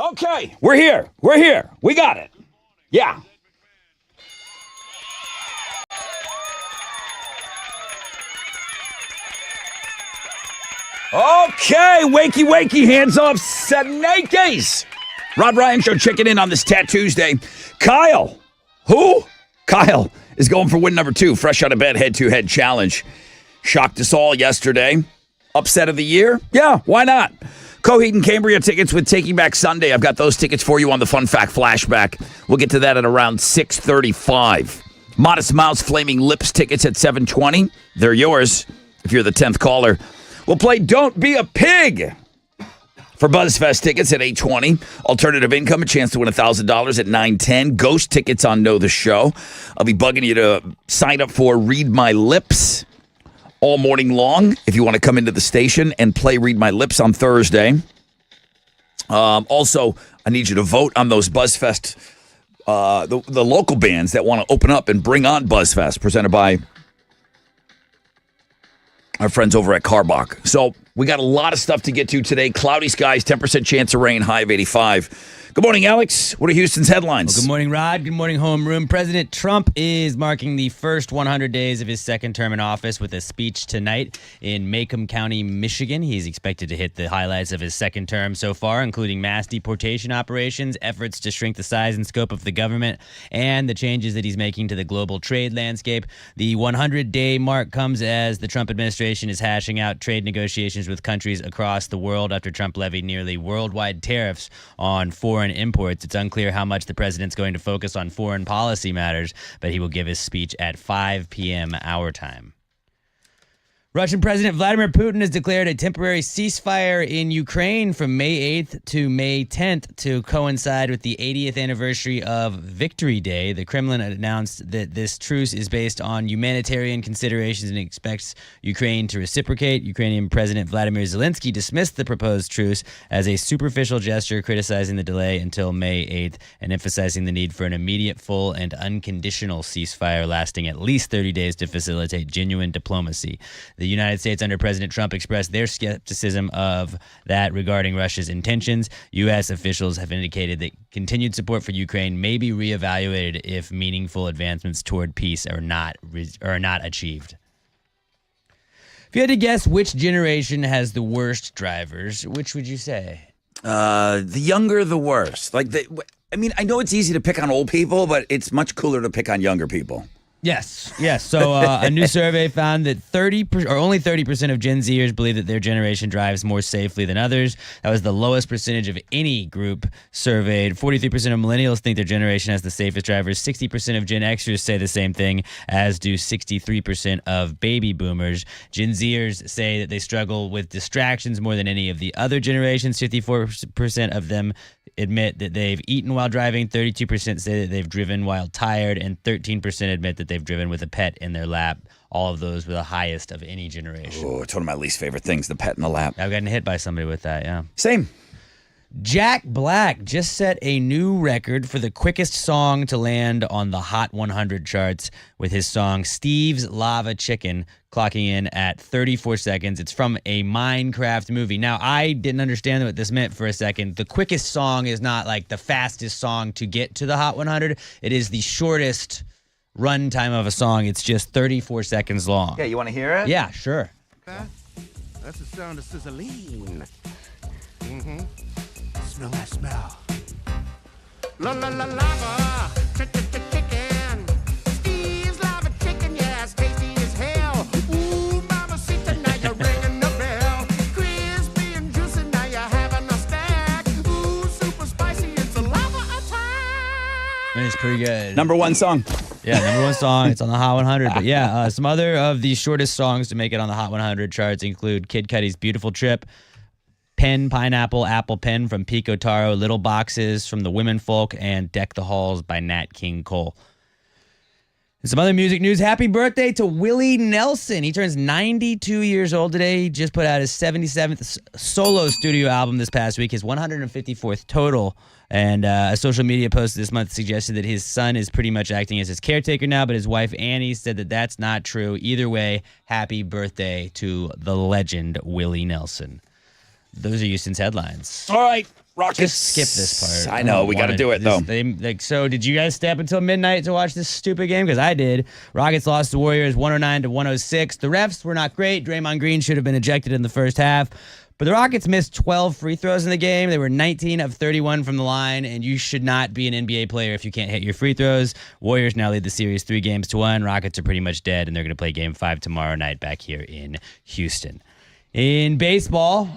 Okay, we're here. We're here. We got it. Yeah. Okay, wakey, hands off, Senekes. Rob Ryan Show checking in on this Tat Tuesday. Kyle. Who? Kyle is going for win number 2, fresh out of bed, head-to-head challenge. Shocked us all yesterday. Upset of the year? Yeah, why not? Coheed and Cambria tickets with Taking Back Sunday. I've got those tickets for you on the Fun Fact Flashback. We'll get to that at around 6:35. Modest Mouse Flaming Lips tickets at 7:20. They're yours if you're the 10th caller. We'll play Don't Be a Pig for BuzzFest tickets at 8:20. Alternative Income, a chance to win $1,000 at 9:10. Ghost tickets on Know the Show. I'll be bugging you to sign up for Read My Lips all morning long if you want to come into the station and play Read My Lips on Thursday. Also, I need you to vote on those BuzzFest, the local bands that want to open up and bring on BuzzFest, presented by our friends over at Carbach. So we got a lot of stuff to get to today. Cloudy skies, 10% chance of rain, high of 85. Good morning, Alex. What are Houston's headlines? Well, good morning, Rod. Good morning, homeroom. President Trump is marking the first 100 days of his second term in office with a speech tonight in Macomb County, Michigan. He's expected to hit the highlights of his second term so far, including mass deportation operations, efforts to shrink the size and scope of the government, and the changes that he's making to the global trade landscape. The 100-day mark comes as the Trump administration is hashing out trade negotiations with countries across the world after Trump levied nearly worldwide tariffs on foreign imports. It's unclear how much the president's going to focus on foreign policy matters, but he will give his speech at 5 p.m. our time. Russian President Vladimir Putin has declared a temporary ceasefire in Ukraine from May 8th to May 10th to coincide with the 80th anniversary of Victory Day. The Kremlin announced that this truce is based on humanitarian considerations and expects Ukraine to reciprocate. Ukrainian President Vladimir Zelensky dismissed the proposed truce as a superficial gesture, criticizing the delay until May 8th and emphasizing the need for an immediate, full, and unconditional ceasefire lasting at least 30 days to facilitate genuine diplomacy. The United States under President Trump expressed their skepticism of that regarding Russia's intentions. U.S. officials have indicated that continued support for Ukraine may be reevaluated if meaningful advancements toward peace are not achieved. If you had to guess which generation has the worst drivers, which would you say? The younger, the worse. I know it's easy to pick on old people, but it's much cooler to pick on younger people. Yes. So a new survey found that only 30% of Gen Zers believe that their generation drives more safely than others. That was the lowest percentage of any group surveyed. 43% of millennials think their generation has the safest drivers. 60% of Gen Xers say the same thing, as do 63% of baby boomers. Gen Zers say that they struggle with distractions more than any of the other generations. 54% of them admit that they've eaten while driving. 32% say that they've driven while tired, and 13% admit that they've driven with a pet in their lap. All of those were the highest of any generation. Oh, it's one of my least favorite things, the pet in the lap. I've gotten hit by somebody with that, yeah. Same. Jack Black just set a new record for the quickest song to land on the Hot 100 charts with his song Steve's Lava Chicken, clocking in at 34 seconds. It's from a Minecraft movie. Now, I didn't understand what this meant for a second. The quickest song is not like the fastest song to get to the Hot 100. It is the shortest run time of a song. It's just 34 seconds long. Yeah, you want to hear it? Yeah, sure. That's the sound of sizzling. Smell that smell. La la la lava, chicken. Steve's lava chicken, yeah, it's tasty as hell. Ooh, mama, see tonight you're ringing the bell. Crispy and juicy, now you're having a stack. Ooh, super spicy, it's a lava attack. It's pretty good. Number one song. Yeah, number one song. It's on the Hot 100. But yeah, some other of the shortest songs to make it on the Hot 100 charts include Kid Cudi's Beautiful Trip, Pen, Pineapple, Apple Pen from Pico Taro, Little Boxes from the Women Folk, and Deck the Halls by Nat King Cole. And some other music news. Happy birthday to Willie Nelson. He turns 92 years old today. He just put out his 77th solo studio album this past week, his 154th total. And a social media post this month suggested that his son is pretty much acting as his caretaker now, but his wife Annie said that that's not true. Either way, happy birthday to the legend Willie Nelson. Those are Houston's headlines. All right. Rockets. Just skip this part. I know. We got to do it, though. So did you guys stay up until midnight to watch this stupid game? Because I did. Rockets lost to Warriors 109-106. The refs were not great. Draymond Green should have been ejected in the first half. But the Rockets missed 12 free throws in the game. They were 19 of 31 from the line, and you should not be an NBA player if you can't hit your free throws. Warriors now lead the series 3-1. Rockets are pretty much dead, and they're going to play Game 5 tomorrow night back here in Houston. In baseball,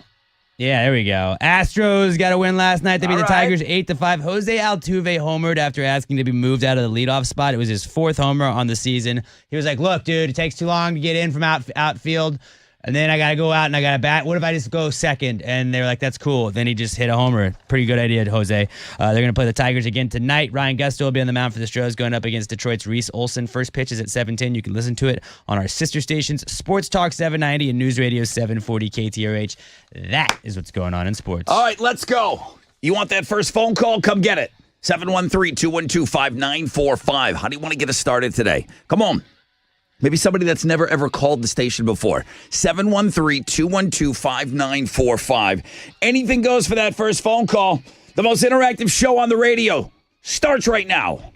yeah, there we go. Astros got a win last night. They beat the Tigers 8-5. Jose Altuve homered after asking to be moved out of the leadoff spot. It was his 4th homer on the season. He was like, look, dude, it takes too long to get in from outfield. And then I got to go out and I got to bat. What if I just go second? And they're like, that's cool. Then he just hit a homer. Pretty good idea, Jose. They're going to play the Tigers again tonight. Ryan Gusto will be on the mound for the Stros going up against Detroit's Reese Olson. First pitch is at 7:10. You can listen to it on our sister stations, Sports Talk 790 and News Radio 740 KTRH. That is what's going on in sports. All right, let's go. You want that first phone call? Come get it. 713-212-5945. How do you want to get us started today? Come on. Maybe somebody that's never, ever called the station before. 713-212-5945. Anything goes for that first phone call. The most interactive show on the radio starts right now.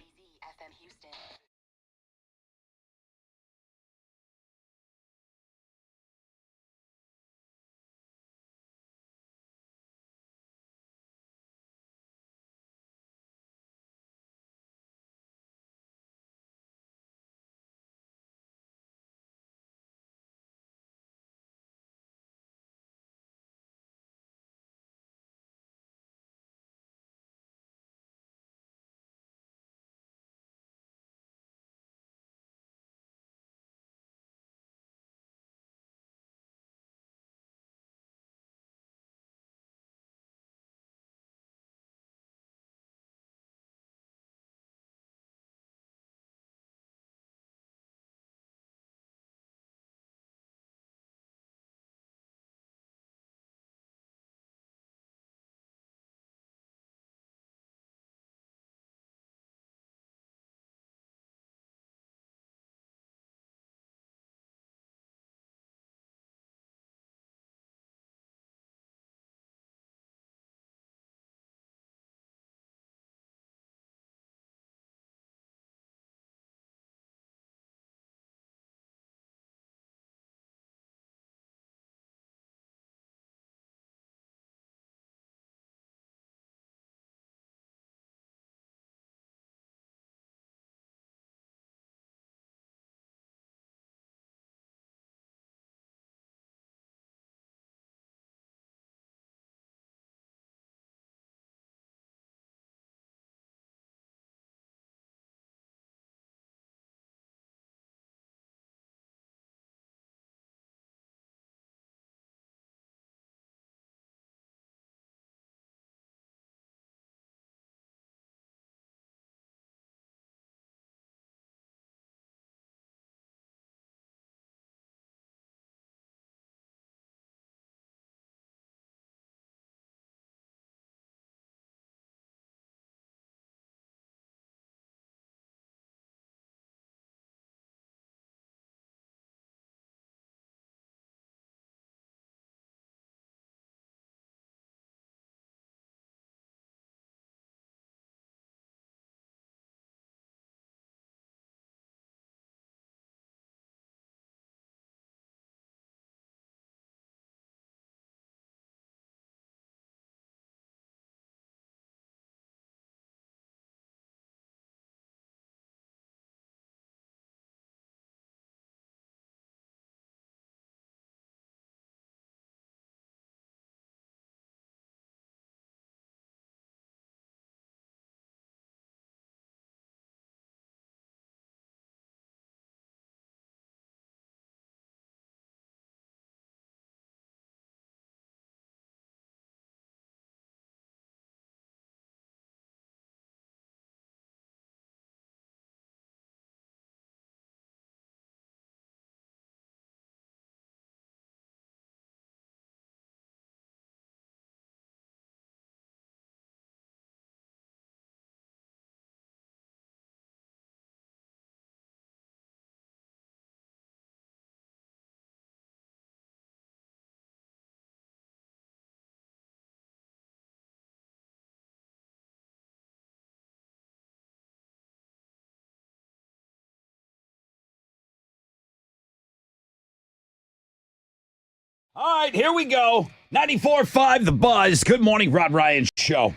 All right, here we go. 94.5 The Buzz. Good morning, Rod Ryan Show.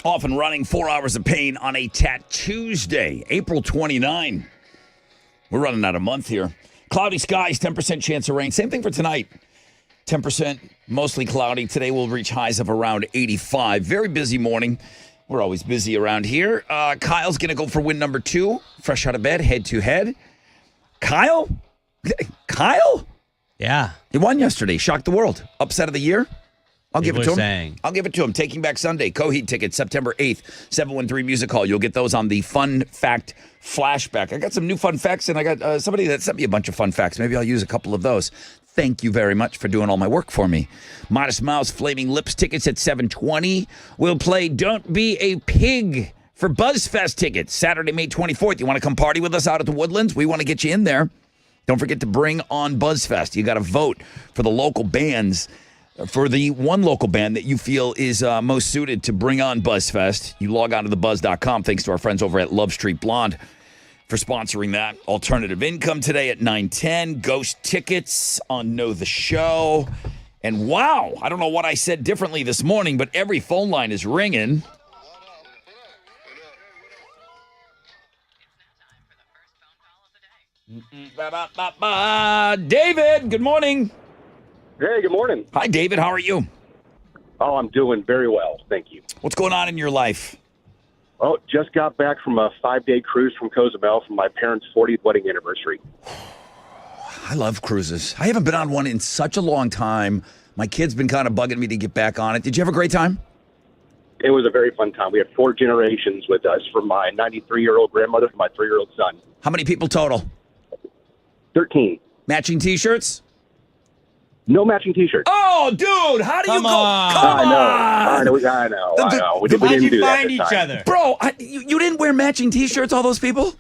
Off and running, 4 hours of pain on a Tuesday, April 29. We're running out of month here. Cloudy skies, 10% chance of rain. Same thing for tonight. 10%, mostly cloudy. Today we'll reach highs of around 85. Very busy morning. We're always busy around here. Kyle's going to go for win number 2. Fresh out of bed, head to head. Kyle? Kyle? Yeah. He won yesterday. Shocked the world. Upset of the year? I'll give it to him. I'll give it to him. Taking Back Sunday. Coheed tickets, September 8th, 713 Music Hall. You'll get those on the Fun Fact Flashback. I got some new fun facts, and I got somebody that sent me a bunch of fun facts. Maybe I'll use a couple of those. Thank you very much for doing all my work for me. Modest Mouse, Flaming Lips tickets at 720. We'll play Don't Be a Pig for BuzzFest tickets, Saturday, May 24th. You want to come party with us out at the Woodlands? We want to get you in there. Don't forget to bring on BuzzFest. You got to vote for the local bands. For the one local band that you feel is most suited to bring on BuzzFest, you log on to thebuzz.com. Thanks to our friends over at Love Street Blonde for sponsoring that. Alternative Income today at 9:10. Ghost tickets on Know the Show. And wow, I don't know what I said differently this morning, but every phone line is ringing. David, good morning. Hey, good morning. Hi, David. How are you? Oh, I'm doing very well. Thank you. What's going on in your life? Oh, just got back from a 5-day cruise from Cozumel for my parents' 40th wedding anniversary. I love cruises. I haven't been on one in such a long time. My kid's been kind of bugging me to get back on it. Did you have a great time? It was a very fun time. We had 4 generations with us, from my 93-year-old grandmother to my 3-year-old son. How many people total? 13. Matching T-shirts? No matching T-shirts. Oh, dude, how do you Come go? on. Come on. I know. We didn't How'd do you that find this each time. other? Bro, you didn't wear matching T-shirts, all those people?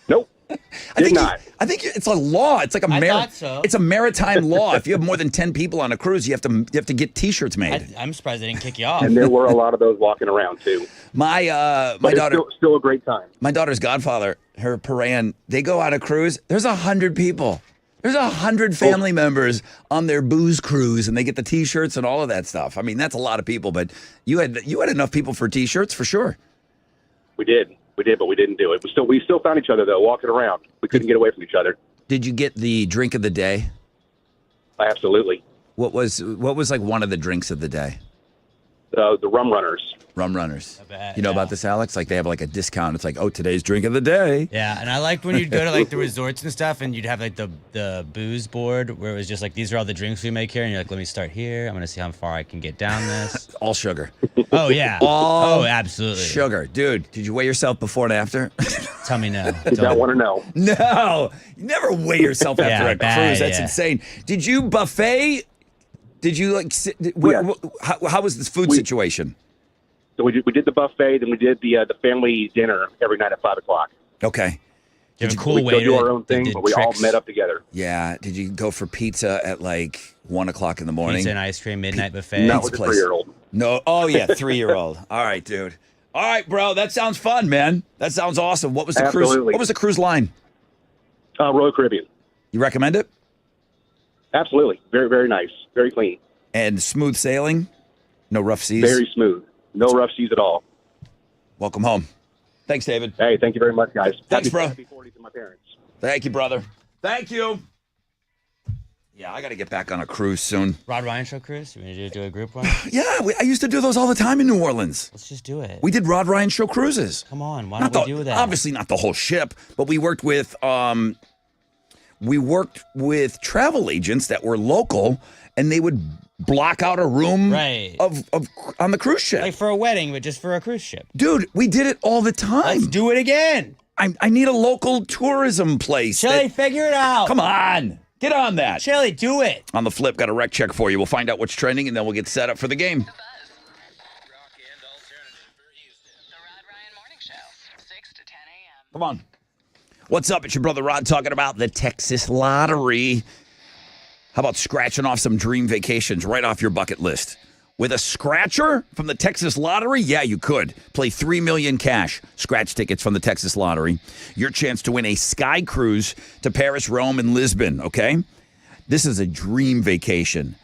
Nope. I think not. it's a law. It's like a thought so. It's a maritime law. If you have more than 10 people on a cruise, you have to get T-shirts made. I'm surprised they didn't kick you off. And there were a lot of those walking around, too. My But daughter, it's still a great time. my daughter's godfather, her Paran, they go on a cruise. There's 100 people. There's 100 family members on their booze cruise, and they get the T-shirts and all of that stuff. I mean, that's a lot of people, but you had enough people for T-shirts for sure. We did, but we didn't do it. We still found each other, though, walking around. We couldn't get away from each other. Did you get the drink of the day? Absolutely. What was like one of the drinks of the day? The rum runners. Rum runners. I bet, You know yeah. about this, Alex? Like they have like a discount. It's like, oh, today's drink of the day. Yeah, and I liked when you'd go to like the resorts and stuff, and you'd have like the booze board where it was just like, these are all the drinks we make here, and you're like, let me start here. I'm gonna see how far I can get down this. All sugar. Oh yeah. All oh, absolutely. Sugar. Dude, did you weigh yourself before and after? Tell me no. Did not want to know. No. You never weigh yourself after Yeah, a bad, cruise. That's yeah. insane. Did you buffet? Did you like how was this food situation? So we did the buffet, then we did the family dinner every night at 5 o'clock. Okay. You have a We cool still way do to our own thing, did but we all tricks, met up together. Yeah. Did you go for pizza at like 1 o'clock in the morning? pizza and ice cream midnight buffet. Not with a place. 3-year-old. No. Oh yeah, 3-year-old. All right, dude. All right, bro. That sounds fun, man. That sounds awesome. What was the cruise? Absolutely. What was the cruise line? Royal Caribbean. You recommend it? Absolutely. Very, very nice. Very clean. And smooth sailing? No rough seas? Very smooth. No rough seas at all. Welcome home. Thanks, David. Hey, thank you very much, guys. Thanks, bro. Happy 40s to my parents. Thank you, brother. Thank you. Yeah, I got to get back on a cruise soon. Rod Ryan Show cruise. You want to do a group one? Yeah, I used to do those all the time in New Orleans. Let's just do it. We did Rod Ryan Show cruises. Come on, why Not don't we do that? Obviously not the whole ship, but we worked with travel agents that were local, and they would block out a room Right. of on the cruise ship. Like for a wedding, but just for a cruise ship. Dude, we did it all the time. Let's do it again. I need a local tourism place. Chili, figure it out. Come on. Get on that. Chili, do it. On the flip, got a rec check for you. We'll find out what's trending, and then we'll get set up for the game. The Rod Ryan Morning Show, 6 to 10 a.m. Come on. What's up? It's your brother Rod talking about the Texas Lottery. How about scratching off some dream vacations right off your bucket list? With a scratcher from the Texas Lottery? Yeah, you could. Play $3 million cash. Scratch tickets from the Texas Lottery. Your chance to win a sky cruise to Paris, Rome, and Lisbon, okay? This is a dream vacation.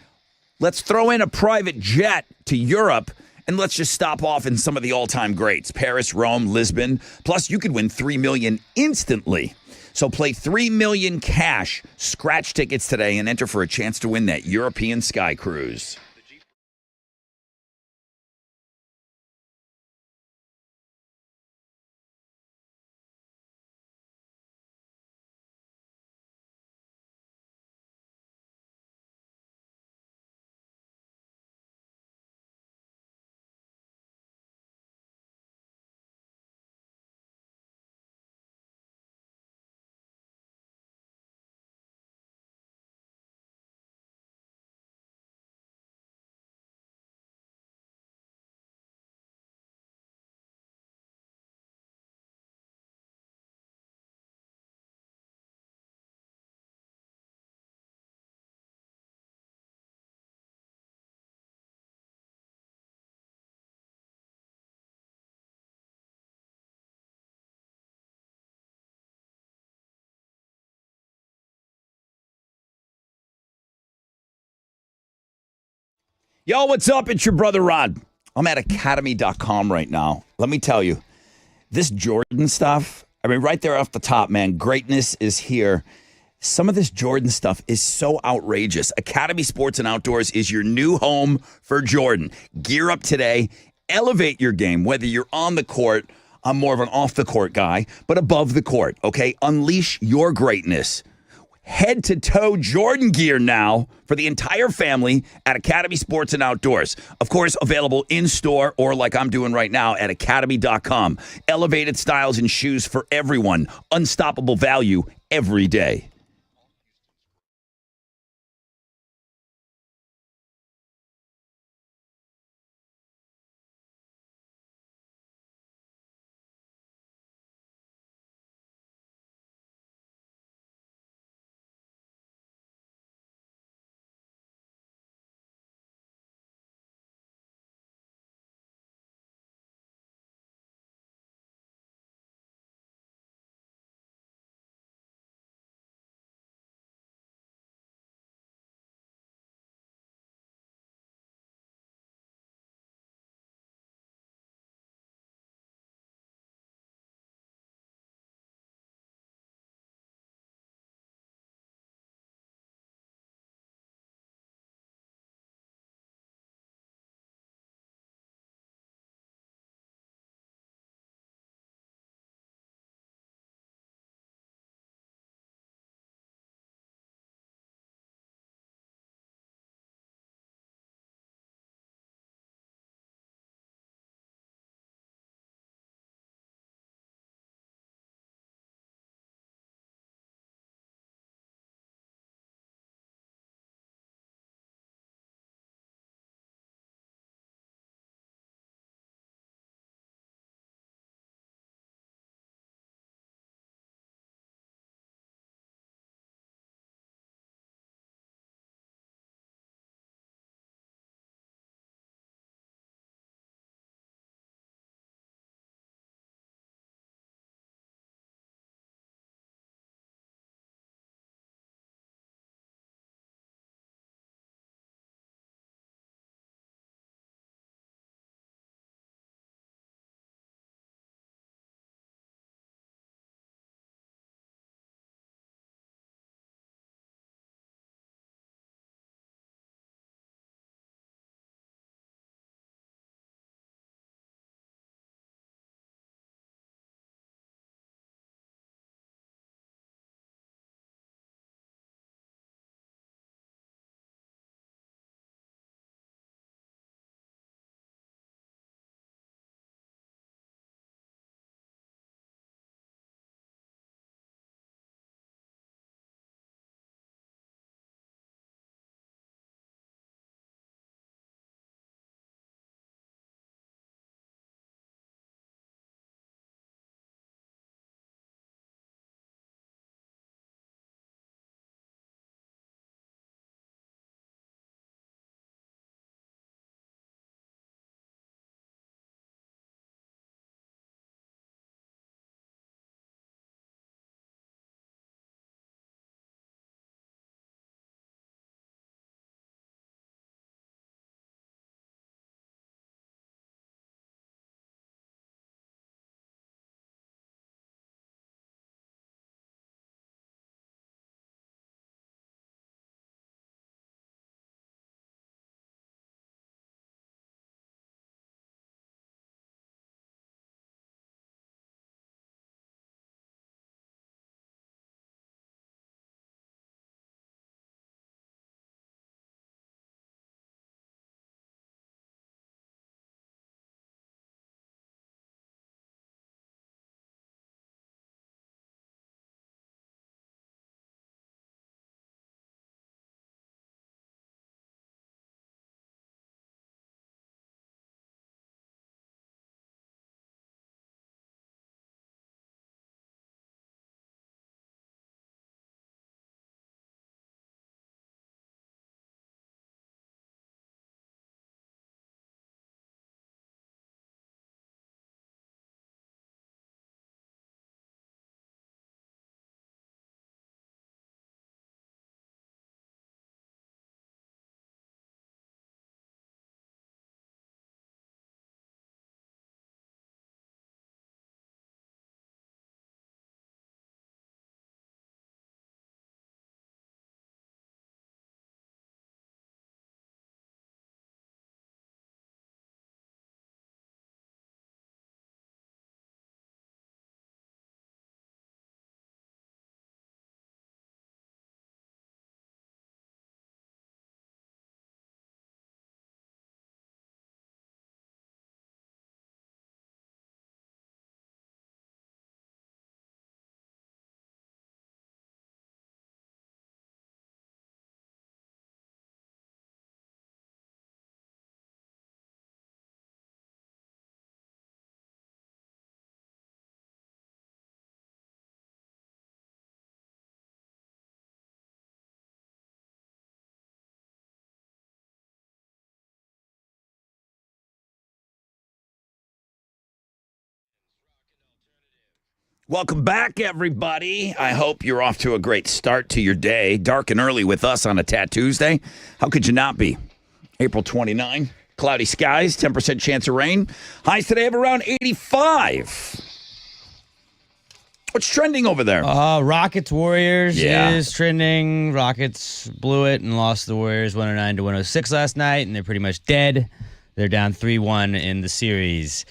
Let's throw in a private jet to Europe, and let's just stop off in some of the all-time greats, Paris, Rome, Lisbon. Plus, you could win $3 million instantly. So play $3 million cash, scratch tickets today, and enter for a chance to win that European sky cruise. Yo, what's up? It's your brother Rod. I'm at academy.com right now. Let me tell you, this Jordan stuff, I mean, right there off the top, man, greatness is here. Some of this Jordan stuff is so outrageous. Academy Sports and Outdoors is your new home for Jordan. Gear up today. Elevate your game, whether you're on the court. I'm more of an off-the-court guy, but above the court, okay? Unleash your greatness. Head-to-toe Jordan gear now for the entire family at Academy Sports and Outdoors. Of course, available in-store or like I'm doing right now at academy.com. Elevated styles and shoes for everyone. Unstoppable value every day. Welcome back, everybody. I hope you're off to a great start to your day. Dark and early with us on a Tat Tuesday. How could you not be? April 29, cloudy skies, 10% chance of rain. Highs today of around 85. What's trending over there? Rockets Warriors Yeah. is trending. Rockets blew it and lost the Warriors 109 to 106 last night, and they're pretty much dead. They're down 3-1 in the series.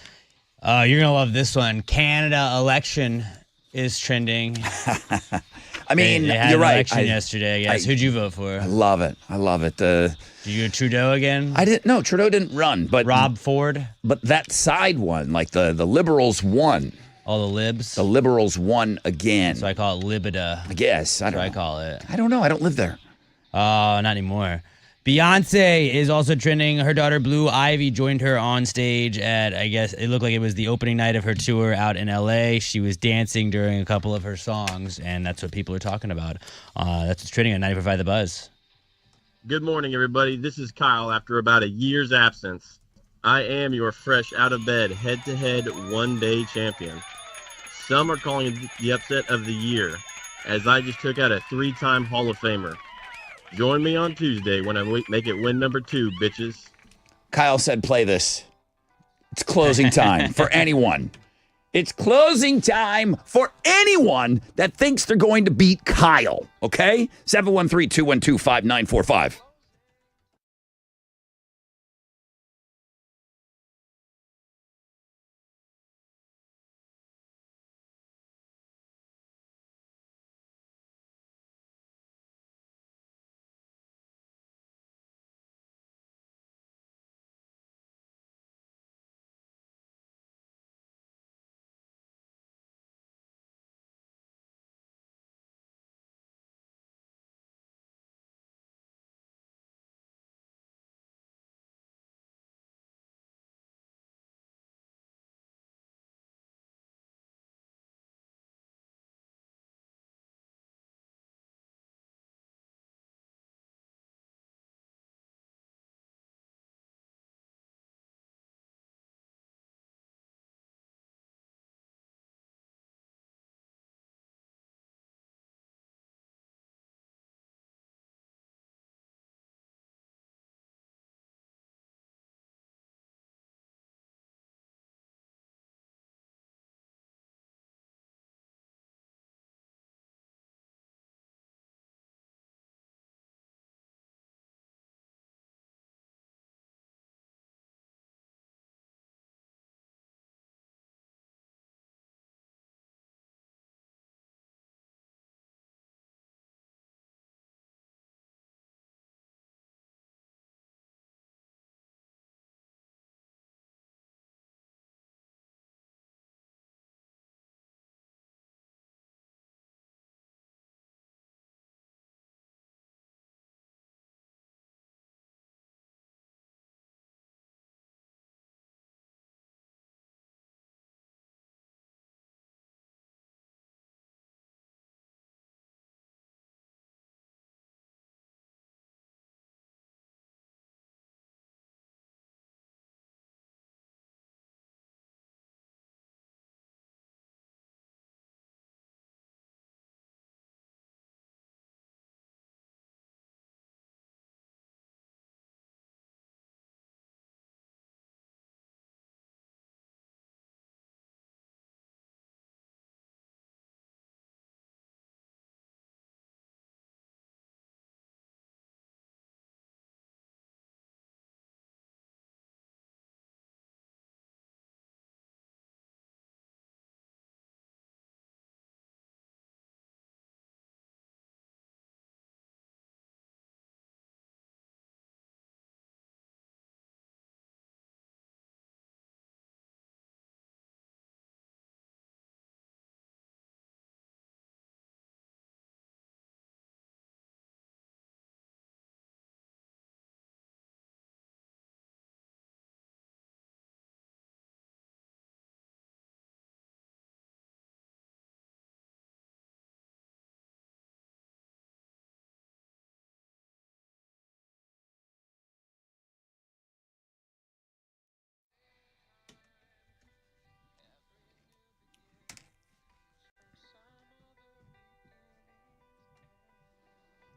You're going to love this one. Canada election is trending. I mean, they had you're an right. election yesterday, I guess. Who'd you vote for? I love it. I love it. Did you go Trudeau again? I didn't. No, Trudeau didn't run, but Rob Ford? But that side won. Like the Liberals won. All the libs? The Liberals won again. So I call it libida. I guess. I don't know. I call it. I don't know. I don't live there. Oh, not anymore. Beyonce is also trending. Her daughter Blue Ivy joined her on stage at, I guess, it looked like it was the opening night of her tour out in LA. She was dancing during a couple of her songs, and that's what people are talking about. That's what's trending on 94.5 The Buzz. Good morning, everybody. This is Kyle after about a year's absence. I am your fresh out of bed, head-to-head, one-day champion. Some are calling it the upset of the year, as I just took out a 3-time Hall of Famer. Join me on Tuesday when I make it win number 2, bitches. Kyle said, play this. It's closing time for anyone. It's closing time for anyone that thinks they're going to beat Kyle. Okay? 713-212-5945.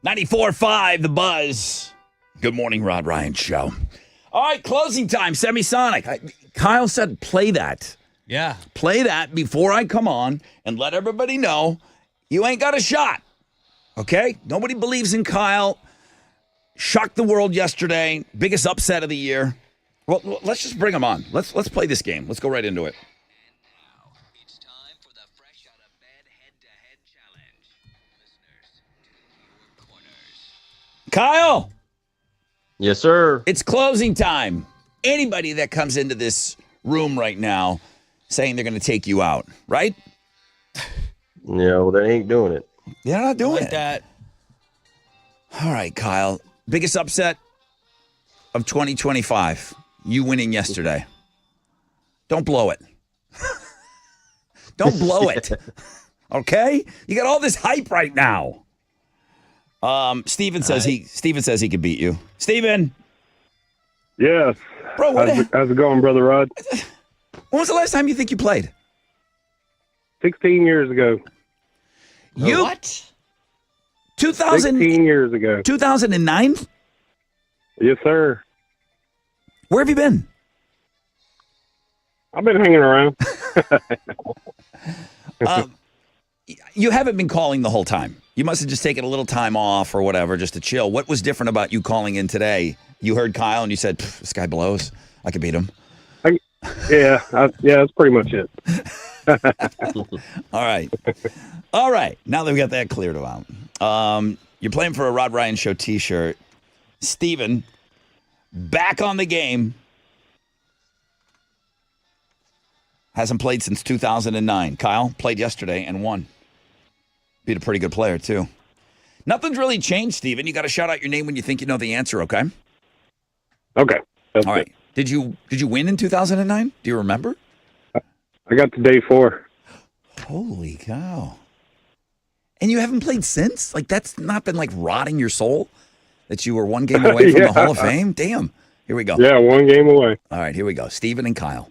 94.5, The Buzz. Good morning, Rod Ryan Show. All right, closing time, Semisonic. Kyle said play that. Yeah. Play that before I come on and let everybody know you ain't got a shot. Okay? Nobody believes in Kyle. Shocked the world yesterday. Biggest upset of the year. Well, let's just bring him on. Let's play this game. Let's go right into it. Now, it's time for the Fresh Out of Bed Head-to-Head Challenge. Listeners, to your corners. Kyle, Yes, sir. it's closing time. Anybody that comes into this room right now saying they're going to take you out, right? Yeah, well, they ain't doing it. They're not doing Like it. that. All right, Kyle. Biggest upset of 2025. You winning yesterday. Don't blow it. Don't blow it. Okay? You got all this hype right now. Steven says he could beat you. Steven, Yes. bro, How's it going, Brother Rod? when was the last time you think you played? 16 years ago. You What? 2000, 16 years ago. 2009? Yes, sir. Where have you been? I've been hanging around. You haven't been calling the whole time. You must have just taken a little time off or whatever just to chill. What was different about you calling in today? You heard Kyle and you said, this guy blows. I could beat him. Yeah, that's pretty much it. All right. All right. Now that we got that cleared out. You're playing for a Rod Ryan Show t-shirt. Steven, back on the game. Hasn't played since 2009. Kyle played yesterday and won. Beat a pretty good player, too. Nothing's really changed, Steven. You got to shout out your name when you think you know the answer, okay? Okay. That's All right. it. Did you win in 2009? Do you remember? I got to day 4. Holy cow. And you haven't played since? Like, that's not been, like, rotting your soul? That you were one game away from the Hall of Fame? Damn. Here we go. Yeah, 1 game away. All right, here we go. Steven and Kyle.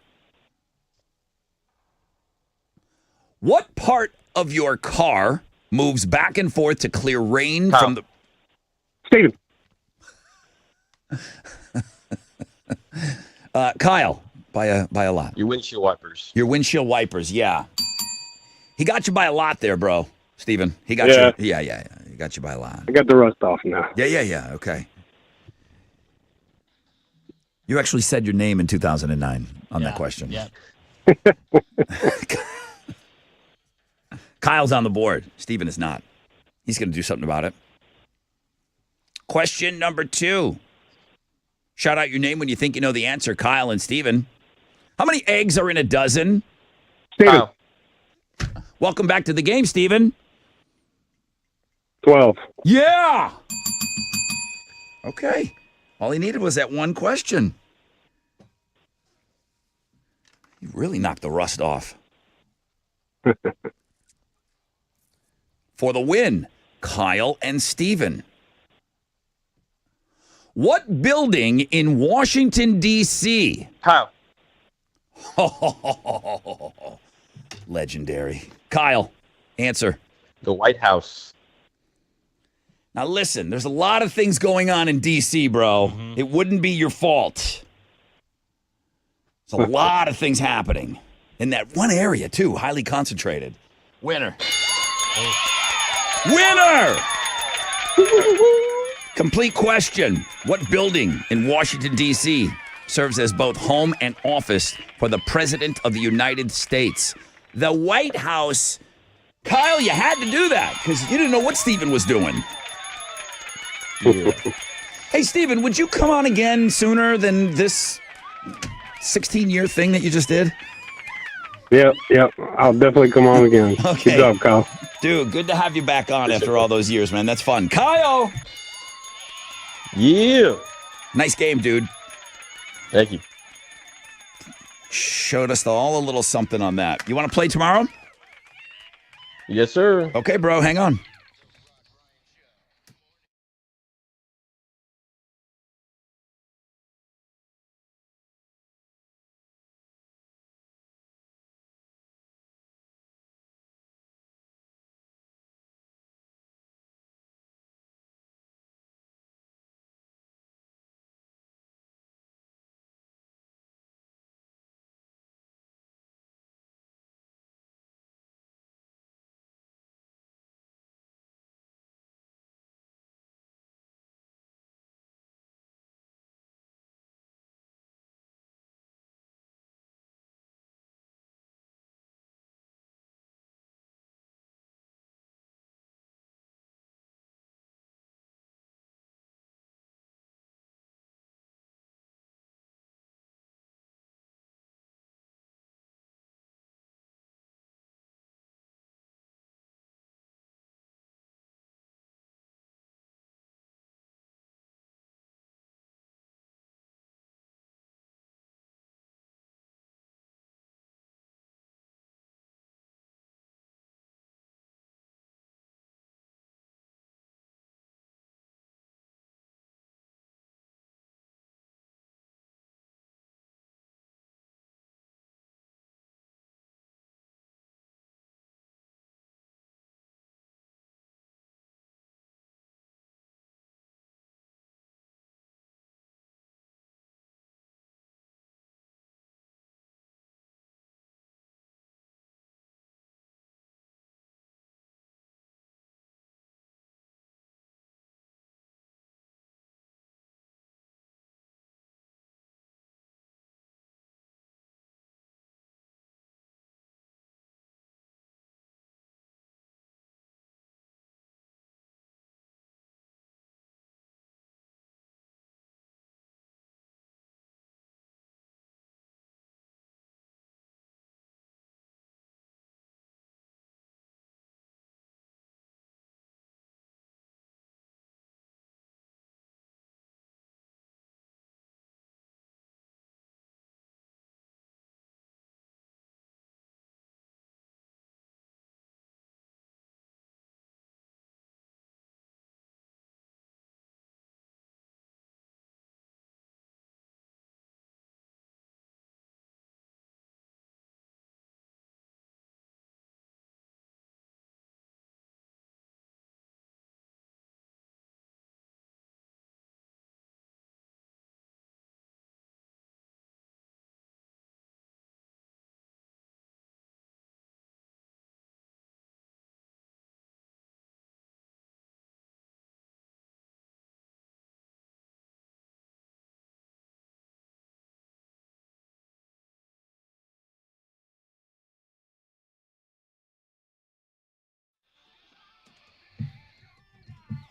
What part of your car moves back and forth to clear rain Kyle. from the... Steven. Kyle, by a lot. Your windshield wipers. Your windshield wipers, yeah. He got you by a lot there, bro. Steven. He got Yeah. you. Yeah. He got you by a lot. I got the rust off now. Yeah. Okay. You actually said your name in 2009 on that question. Yeah. Kyle's on the board. Steven is not. He's going to do something about it. Question number 2. Shout out your name when you think you know the answer, Kyle and Steven. How many eggs are in a dozen? Steven. Kyle. Welcome back to the game, Steven. 12. Yeah. Okay. All he needed was that one question. He really knocked the rust off. For the win, Kyle and Steven. What building in Washington, D.C.? Kyle. Legendary. Kyle, answer. The White House. Now listen, there's a lot of things going on in D.C., bro. It wouldn't be your fault. There's a lot of things happening in that one area, too, highly concentrated. Winner. Winner! Complete question. What building in Washington, D.C. serves as both home and office for the President of the United States? The White House. Kyle, you had to do that because you didn't know what Steven was doing. Yeah. Hey, Steven, would you come on again sooner than this 16-year thing that you just did? Yep. I'll definitely come on again. Okay. Good job, Kyle. Dude, good to have you back on after all those years, man. That's fun. Kyle! Yeah. Nice game, dude. Thank you. Showed us all a little something on that. You want to play tomorrow? Yes, sir. Okay, bro, hang on.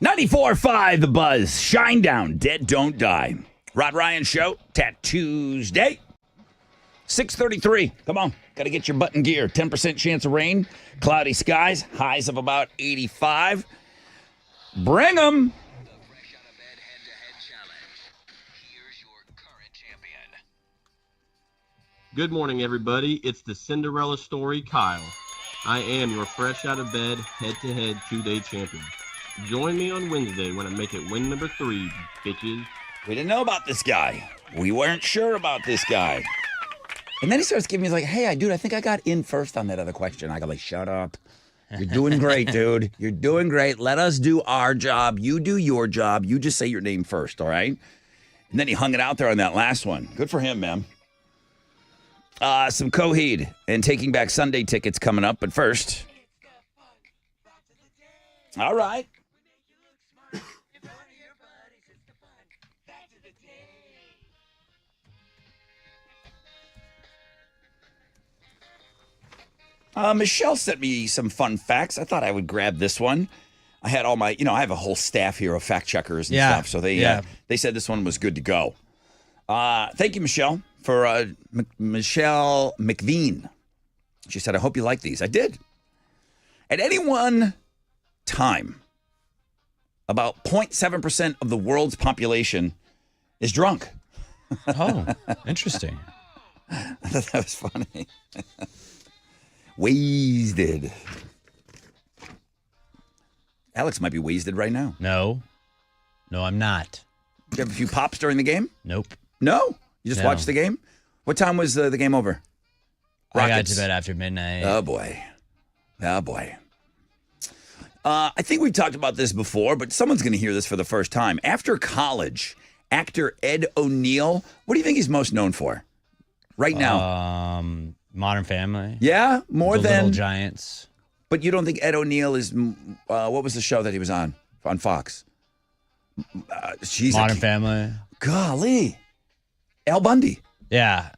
94.5 The Buzz. Shine down. Dead don't die. Rod Ryan Show. Tattoos Day. 6:33. Come on. Got to get your butt in gear. 10% chance of rain. Cloudy skies. Highs of about 85. Bring 'em. The Fresh Out of Bed Head-to-Head Challenge. Here's your current champion. Good morning, everybody. It's the Cinderella story, Kyle. I am your fresh out of bed, head-to-head 2-day champion. Join me on Wednesday when I make it win number 3, bitches. We didn't know about this guy. We weren't sure about this guy. And then he starts giving me like, hey, dude, I think I got in first on that other question. I go like, shut up. You're doing great, dude. You're doing great. Let us do our job. You do your job. You just say your name first, all right? And then he hung it out there on that last one. Good for him, man. Some Coheed and Taking Back Sunday tickets coming up. But first, all right. Michelle sent me some fun facts. I thought I would grab this one. I had all my, I have a whole staff here of fact checkers and stuff. So they said this one was good to go. Thank you, Michelle, for Michelle McVean. She said, I hope you like these. I did. At any one time, about 0.7% of the world's population is drunk. Oh, interesting. I thought that was funny. Wasted. Alex might be wasted right now. No, I'm not. Did you have a few pops during the game? Nope. No? You just watched the game? What time was the game over? I got Rockets. to bed after midnight. Oh, boy. I think we've talked about this before, but someone's going to hear this for the first time. After college, actor Ed O'Neill, what do you think he's most known for right now? Modern Family. Yeah? More the than... Little Giants. But you don't think Ed O'Neill is... what was the show that he was on Fox? Modern Family. Golly. Al Bundy. Yeah.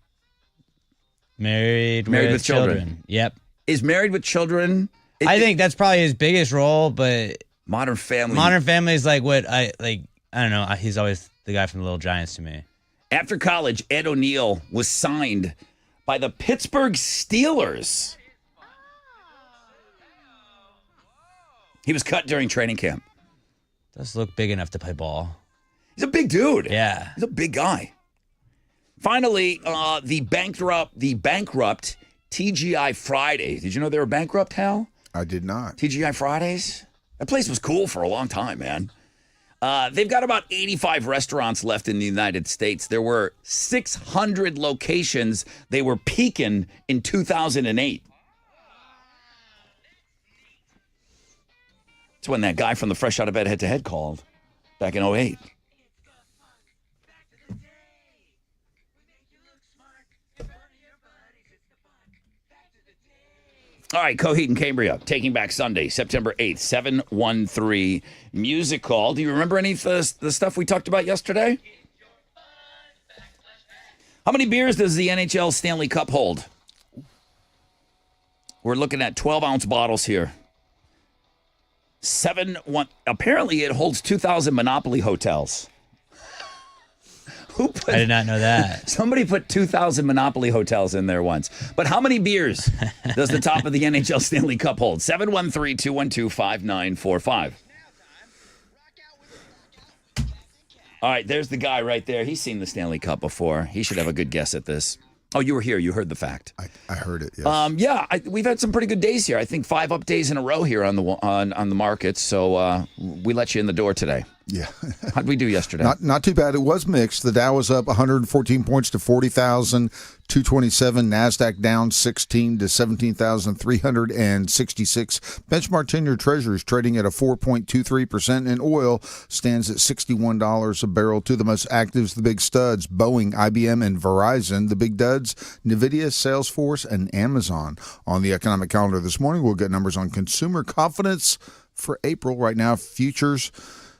Married with Children. Yep. Is Married with Children... I think that's probably his biggest role, but... Modern Family. Modern Family is like what I don't know. He's always the guy from the Little Giants to me. After college, Ed O'Neill was signed by the Pittsburgh Steelers. He was cut during training camp. Does look big enough to play ball. He's a big dude. Yeah. He's a big guy. Finally, the bankrupt TGI Fridays. Did you know they were bankrupt, Hal? I did not. TGI Fridays? That place was cool for a long time, man. They've got about 85 restaurants left in the United States. There were 600 locations. They were peaking in 2008. That's when that guy from the Fresh Out of Bed Head-to-Head called back in 08. All right, Coheed and Cambria, Taking Back Sunday, September 8th, 713 Music Hall. Do you remember any of the stuff we talked about yesterday? How many beers does the NHL Stanley Cup hold? We're looking at 12-ounce bottles here. Apparently, it holds 2,000 Monopoly hotels. I did not know that. Somebody put 2,000 Monopoly hotels in there once. But how many beers does the top of the NHL Stanley Cup hold? 713-212-5945. All right, there's the guy right there. He's seen the Stanley Cup before. He should have a good guess at this. Oh, you were here. You heard the fact. I heard it, yes. We've had some pretty good days here. I think 5 up days in a row here on the markets. So we let you in the door today. Yeah. How'd we do yesterday? Not too bad. It was mixed. The Dow was up 114 points to 40,227. NASDAQ down 16 to 17,366. Benchmark 10-year Treasuries trading at a 4.23%, and oil stands at $61 a barrel. Two of the most actives, the big studs, Boeing, IBM, and Verizon. The big duds, NVIDIA, Salesforce, and Amazon. On the economic calendar this morning, we'll get numbers on consumer confidence for April. Right now, futures...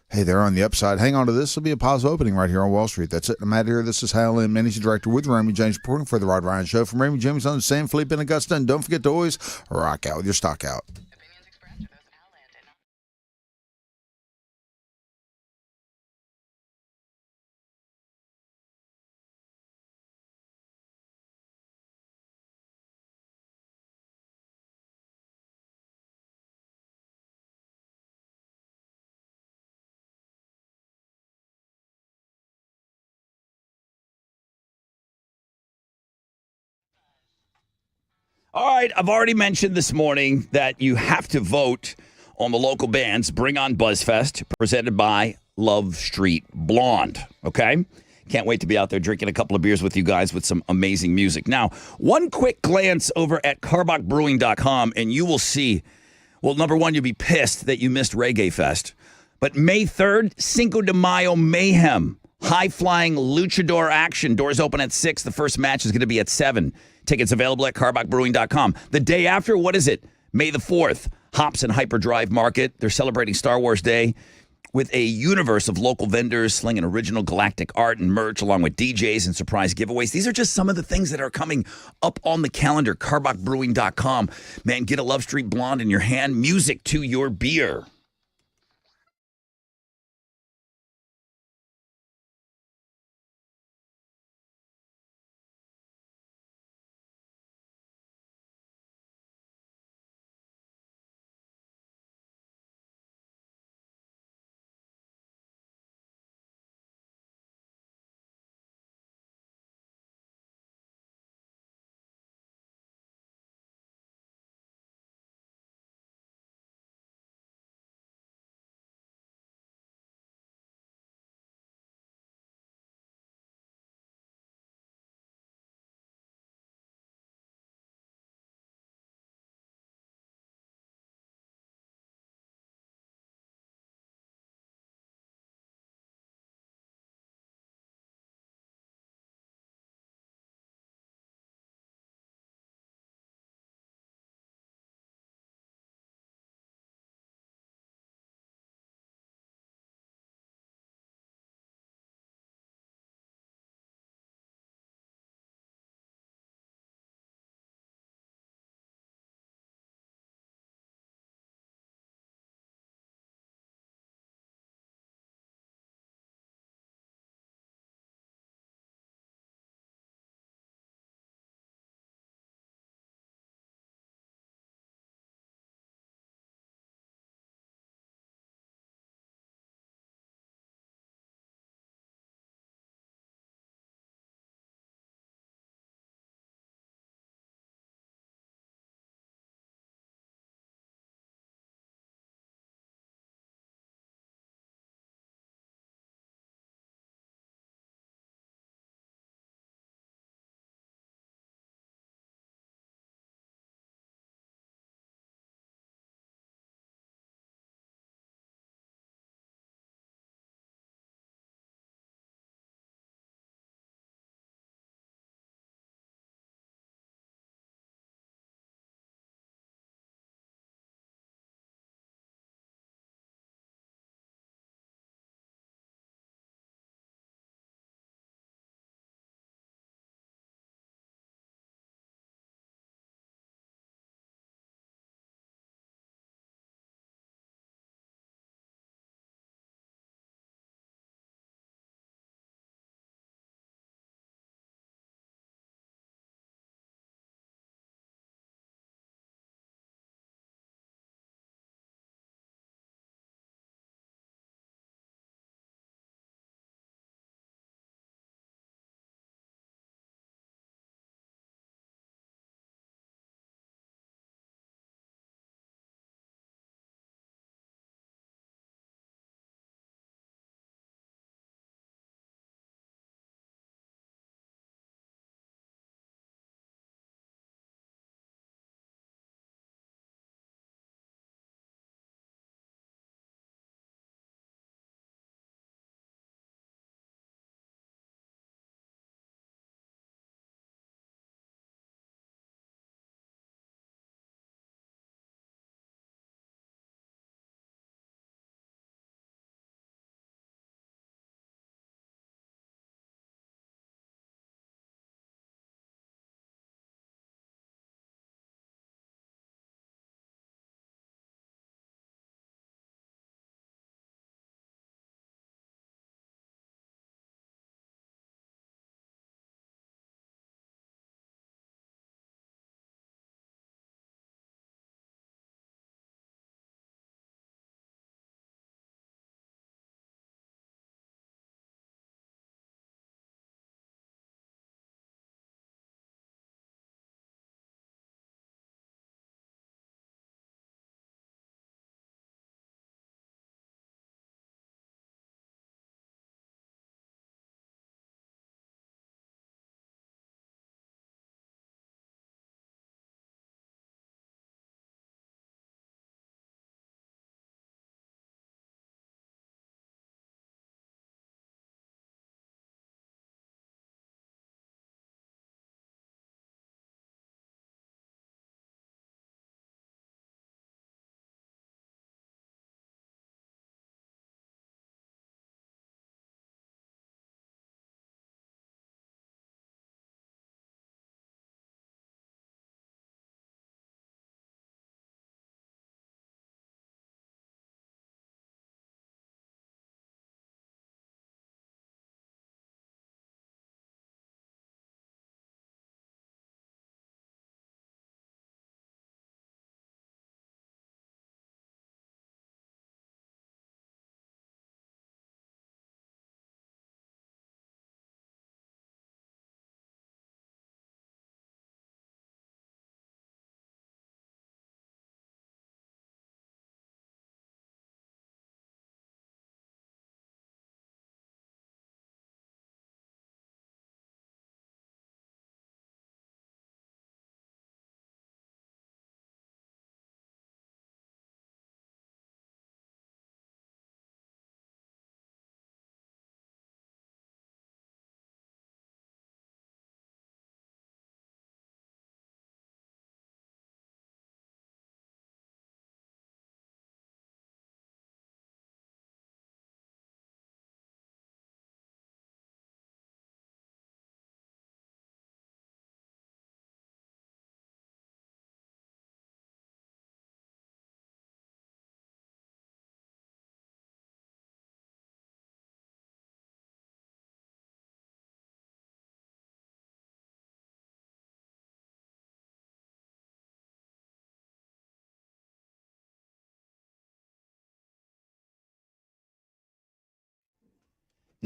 Hey, they're on the upside. Hang on to this. It'll be a positive opening right here on Wall Street. That's it. I'm out here. This is Hal Lynn, Managing Director with Raymond James, reporting for the Rod Ryan Show. From Raymond James on San Felipe and Augusta. And don't forget to always rock out with your stock out. All right, I've already mentioned this morning that you have to vote on the local bands Bring On BuzzFest, presented by Love Street Blonde, okay? Can't wait to be out there drinking a couple of beers with you guys with some amazing music. Now, one quick glance over at carbachbrewing.com and you will see, well, number one, you'll be pissed that you missed Reggae Fest. But May 3rd, Cinco de Mayo Mayhem. High-flying luchador action. Doors open at 6. The first match is going to be at 7. Tickets available at carbachbrewing.com. The day after, what is it? May the 4th. Hops and Hyperdrive Market. They're celebrating Star Wars Day with a universe of local vendors slinging original galactic art and merch along with DJs and surprise giveaways. These are just some of the things that are coming up on the calendar. carbachbrewing.com. Man, get a Love Street Blonde in your hand. Music to your beer.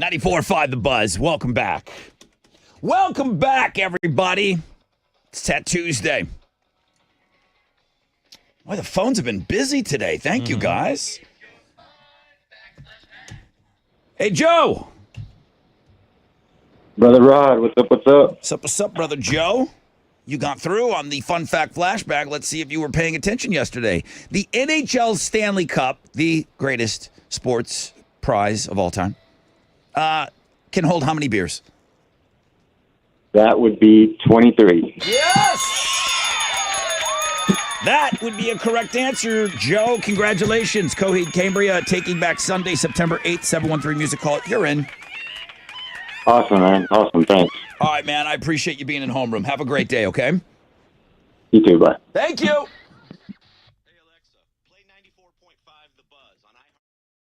94.5 The Buzz. Welcome back. Welcome back, everybody. It's Tat Tuesday. Boy, the phones have been busy today. Thank you, guys. Hey, Joe. Brother Rod, what's up, what's up? What's up, Brother Joe? You got through on the Fun Fact Flashback. Let's see if you were paying attention yesterday. The NHL Stanley Cup, the greatest sports prize of all time, can hold how many beers? That would be 23. Yes! That would be a correct answer, Joe. Congratulations. Coheed Cambria taking back Sunday, September 8th, 713 Music Hall. You're in. Awesome, man. Awesome, thanks. All right, man. I appreciate you being in homeroom. Have a great day, okay? You too, bye. Thank you. Hey, Alexa, play 94.5 The Buzz on iHeartRadio.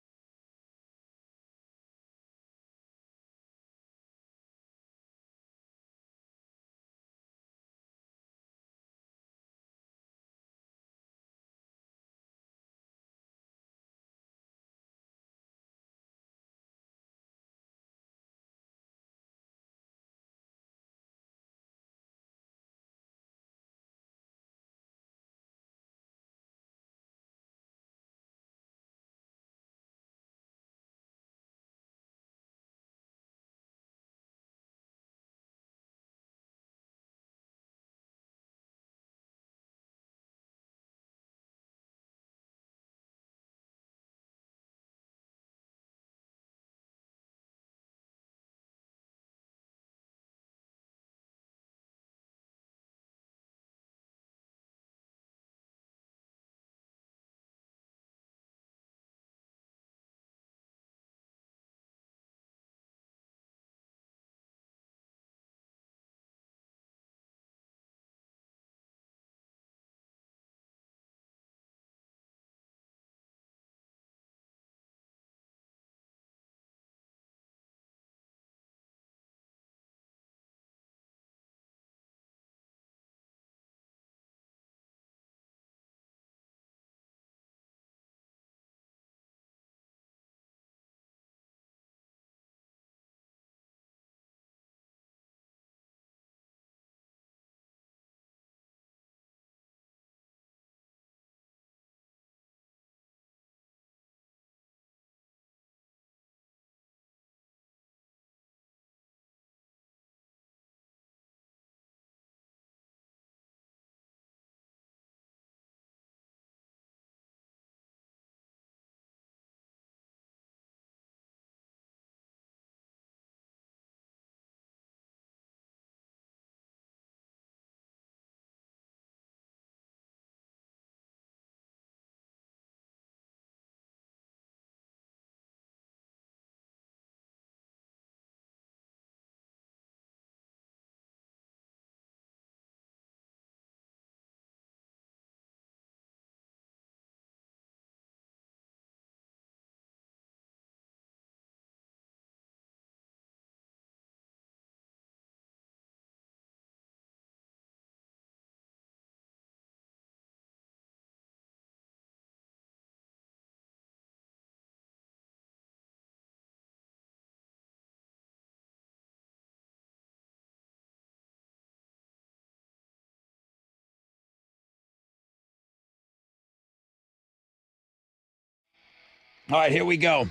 All right, here we go.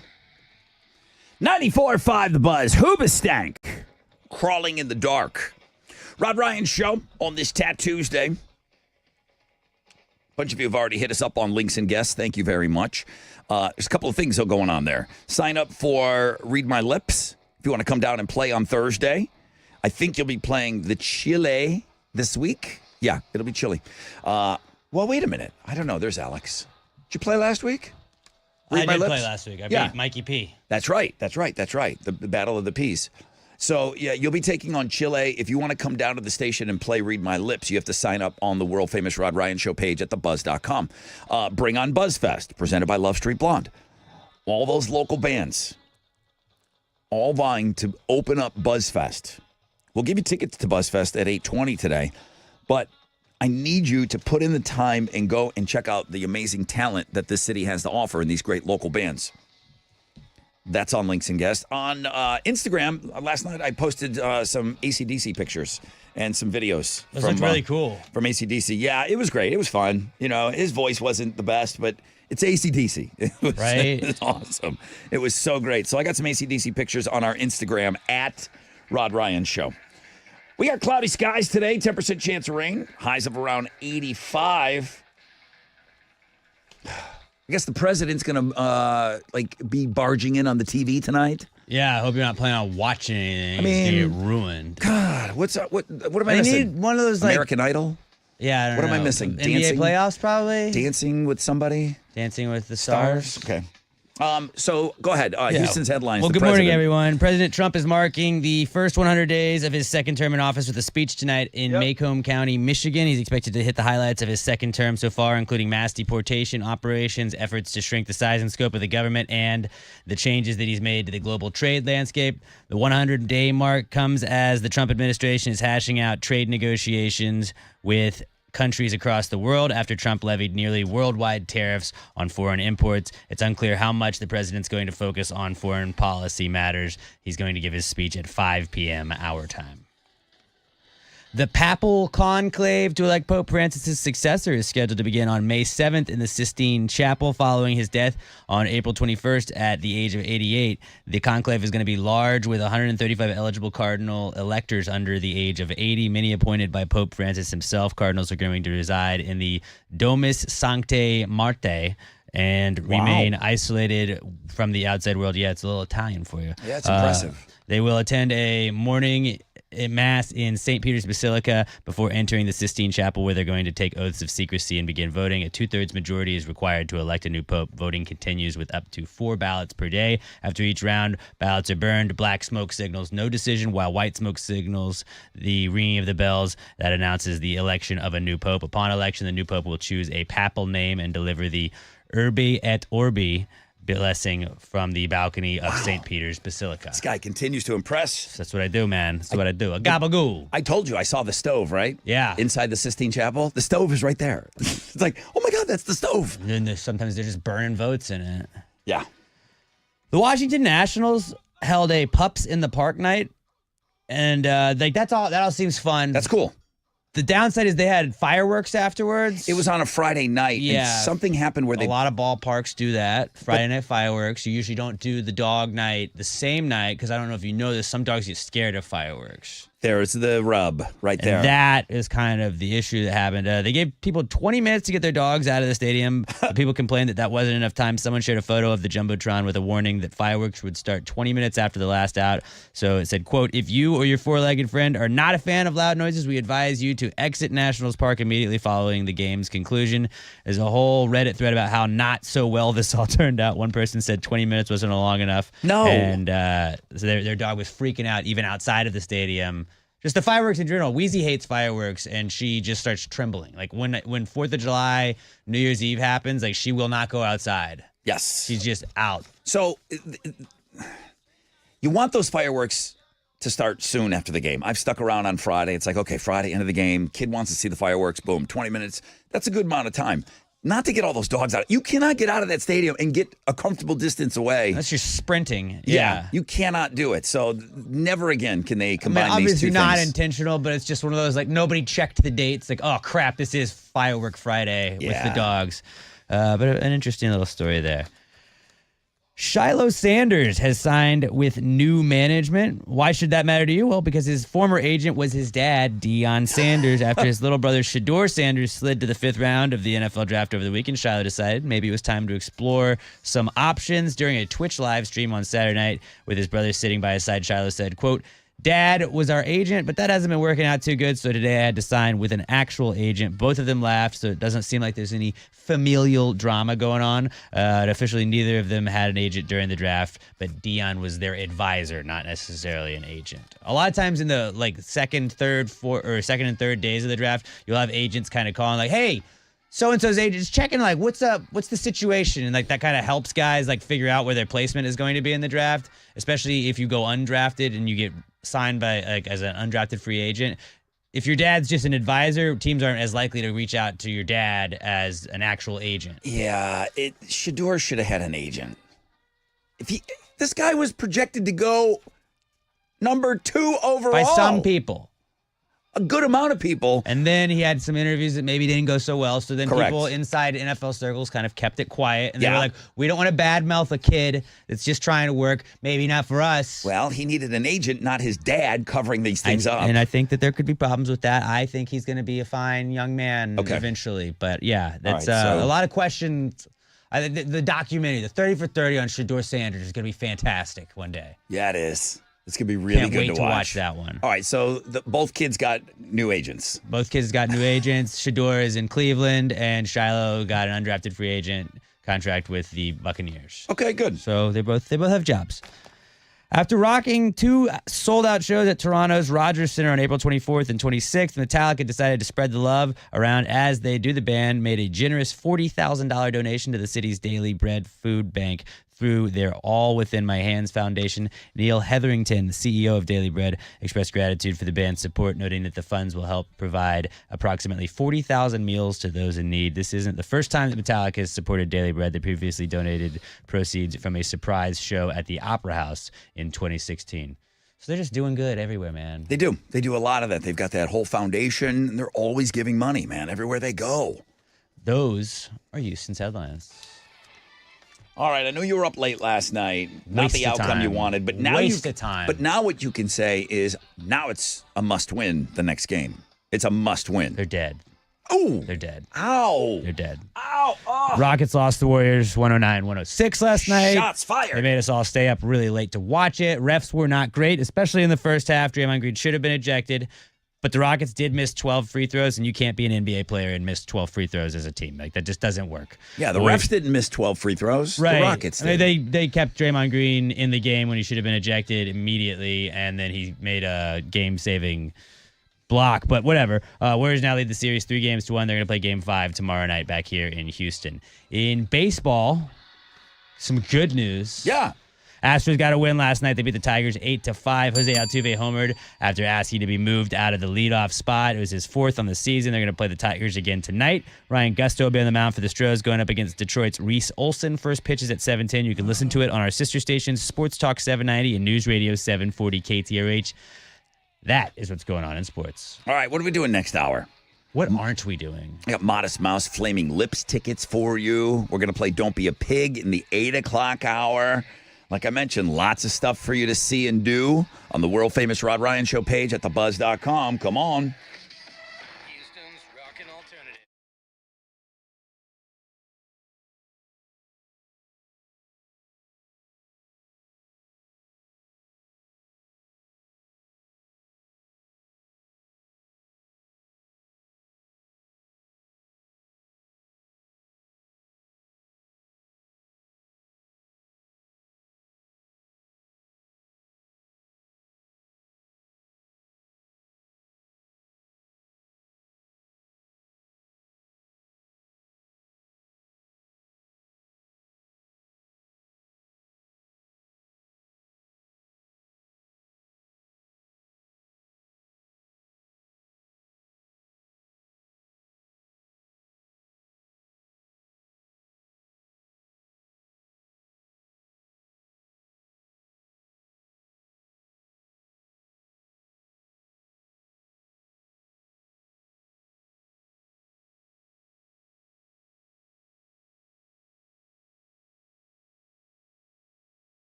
94.5 The Buzz. Hoobastank. Crawling in the dark. Rod Ryan Show on this Tat Tuesday. A bunch of you have already hit us up on links and guests. Thank you very much. There's a couple of things going on there. Sign up for Read My Lips if you want to come down and play on Thursday. I think you'll be playing the Chile this week. Yeah, it'll be chilly. Well, wait a minute. I don't know. There's Alex. Did you play last week? I did play last week. I beat Mikey P. That's right. The Battle of the Peas. So, yeah, you'll be taking on Chile. If you want to come down to the station and play Read My Lips, you have to sign up on the world-famous Rod Ryan Show page at thebuzz.com. Bring on BuzzFest, presented by Love Street Blonde. All those local bands, all vying to open up BuzzFest. We'll give you tickets to BuzzFest at 8:20 today, but I need you to put in the time and go and check out the amazing talent that this city has to offer in these great local bands. That's on Links and Guests. On Instagram, last night I posted some AC/DC pictures and some videos. Those look really cool. From AC/DC. Yeah, it was great. It was fun. You know, his voice wasn't the best, but it's AC/DC. It was, Right. It was awesome. It was so great. So I got some AC/DC pictures on our Instagram at Rod Ryan Show. We got cloudy skies today, 10% chance of rain, highs of around 85. I guess the president's going to be barging in on the TV tonight. Yeah, I hope you're not planning on watching anything. I mean, it's going to get ruined. God, what's up? What am I They missing? need one of those, like... American Idol? Yeah, I don't What know. am I missing? NBA Dancing? playoffs, probably? Dancing with somebody? Dancing with the Stars. Okay. So go ahead. Houston's headlines. Well, The good morning, president. everyone. President Trump is marking the first 100 days of his second term in office with a speech tonight in Macomb County, Michigan. He's expected to hit the highlights of his second term so far, including mass deportation operations, efforts to shrink the size and scope of the government, and the changes that he's made to the global trade landscape. The 100-day mark comes as the Trump administration is hashing out trade negotiations with countries across the world after Trump levied nearly worldwide tariffs on foreign imports. It's unclear how much the president's going to focus on foreign policy matters. He's going to give his speech at 5 p.m. our time. The papal conclave to elect Pope Francis' successor is scheduled to begin on May 7th in the Sistine Chapel following his death on April 21st at the age of 88. The conclave is going to be large with 135 eligible cardinal electors under the age of 80, many appointed by Pope Francis himself. Cardinals are going to reside in the Domus Sanctae Martae and remain isolated from the outside world. Yeah, it's a little Italian for you. Yeah, it's impressive. They will attend a morning mass in St. Peter's Basilica before entering the Sistine Chapel, where they're going to take oaths of secrecy and begin voting. A 2/3 majority is required to elect a new pope. Voting continues with up to 4 ballots per day. After each round, ballots are burned. Black smoke signals no decision, while white smoke signals the ringing of the bells that announces the election of a new pope. Upon election, the new pope will choose a papal name and deliver the Urbi et Orbi blessing from the balcony of St. Peter's Basilica. This guy continues to impress. That's what I do, man. That's what I do. A gabagoo. I told you I saw the stove, right? Yeah. Inside the Sistine Chapel. The stove is right there. It's like, oh my God, that's the stove. And then sometimes they're just burning votes in it. Yeah. The Washington Nationals held a Pups in the Park night, and that all seems fun. That's cool. The downside is they had fireworks afterwards. It was on a Friday night. Yeah. And something happened where A lot of ballparks do that. Friday night fireworks. You usually don't do the dog night the same night because I don't know if you know this. Some dogs get scared of fireworks. There's the rub right there. And that is kind of the issue that happened. They gave people 20 minutes to get their dogs out of the stadium. People complained that wasn't enough time. Someone shared a photo of the Jumbotron with a warning that fireworks would start 20 minutes after the last out. So it said, quote, if you or your four-legged friend are not a fan of loud noises, we advise you to exit Nationals Park immediately following the game's conclusion. There's a whole Reddit thread about how not so well this all turned out. One person said 20 minutes wasn't long enough. No. And so their dog was freaking out even outside of the stadium. Just the fireworks in general. Wheezy hates fireworks, and she just starts trembling. Like when 4th of July, New Year's Eve happens, like she will not go outside. Yes. She's just out. So you want those fireworks to start soon after the game. I've stuck around on Friday. It's like, okay, Friday, end of the game. Kid wants to see the fireworks. Boom, 20 minutes. That's a good amount of time. Not to get all those dogs out. You cannot get out of that stadium and get a comfortable distance away. That's just sprinting. Yeah. You cannot do it. So never again can they combine these two obviously things. not intentional, but it's just one of those, like, nobody checked the dates. Like, oh, crap, this is Firework Friday with the dogs. But an interesting little story there. Shiloh Sanders has signed with new management. Why should that matter to you? Well, because his former agent was his dad, Deion Sanders. After his little brother Shador Sanders slid to the 5th round of the NFL draft over the weekend, Shiloh decided maybe it was time to explore some options. During a Twitch live stream on Saturday night with his brother sitting by his side, Shiloh said, quote, Dad was our agent, but that hasn't been working out too good, so today I had to sign with an actual agent. Both of them laughed, so it doesn't seem like there's any familial drama going on. Officially, neither of them had an agent during the draft, but Deion was their advisor, not necessarily an agent. A lot of times in the second and third days of the draft, you'll have agents kind of calling like, hey, so-and-so's agent is checking, like, what's up? What's the situation? And, like, that kind of helps guys, like, figure out where their placement is going to be in the draft, especially if you go undrafted and you get signed by, like, as an undrafted free agent. If your dad's just an advisor, teams aren't as likely to reach out to your dad as an actual agent. Yeah, Shador should have had an agent. This guy was projected to go number 2 overall. By some people. A good amount of people. And then he had some interviews that maybe didn't go so well. So then Correct. people inside NFL circles kind of kept it quiet. And they Yeah. were like, we don't want to badmouth a kid that's just trying to work. Maybe not for us. Well, he needed an agent, not his dad, covering these things up. And I think that there could be problems with that. I think he's going to be a fine young man Okay. eventually. But yeah, that's right, so- a lot of questions. The documentary, the 30 for 30 on Shedeur Sanders is going to be fantastic one day. Yeah, it is. It's going to be really Can't good wait to watch. that one. All right, so both kids got new agents. Both kids got new agents. Shedeur is in Cleveland, and Shiloh got an undrafted free agent contract with the Buccaneers. Okay, good. So they both have jobs. After rocking 2 sold-out shows at Toronto's Rogers Center on April 24th and 26th, Metallica decided to spread the love around as they do. The band made a generous $40,000 donation to the city's Daily Bread Food Bank through their All Within My Hands Foundation. Neil Hetherington, the CEO of Daily Bread, expressed gratitude for the band's support, noting that the funds will help provide approximately 40,000 meals to those in need. This isn't the first time that Metallica has supported Daily Bread. They previously donated proceeds from a surprise show at the Opera House in 2016. So they're just doing good everywhere, man. They do. They do a lot of that. They've got that whole foundation, and they're always giving money, man, everywhere they go. Those are Houston's headlines. All right, I know you were up late last night. Not Waste the of outcome you time. wanted, but now Waste of time. But now what you can say is now it's a must-win the next game. It's a must-win. They're dead. Oh, They're dead. ow. They're dead. Ow. Oh. Rockets lost the Warriors 109-106 last night. Shots fired. They made us all stay up really late to watch it. Refs were not great, especially in the first half. Draymond Green should have been ejected. But the Rockets did miss 12 free throws, and you can't be an NBA player and miss 12 free throws as a team. Like, that just doesn't work. Yeah, the refs didn't miss 12 free throws. Right. The Rockets I did. mean, they kept Draymond Green in the game when he should have been ejected immediately, and then he made a game-saving block. But whatever. Warriors now lead the series 3-1. They're going to play Game 5 tomorrow night back here in Houston. In baseball, some good news. Yeah. Astros got a win last night. They beat the Tigers 8-5. Jose Altuve homered after asking to be moved out of the leadoff spot. It was his 4th on the season. They're going to play the Tigers again tonight. Ryan Gusto will be on the mound for the Stros, going up against Detroit's Reese Olson. First pitch is at 7:10. You can listen to it on our sister stations, Sports Talk 790 and News Radio 740 KTRH. That is what's going on in sports. All right, what are we doing next hour? What aren't we doing? I got Modest Mouse Flaming Lips tickets for you. We're going to play Don't Be a Pig in the 8 o'clock hour. Like I mentioned, lots of stuff for you to see and do on the world-famous Rod Ryan Show page at thebuzz.com. Come on.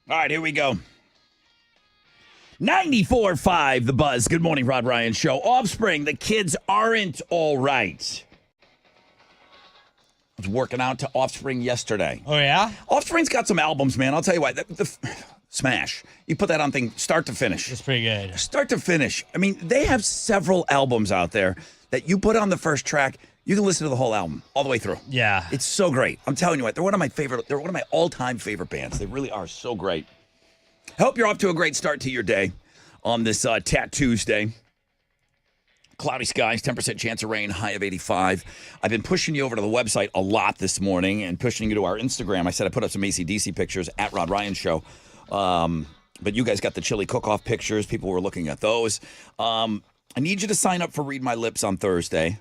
All right, here we go. 94.5 The Buzz. Good morning, Rod Ryan Show. Offspring, the kids aren't all right. I was working out to Offspring yesterday. Oh, yeah? Offspring's got some albums, man. I'll tell you what. Smash. You put that on thing start to finish. It's pretty good. Start to finish. I mean, they have several albums out there that you put on the first track, you can listen to the whole album all the way through. Yeah. It's so great. I'm telling you what, they're one of my all-time favorite bands. They really are so great. I hope you're off to a great start to your day on this Tat Tuesday. Cloudy skies, 10% chance of rain, high of 85. I've been pushing you over to the website a lot this morning and pushing you to our Instagram. I said I put up some AC/DC pictures at Rod Ryan Show. But you guys got the chili cook-off pictures. People were looking at those. I need you to sign up for Read My Lips on Thursday.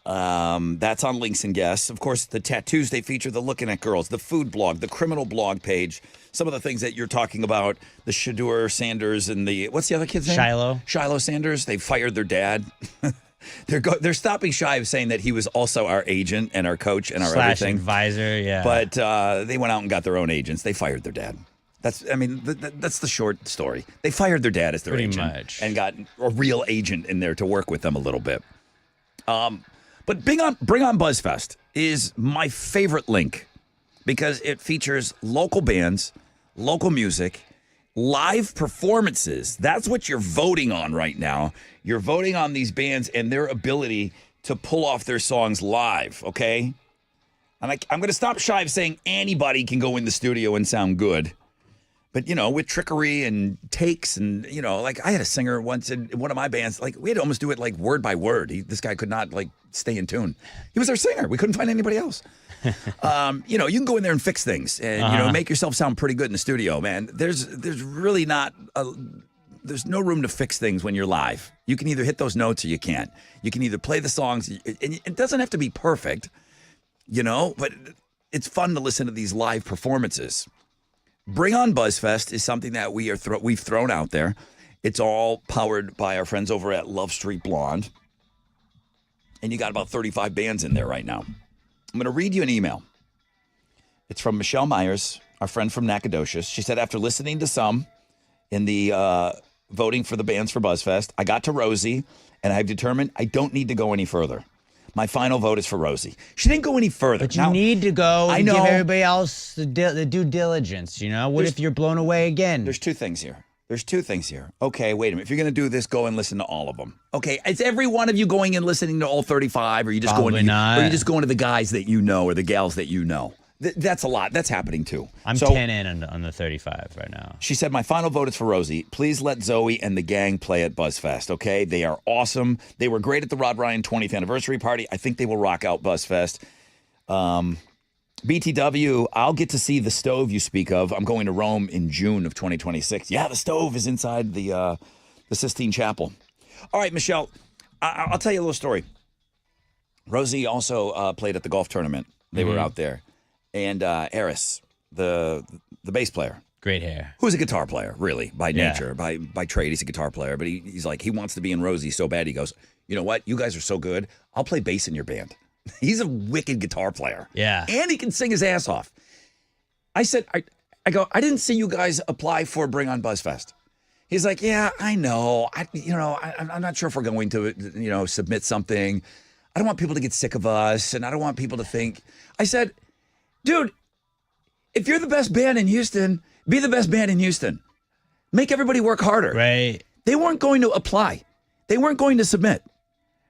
That's on Links and Guests. Of course, the Tattoos, they feature the Looking at Girls, the food blog, the criminal blog page, some of the things that you're talking about, the Shadur Sanders and what's the other kid's name? Shiloh Sanders. They fired their dad. They're stopping shy of saying that he was also our agent and our coach and our everything. Advisor, yeah. But they went out and got their own agents. They fired their dad. That's the short story. They fired their dad as their Pretty agent much. and got a real agent in there to work with them a little bit. But Bring On BuzzFest is my favorite link because it features local bands, local music, live performances. That's what you're voting on right now. You're voting on these bands and their ability to pull off their songs live, okay? And I'm going to stop shy of saying anybody can go in the studio and sound good. But, with trickery and takes and, like I had a singer once in one of my bands, like we had to almost do it like word by word. This guy could not like stay in tune. He was our singer. We couldn't find anybody else. You can go in there and fix things and, make yourself sound pretty good in the studio, man. There's really there's no room to fix things when you're live. You can either hit those notes or you can't. You can either play the songs. And it doesn't have to be perfect, but it's fun to listen to these live performances. Bring On BuzzFest is something that we've thrown out there. It's all powered by our friends over at Love Street Blonde. And you got about 35 bands in there right now. I'm going to read you an email. It's from Michelle Myers, our friend from Nacogdoches. She said, after listening to some in the voting for the bands for BuzzFest, I got to Rosie, and I've determined I don't need to go any further. My final vote is for Rosie. She didn't go any further. But you need to go and know, give everybody else the due diligence, What if you're blown away again? There's two things here. Okay, wait a minute. If you're going to do this, go and listen to all of them. Okay, is every one of you going and listening to all 35, or are you just Probably not. Or are you just going to the guys that you know or the gals that you know? That's a lot. That's happening too. I'm 10 in on the 35 right now. She said, my final vote is for Rosie. Please let Zoe and the gang play at BuzzFest, okay? They are awesome. They were great at the Rod Ryan 20th anniversary party. I think they will rock out BuzzFest. BTW, I'll get to see the stove you speak of. I'm going to Rome in June of 2026. Yeah, the stove is inside the Sistine Chapel. All right, Michelle, I'll tell you a little story. Rosie also played at the golf tournament. They were out there. And Eris, the bass player. Great hair. Who's a guitar player, really, by nature. By trade, he's a guitar player. But he's like, he wants to be in Rosie so bad. He goes, you know what? You guys are so good. I'll play bass in your band. He's a wicked guitar player. Yeah. And he can sing his ass off. I said, I go, I didn't see you guys apply for Bring On BuzzFest. He's like, yeah, I know. I'm not sure if we're going to, submit something. I don't want people to get sick of us. And I don't want people to think. I said, dude, if you're the best band in Houston, be the best band in Houston. Make everybody work harder. Right. They weren't going to apply. They weren't going to submit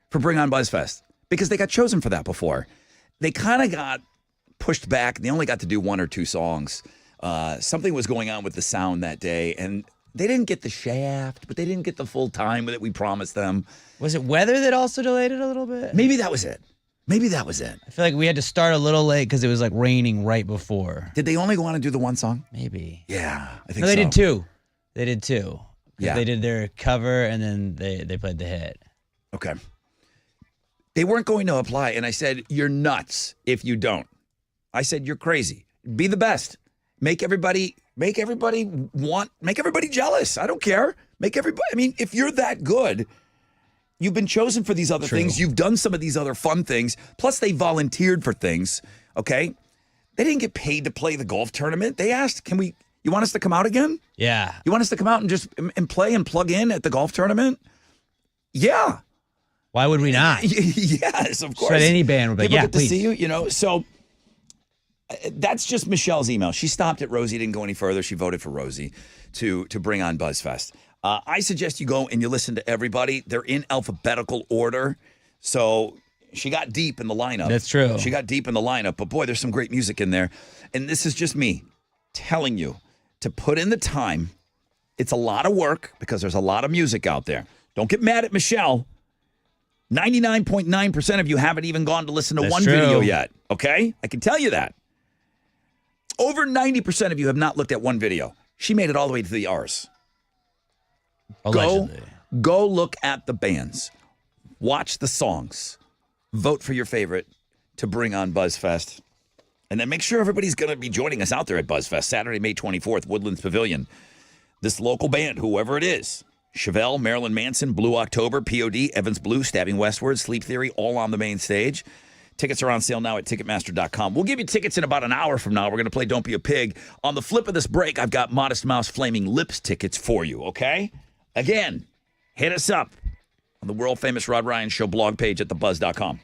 for Bring On BuzzFest because they got chosen for that before. They kind of got pushed back. They only got to do one or two songs. Something was going on with the sound that day, and they didn't get the shaft, but they didn't get the full time that we promised them. Was it weather that also delayed it a little bit? Maybe that was it. I feel like we had to start a little late because it was like raining right before. Did they only want to do the one song? Maybe. Yeah, I think no, they so. did two. They did two. Yeah. They did their cover and then they played the hit. Okay. They weren't going to apply, and I said, you're nuts if you don't. I said, you're crazy. Be the best. Make everybody jealous. I don't care. If you're that good, you've been chosen for these other things. You've done some of these other fun things. Plus, they volunteered for things, okay? They didn't get paid to play the golf tournament. They asked, can we You want us to come out again? Yeah. You want us to come out and just and play and plug in at the golf tournament? Yeah. Why would we not? Yes, of course. Said any band would be like, People yeah, get to please. see you, so that's just Michelle's email. She stopped at Rosie, didn't go any further. She voted for Rosie to bring on BuzzFest. I suggest you go and you listen to everybody. They're in alphabetical order. So she got deep in the lineup. That's true. She got deep in the lineup, but boy, there's some great music in there. And this is just me telling you to put in the time. It's a lot of work because there's a lot of music out there. Don't get mad at Michelle. 99.9% of you haven't even gone to listen to That's one true. video yet, okay? I can tell you that. Over 90% of you have not looked at one video. She made it all the way to the R's. Allegedly. Go look at the bands. Watch the songs. Vote for your favorite to bring on BuzzFest. And then make sure everybody's going to be joining us out there at BuzzFest, Saturday, May 24th, Woodlands Pavilion. This local band, whoever it is, Chevelle, Marilyn Manson, Blue October, POD, Evans Blue, Stabbing Westward, Sleep Theory, all on the main stage. Tickets are on sale now at Ticketmaster.com. We'll give you tickets in about an hour from now. We're going to play Don't Be a Pig. On the flip of this break, I've got Modest Mouse Flaming Lips tickets for you, okay? Again, hit us up on the world-famous Rod Ryan Show blog page at thebuzz.com.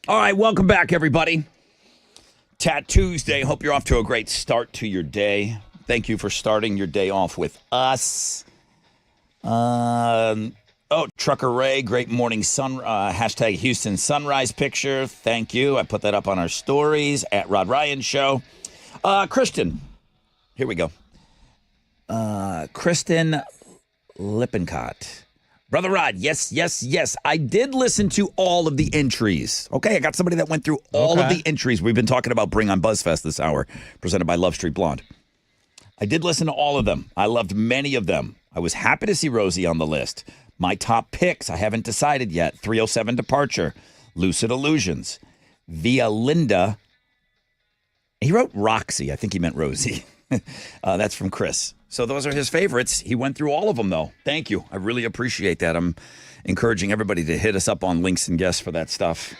All right, welcome back, everybody. Tat Tuesday. Hope you're off to a great start to your day. Thank you for starting your day off with us. Trucker Ray, great morning sun. Hashtag Houston sunrise picture. Thank you. I put that up on our stories at Rod Ryan Show. Kristen, here we go. Kristen Lippincott. Brother Rod, yes. I did listen to all of the entries. Okay, I got somebody that went through all of the entries we've been talking about Bring on BuzzFest this hour, presented by Love Street Blonde. I did listen to all of them. I loved many of them. I was happy to see Rosie on the list. My top picks, I haven't decided yet. 307 Departure, Lucid Illusions, Via Linda. He wrote Roxy. I think he meant Rosie. That's from Chris. So those are his favorites. He went through all of them, though. Thank you. I really appreciate that. I'm encouraging everybody to hit us up on links and guests for that stuff.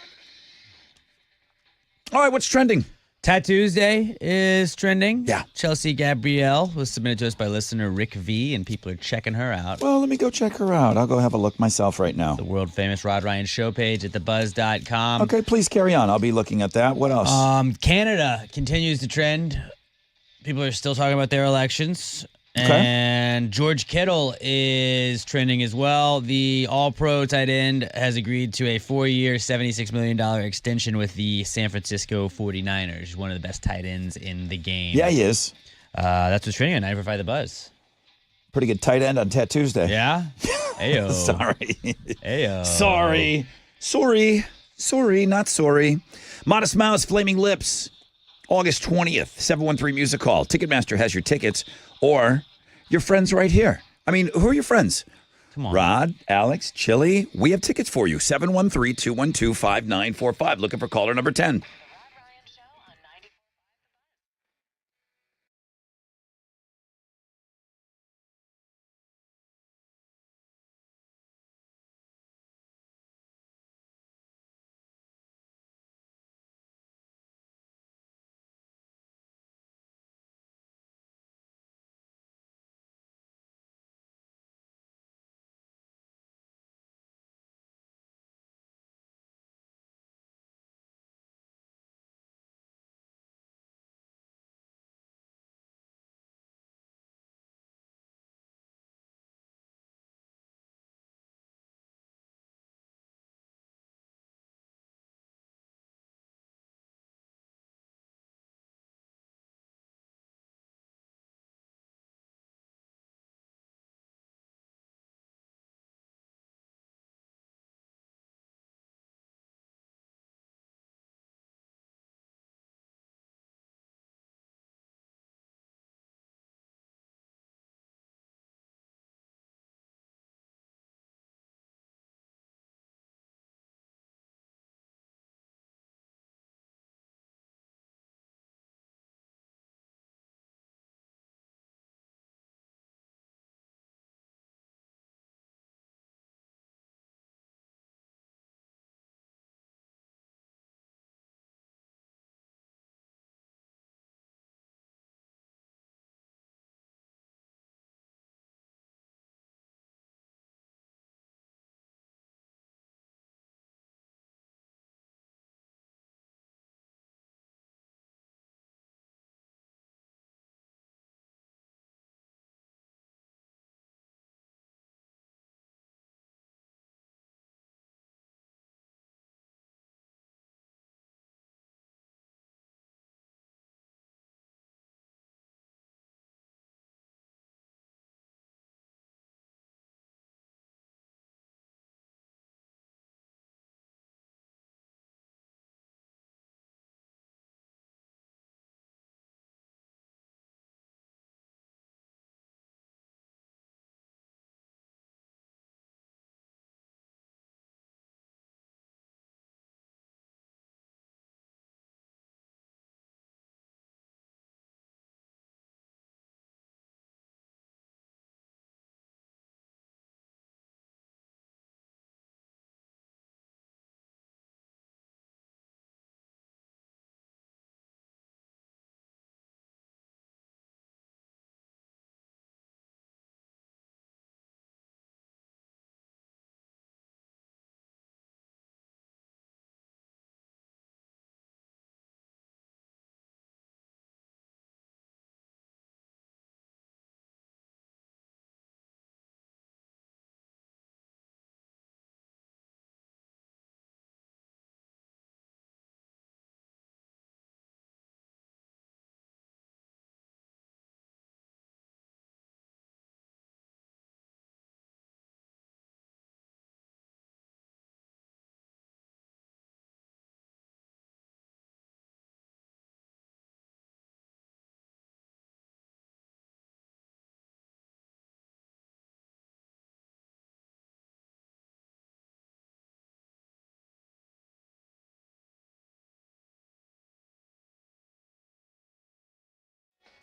All right, what's trending? Tat Tuesday is trending. Yeah. Chelsea Gabrielle was submitted to us by listener Rick V, and people are checking her out. Well, let me go check her out. I'll go have a look myself right now. The world famous Rod Ryan show page at thebuzz.com. Okay, please carry on. I'll be looking at that. What else? Canada continues to trend. People are still talking about their elections. Okay. And George Kittle is trending as well. The all-pro tight end has agreed to a 4-year, $76 million extension with the San Francisco 49ers, one of the best tight ends in the game. Yeah, he is. That's what's trending on 945 The Buzz. Pretty good tight end on Tat Tuesday. Yeah? Ayo. Sorry. Ayo. Sorry, not sorry. Modest Mouse, Flaming Lips, August 20th, 713 Music Hall. Ticketmaster has your tickets, or your friends right here. I mean, who are your friends? Come on. Rod, Alex, Chili. We have tickets for you. 713-212-5945. Looking for caller number 10.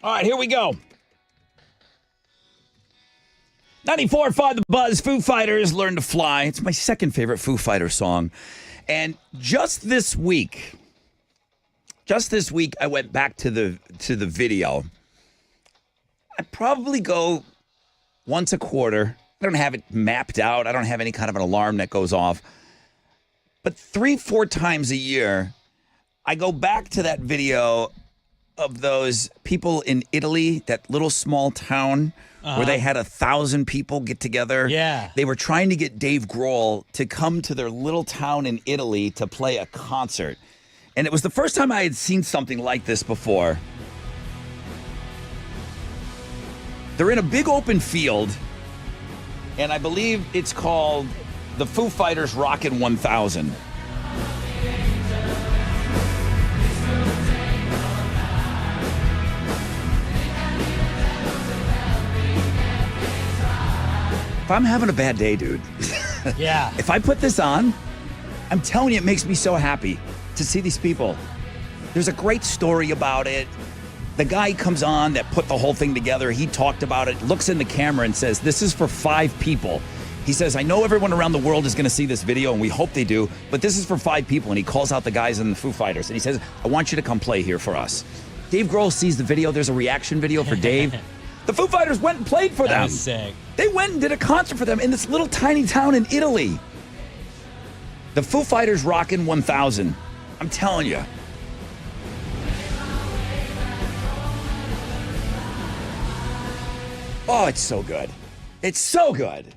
All right, here we go. 94.5 The Buzz, Foo Fighters, Learn to Fly. It's my second favorite Foo Fighters song. And just this week, I went back to the video. I probably go once a quarter. I don't have it mapped out. I don't have any kind of an alarm that goes off. But 3-4 times a year, I go back to that video of those people in Italy, that little small town where they had 1,000 people get together. Yeah. They were trying to get Dave Grohl to come to their little town in Italy to play a concert. And it was the first time I had seen something like this before. They're in a big open field, and I believe it's called the Foo Fighters Rockin' 1000. If I'm having a bad day, dude, Yeah. if I put this on, I'm telling you, it makes me so happy to see these people. There's a great story about it. The guy comes on that put the whole thing together. He talked about it, looks in the camera and says, this is for 5 people. He says, I know everyone around the world is going to see this video, and we hope they do, but this is for 5 people. And he calls out the guys in the Foo Fighters, and he says, I want you to come play here for us. Dave Grohl sees the video. There's a reaction video for Dave. The Foo Fighters went and played for them. That was sick. They went and did a concert for them in this little tiny town in Italy. The Foo Fighters Rockin' 1000. I'm telling you. Oh, it's so good. It's so good.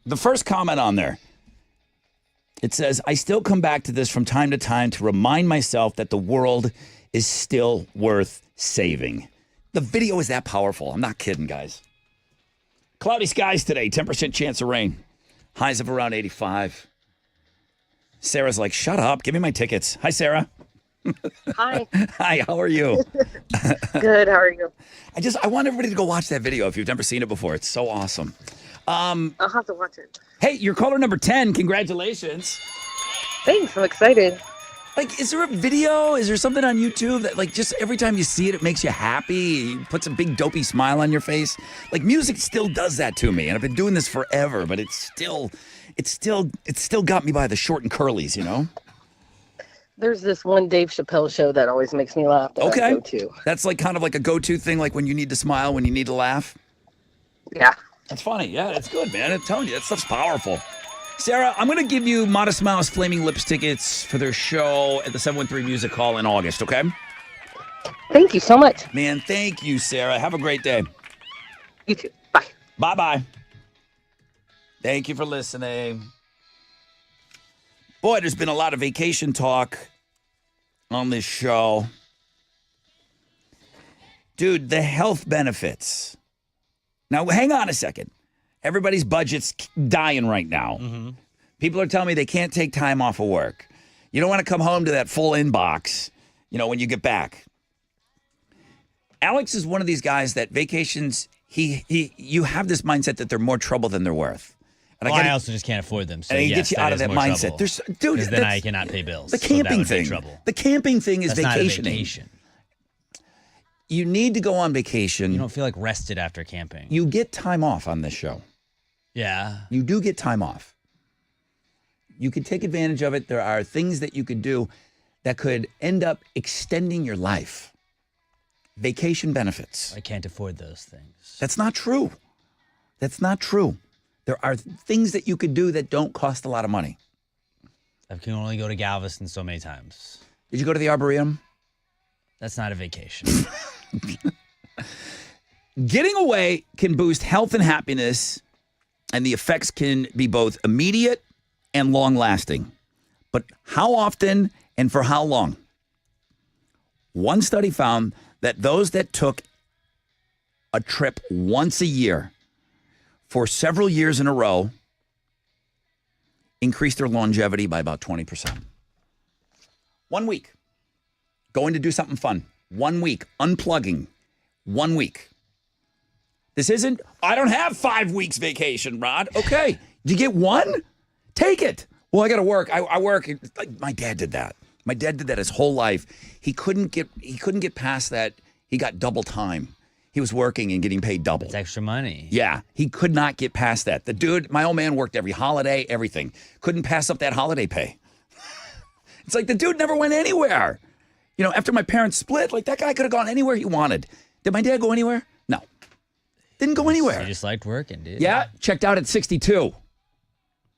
The first comment on there, it says, I still come back to this from time to time to remind myself that the world is still worth saving. The video is that powerful. I'm not kidding, guys. Cloudy skies today, 10% chance of rain. Highs of around 85. Sarah's like, shut up. Give me my tickets. Hi, Sarah. Hi. Hi, how are you? Good. How are you? I want everybody to go watch that video if you've never seen it before. It's so awesome. I'll have to watch it. Hey, you're caller number 10. Congratulations. Thanks. I'm excited. Like, is there a video? Is there something on YouTube that, like, just every time you see it, it makes you happy? It puts a big dopey smile on your face? Like, music still does that to me, and I've been doing this forever, but it's still got me by the short and curlies, you know? There's this one Dave Chappelle show that always makes me laugh that I go to. That's like kind of like a go-to thing, like when you need to smile, when you need to laugh. Yeah. That's funny. Yeah, that's good, man. I'm telling you, that stuff's powerful. Sarah, I'm going to give you Modest Mouse Flaming Lips tickets for their show at the 713 Music Hall in August, okay? Thank you so much. Man, thank you, Sarah. Have a great day. You too. Bye. Bye-bye. Thank you for listening. Boy, there's been a lot of vacation talk on this show. Dude, the health benefits. Now, hang on a second. Everybody's budget's dying right now. Mm-hmm. People are telling me they can't take time off of work. You don't want to come home to that full inbox, when you get back. Alex is one of these guys that vacations, you have this mindset that they're more trouble than they're worth. And I also just can't afford them. So and it yes, gets you out of that mindset. Because then I cannot pay bills. The camping so thing. Trouble. The camping thing is That's vacationing. Not a vacation. You need to go on vacation. You don't feel like rested after camping. You get time off on this show. Yeah. You do get time off. You could take advantage of it. There are things that you could do that could end up extending your life. Vacation benefits. I can't afford those things. That's not true. That's not true. There are things that you could do that don't cost a lot of money. I can only go to Galveston so many times. Did you go to the Arboretum? That's not a vacation. Getting away can boost health and happiness, and the effects can be both immediate and long-lasting. But how often and for how long? One study found that those that took a trip once a year for several years in a row increased their longevity by about 20%. 1 week. Going to do something fun. 1 week. Unplugging. 1 week. This isn't, I don't have 5 weeks vacation, Rod. Okay. Do you get one? Take it. Well, I got to work. I work. My dad did that. My dad did that his whole life. He couldn't get past that. He got double time. He was working and getting paid double. It's extra money. Yeah, he could not get past that. The dude, my old man, worked every holiday, everything. Couldn't pass up that holiday pay. It's like the dude never went anywhere. You know, after my parents split, like that guy could have gone anywhere he wanted. Did my dad go anywhere? No. Didn't go anywhere. He just liked working, dude. Yeah, checked out at 62.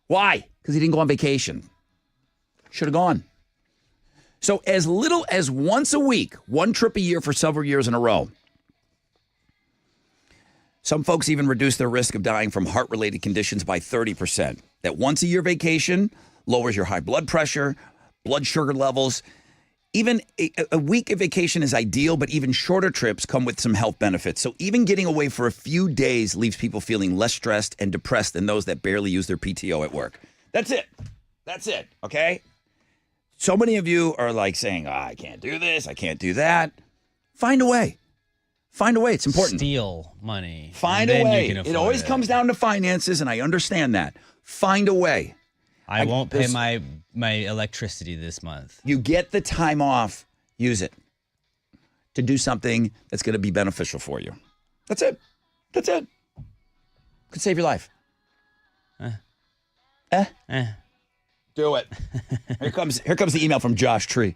Why? Because he didn't go on vacation. Should have gone. So as little as once a week, one trip a year for several years in a row. Some folks even reduce their risk of dying from heart-related conditions by 30%. That once-a-year vacation lowers your high blood pressure, blood sugar levels. Even a week of vacation is ideal, but even shorter trips come with some health benefits. So even getting away for a few days leaves people feeling less stressed and depressed than those that barely use their PTO at work. That's it. That's it, okay? So many of you are like saying, I can't do this, I can't do that. Find a way. Find a way. It's important. Steal money. Find a way. It always comes down to finances, and I understand that. Find a way. I won't pay my electricity this month. You get the time off, use it to do something that's going to be beneficial for you. That's it. That's it. Could save your life. Do it. Here comes the email from Josh Tree.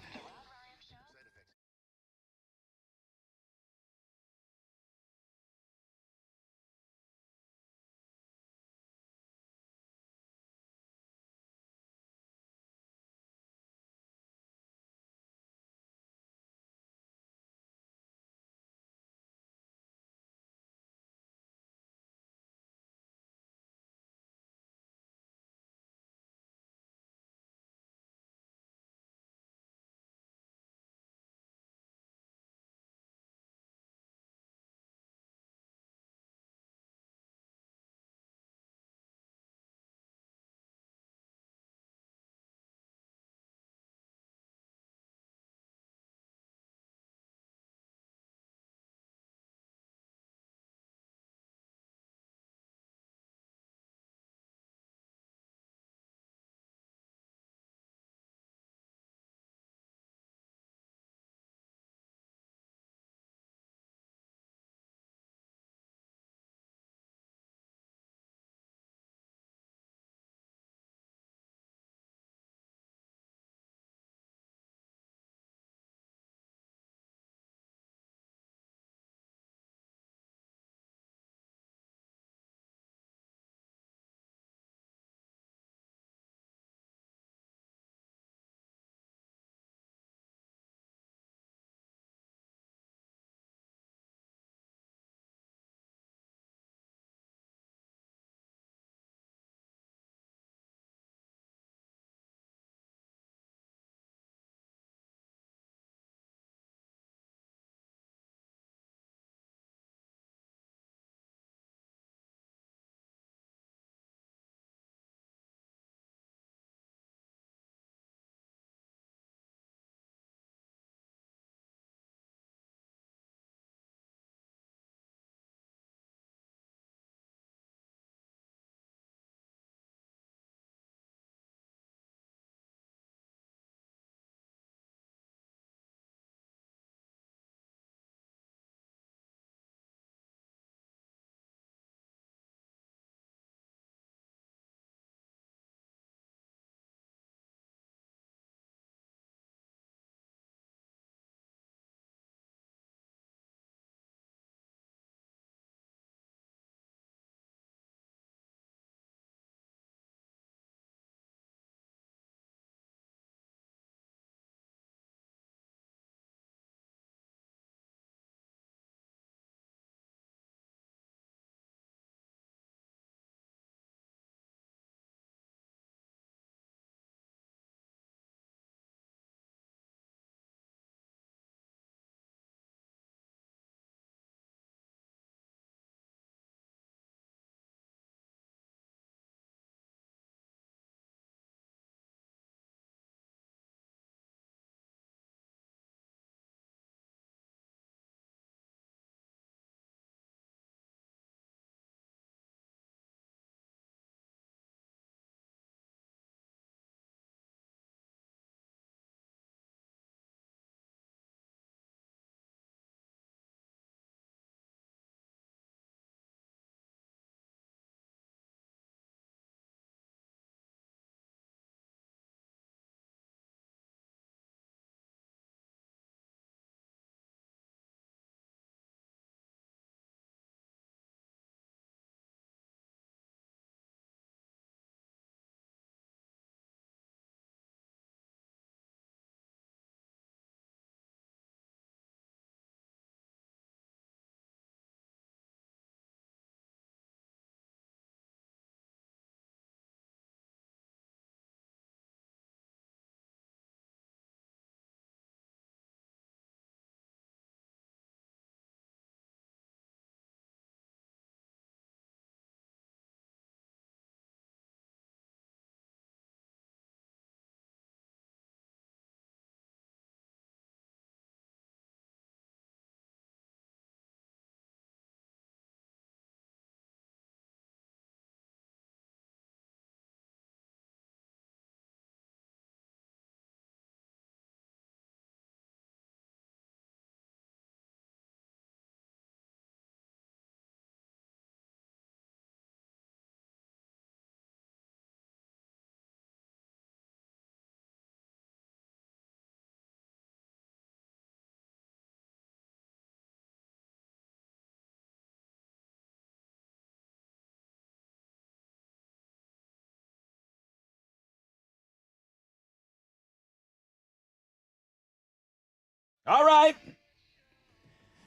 All right.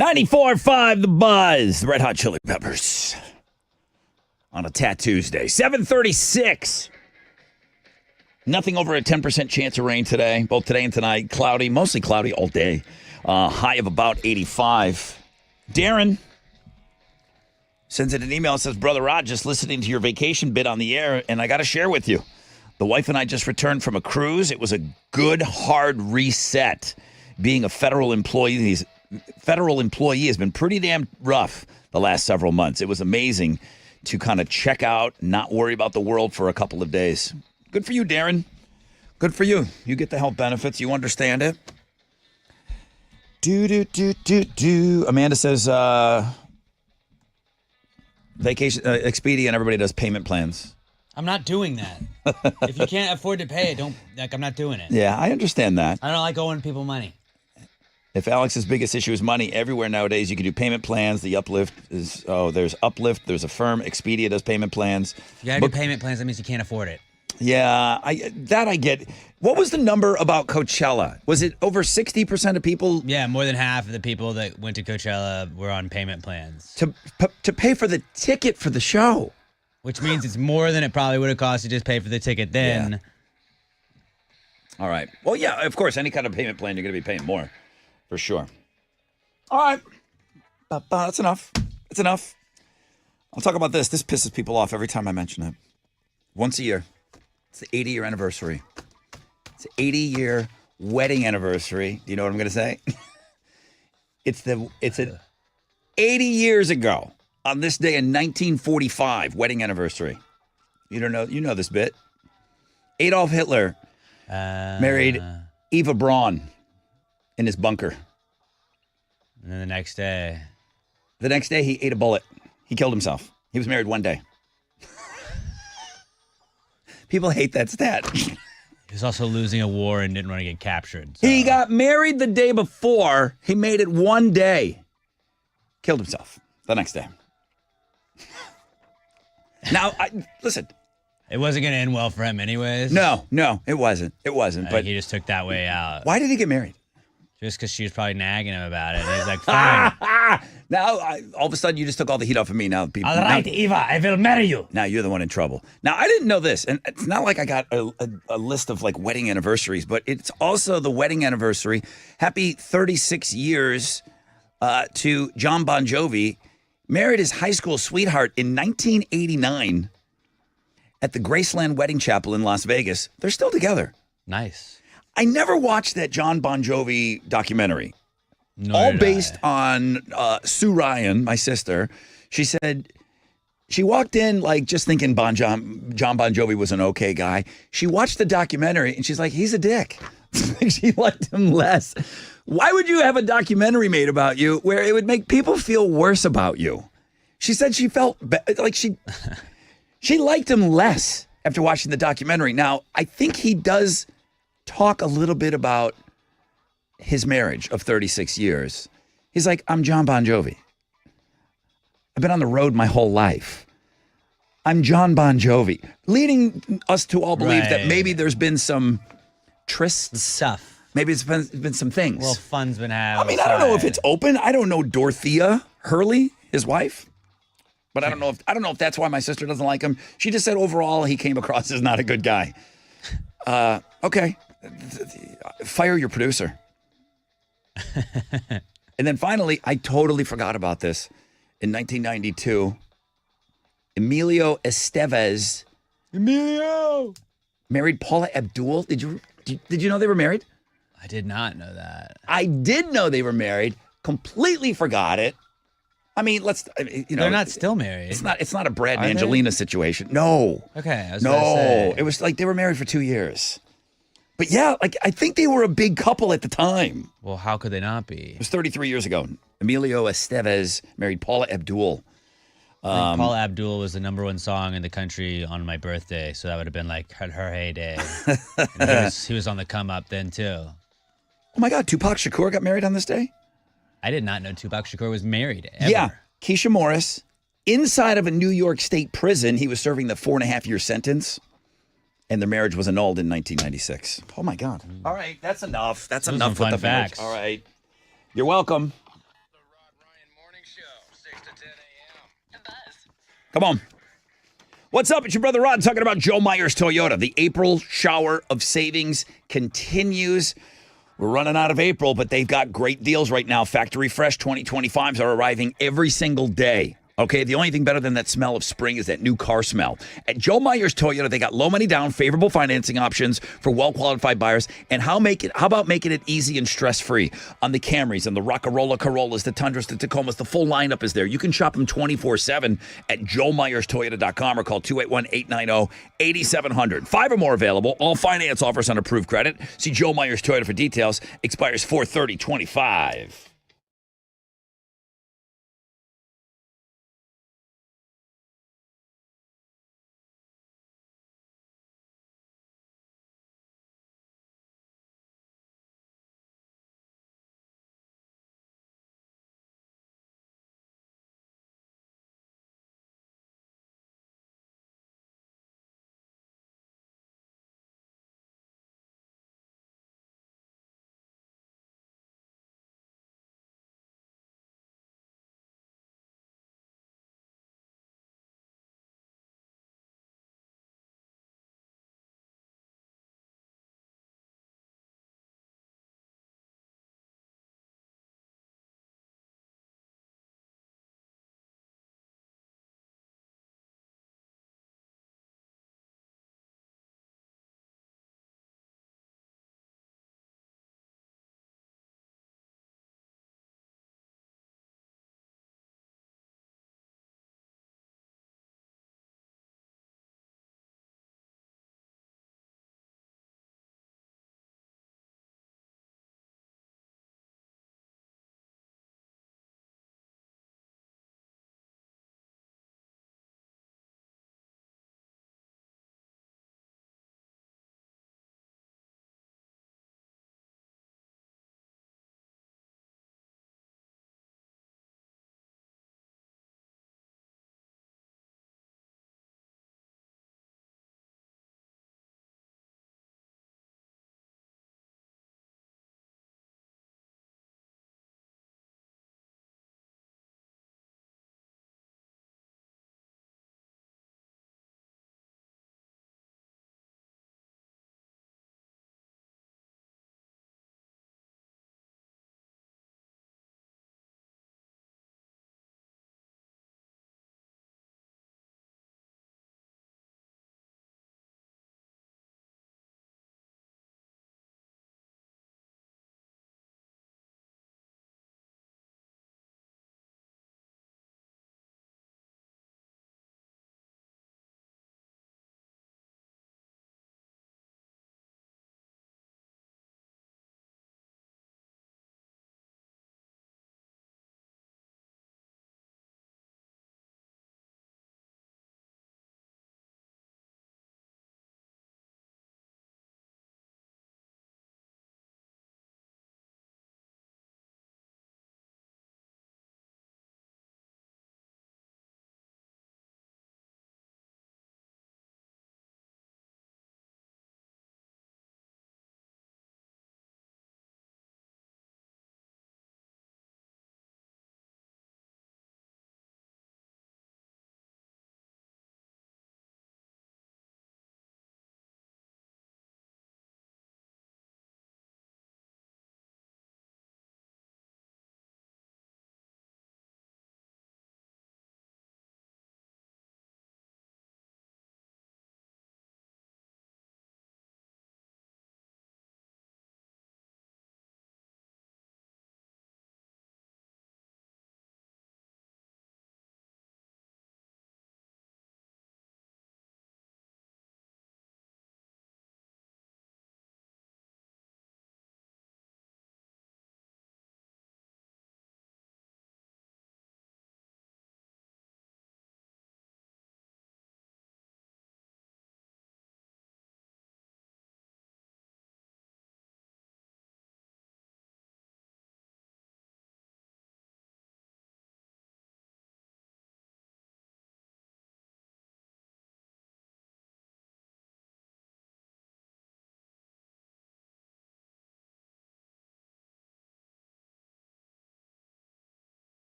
94.5 The Buzz. The Red Hot Chili Peppers. On a Tuesday. 7:36. Nothing over a 10% chance of rain today. Both today and tonight. Cloudy. Mostly cloudy all day. High of about 85. Darren sends in an email and says, Brother Rod, just listening to your vacation bit on the air, and I got to share with you. The wife and I just returned from a cruise. It was a good, hard reset. Being a federal employee has been pretty damn rough the last several months. It was amazing to kind of check out, not worry about the world for a couple of days. Good for you, Darren. Good for you. You get the health benefits. You understand it. Amanda says, vacation, Expedia, and everybody does payment plans. I'm not doing that. If you can't afford to pay it, I'm not doing it. Yeah, I understand that. I don't like owing people money. If Alex's biggest issue is money, everywhere nowadays you can do payment plans. The Uplift is, there's Uplift, there's Affirm, Expedia does payment plans. You gotta do payment plans, that means you can't afford it. Yeah, I get. What was the number about Coachella? Was it over 60% of people? Yeah, more than half of the people that went to Coachella were on payment plans. To pay for the ticket for the show. Which means it's more than it probably would have cost to just pay for the ticket then. Yeah. All right. Well, yeah, of course, any kind of payment plan, you're going to be paying more, for sure. All right. That's enough. That's enough. I'll talk about this. This pisses people off every time I mention it. Once a year. It's the 80-year anniversary. It's the 80-year wedding anniversary. Do you know what I'm going to say? It's 80 years ago. On this day in 1945, wedding anniversary. You don't know? You know this bit. Adolf Hitler married Eva Braun in his bunker. And then the next day, he ate a bullet. He killed himself. He was married one day. People hate that stat. He was also losing a war and didn't want to get captured. So. He got married the day before. He made it one day. Killed himself the next day. Now, listen. It wasn't going to end well for him anyways. No, it wasn't. It wasn't. But he just took that way out. Why did he get married? Just because she was probably nagging him about it. And he's like, fine. Now, all of a sudden, you just took all the heat off of me. Now, people. All right, Eva, I will marry you. Now you're the one in trouble. Now, I didn't know this, and it's not like I got a list of like wedding anniversaries, but it's also the wedding anniversary. Happy 36 years to John Bon Jovi. Married his high school sweetheart in 1989 at the Graceland Wedding Chapel in Las Vegas. They're still together. Nice. I never watched that John Bon Jovi documentary. All based on Sue Ryan, my sister. She said she walked in like just thinking John Bon Jovi was an okay guy. She watched the documentary and she's like, he's a dick. She liked him less. Why would you have a documentary made about you where it would make people feel worse about you? She said she felt like she liked him less after watching the documentary. Now, I think he does talk a little bit about his marriage of 36 years. He's like, I'm John Bon Jovi. I've been on the road my whole life. I'm John Bon Jovi, leading us to all believe that maybe there's been some trysts. Stuff. Maybe it's been some things. Well, fun's been had. I mean, I don't know if it's open. I don't know Dorothea Hurley, his wife. But I don't know if that's why my sister doesn't like him. She just said overall he came across as not a good guy. Okay. Fire your producer. And then finally, I totally forgot about this. In 1992, Emilio Estevez married Paula Abdul. Did you know they were married? I did not know that. I did know they were married. Completely forgot it. I mean, they're not still married. It's not a Brad and Angelina situation. No. Okay. I was gonna say. It was like they were married for 2 years. But yeah, like I think they were a big couple at the time. Well, how could they not be? It was 33 years ago. Emilio Estevez married Paula Abdul. Paula Abdul was the #1 song in the country on my birthday, so that would have been like her heyday. And he was on the come up then too. Oh my God, Tupac Shakur got married on this day? I did not know Tupac Shakur was married ever. Yeah, Keisha Morris. Inside of a New York State prison, he was serving the 4.5-year sentence, and their marriage was annulled in 1996. Oh my God. All right, that's enough. That's enough with the marriage. facts. All right. You're welcome. Come on. What's up? It's your brother Rod talking about Joe Myers Toyota. The April shower of savings continues. We're running out of April, but they've got great deals right now. Factory Fresh 2025s are arriving every single day. Okay, the only thing better than that smell of spring is that new car smell. At Joe Myers Toyota, they got low money down, favorable financing options for well-qualified buyers. And how about making it easy and stress-free on the Camrys and the Rockarola Corollas, the Tundras, the Tacomas? The full lineup is there. You can shop them 24/7 at joemyerstoyota.com or call 281-890-8700. 5 or more available. All finance offers on approved credit. See Joe Myers Toyota for details. Expires 4/30/25.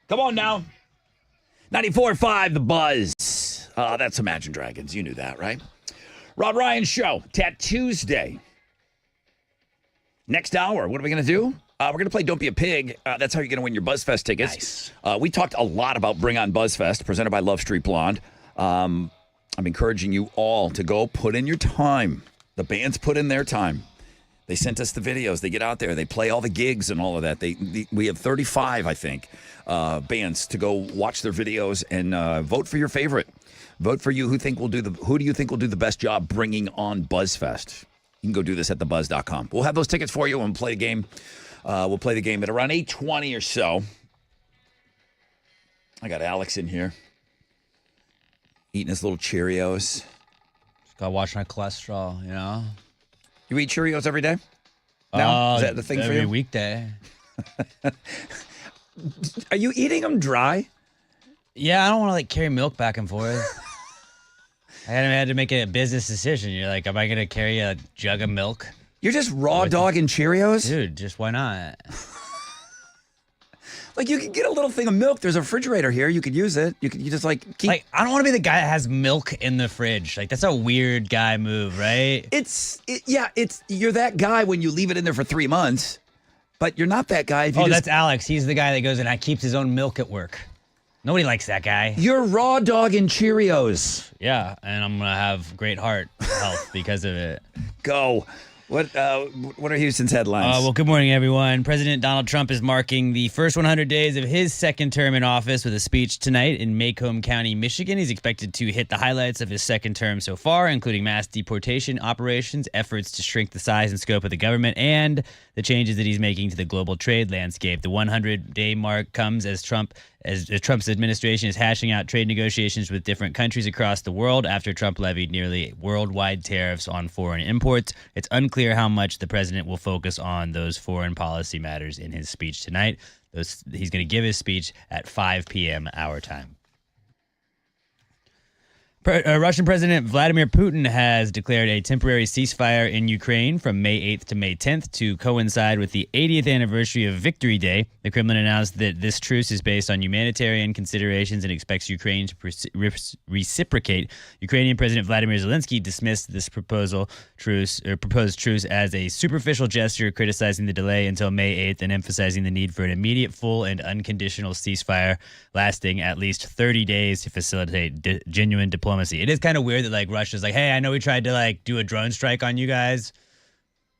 Come on now. 94.5 The Buzz. That's Imagine Dragons. You knew that, right? Rob Ryan Show. Tattoosday. Next hour, what are we going to do? We're going to play Don't Be a Pig. That's how you're going to win your BuzzFest tickets. Nice. We talked a lot about Bring On BuzzFest, presented by Love Street Blonde. I'm encouraging you all to go put in your time. The bands put in their time. They sent us the videos. They get out there. They play all the gigs and all of that. We have 35, I think, bands to go watch their videos and vote for your favorite. Vote for you. Who do you think will do the best job bringing on BuzzFest? You can go do this at thebuzz.com. We'll have those tickets for you and play the game. We'll play the game at around 8:20 or so. I got Alex in here eating his little Cheerios. Just got to watch my cholesterol, you know? You eat Cheerios every day? No? Is that the thing for you? Every weekday. Are you eating them dry? Yeah, I don't want to carry milk back and forth. I had to make a business decision. You're like, am I going to carry a jug of milk? You're just raw dogging Cheerios? Dude, just why not? You could get a little thing of milk. There's a refrigerator here. You could use it. You just keep. I don't want to be the guy that has milk in the fridge. That's a weird guy move, right? You're that guy when you leave it in there for 3 months, but you're not that guy if you that's Alex. He's the guy that goes and keeps his own milk at work. Nobody likes that guy. You're raw dogging Cheerios. Yeah, and I'm going to have great heart health because of it. Go. What are Houston's headlines? Well, good morning, everyone. President Donald Trump is marking the first 100 days of his second term in office with a speech tonight in Macomb County, Michigan. He's expected to hit the highlights of his second term so far, including mass deportation operations, efforts to shrink the size and scope of the government, and the changes that he's making to the global trade landscape. The 100-day mark comes as Trump's administration is hashing out trade negotiations with different countries across the world after Trump levied nearly worldwide tariffs on foreign imports. It's unclear how much the president will focus on those foreign policy matters in his speech tonight. He's going to give his speech at 5 p.m. our time. Russian President Vladimir Putin has declared a temporary ceasefire in Ukraine from May 8th to May 10th to coincide with the 80th anniversary of Victory Day. The Kremlin announced that this truce is based on humanitarian considerations and expects Ukraine to reciprocate. Ukrainian President Vladimir Zelensky dismissed this proposed truce as a superficial gesture, criticizing the delay until May 8th and emphasizing the need for an immediate, full, and unconditional ceasefire lasting at least 30 days to facilitate genuine diplomacy. It is kind of weird that Russia's hey, I know we tried to do a drone strike on you guys,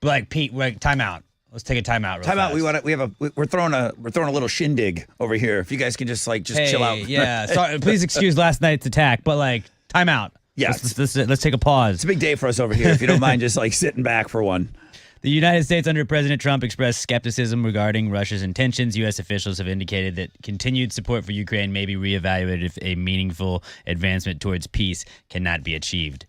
but Pete, time out. Let's take a time out. Time out. We're throwing a little shindig over here. If you guys can just chill out. Yeah. Sorry. Please excuse last night's attack, but time out. Yeah. Let's take a pause. It's a big day for us over here. If you don't mind, just sitting back for one. The United States under President Trump expressed skepticism regarding Russia's intentions. U.S. officials have indicated that continued support for Ukraine may be reevaluated if a meaningful advancement towards peace cannot be achieved.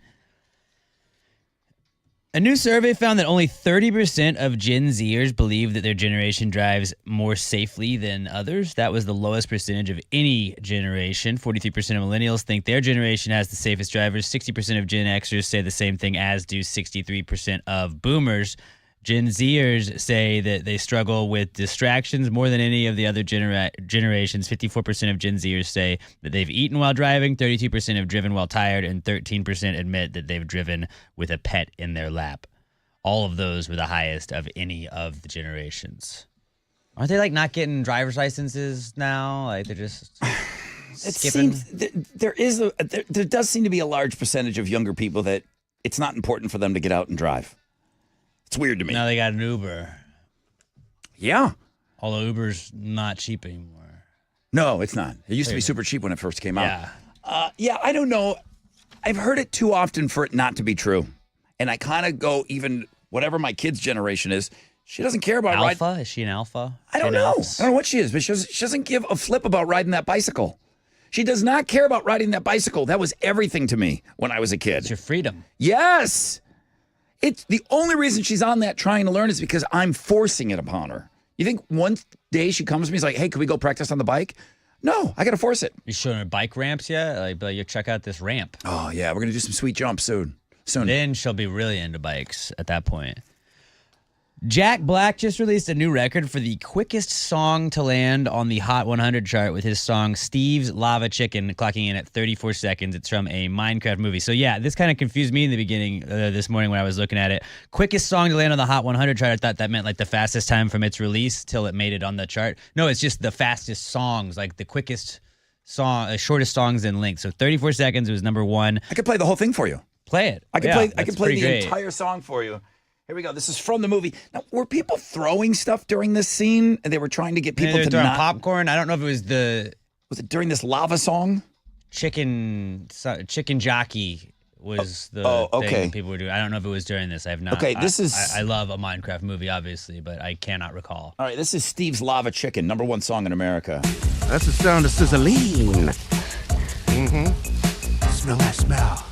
A new survey found that only 30% of Gen Zers believe that their generation drives more safely than others. That was the lowest percentage of any generation. 43% of millennials think their generation has the safest drivers. 60% of Gen Xers say the same thing, as do 63% of boomers. Gen Zers say that they struggle with distractions more than any of the other generations. 54% of Gen Zers say that they've eaten while driving, 32% have driven while tired, and 13% admit that they've driven with a pet in their lap. All of those were the highest of any of the generations. Aren't they not getting driver's licenses now? They're just skipping? There does seem to be a large percentage of younger people that it's not important for them to get out and drive. It's weird to me. Now they got an Uber. Yeah. Although Uber's not cheap anymore. No, it's not. It used to be super cheap when it first came out. Yeah. I don't know. I've heard it too often for it not to be true. And I kind of go, even whatever my kid's generation is, she doesn't care about riding. Alpha? Is she an alpha? I don't know. I don't know what she is, but she doesn't give a flip about riding that bicycle. She does not care about riding that bicycle. That was everything to me when I was a kid. It's your freedom. Yes. It's the only reason she's on that trying to learn is because I'm forcing it upon her. You think one day she comes to me and is like, hey, can we go practice on the bike? No, I got to force it. You showing her bike ramps yet? You check out this ramp. Oh, yeah. We're going to do some sweet jumps soon. Then she'll be really into bikes at that point. Jack Black just released a new record for the quickest song to land on the Hot 100 chart with his song Steve's Lava Chicken, clocking in at 34 seconds. It's from a Minecraft movie. So yeah, this kind of confused me in the beginning this morning when I was looking at it. Quickest song to land on the Hot 100 chart. I thought that meant like the fastest time from its release till it made it on the chart. No, it's just the fastest songs, like the quickest song, shortest songs in length. So 34 seconds was number one. I could play the whole thing for you. Play it. I can play the entire song for you. Here we go. This is from the movie. Now, were people throwing stuff during this scene? And they were trying to get people to throwing not popcorn. I don't know if it was Was it during this lava song? Chicken jockey was the thing that people were doing. I don't know if it was during this. I have not. Okay, this is. I love a Minecraft movie, obviously, but I cannot recall. All right, this is Steve's Lava Chicken, #1 song in America. That's the sound of sizzling. Smell that smell.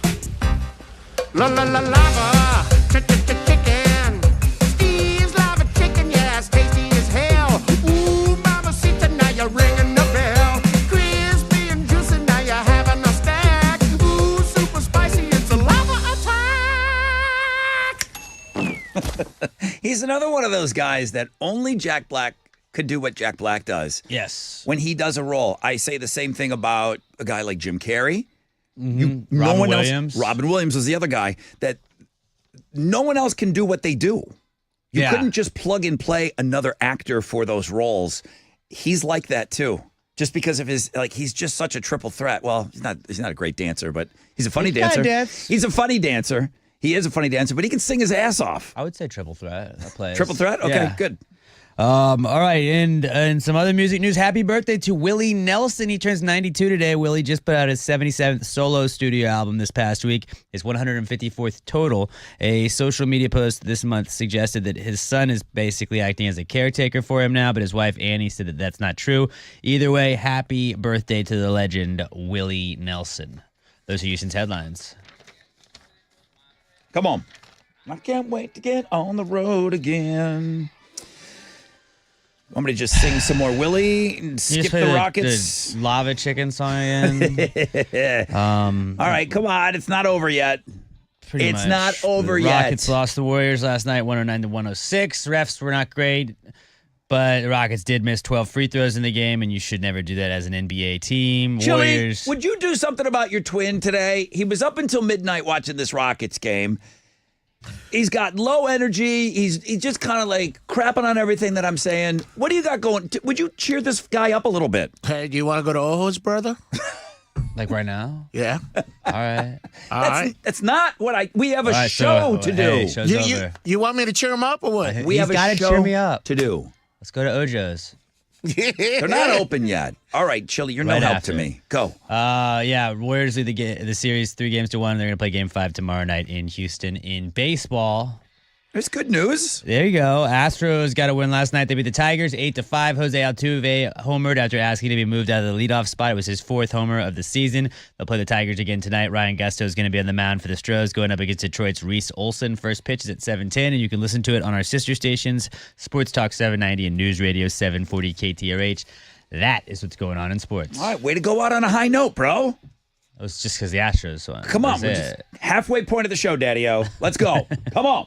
La la la lava, chicken. Steve's Lava Chicken, yeah, it's tasty as hell. Ooh, mama, see now you're ringing the bell. Crispy and juicy, now you're having a stack. Ooh, super spicy, it's a lava attack. He's another one of those guys that only Jack Black could do what Jack Black does. Yes. When he does a role, I say the same thing about a guy like Jim Carrey. Robin Williams. Robin Williams was the other guy that no one else can do what they do. You couldn't just plug and play another actor for those roles. He's like that too. Just because of his, he's just such a triple threat. Well, he's not a great dancer, but he's a funny dancer. He's a funny dancer. He is a funny dancer, but he can sing his ass off. I would say triple threat. That plays. Triple threat? Okay, good. All right, and some other music news. Happy birthday to Willie Nelson. He turns 92 today. Willie just put out his 77th solo studio album this past week, his 154th total. A social media post this month suggested that his son is basically acting as a caretaker for him now, but his wife Annie said that that's not true. Either way, happy birthday to the legend, Willie Nelson. Those are Houston's headlines. Come on. I can't wait to get on the road again. Want me to just sing some more Willie and skip the Rockets? The Lava Chicken song again. All right, come on. It's not over yet. It's not over yet. Rockets yet. lost the Warriors last night, 109-106. Refs were not great, but the Rockets did miss 12 free throws in the game, and you should never do that as an NBA team. Chili, Warriors. would you do something about your twin today? He was up until midnight watching this Rockets game. He's got low energy. He's just kind of like crapping on everything that I'm saying. What do you got going? Would you cheer this guy up a little bit? Hey, do you want to go to O's, brother? Like right now? Yeah. All right. That's not what we have a show to do. Hey, show's over. You want me to cheer him up or what? We have a show cheer me up. to do. Let's go to Ojo's. They're not open yet. All right, Chili, you're no help to me. Go. Warriors lead the series 3-1. They're going to play Game 5 tomorrow night in Houston. In baseball, there's good news. There you go. Astros got a win last night. They beat the Tigers 8-5. Jose Altuve homered after asking to be moved out of the leadoff spot. It was his 4th homer of the season. They'll play the Tigers again tonight. Ryan Gusto is going to be on the mound for the Stros, going up against Detroit's Reese Olson. First pitch is at 7:10, and you can listen to it on our sister stations, Sports Talk 790 and News Radio 740 KTRH. That is what's going on in sports. All right, way to go out on a high note, bro. It was just because the Astros won. Come on, we're just halfway point of the show, Daddy-O. Let's go. Come on.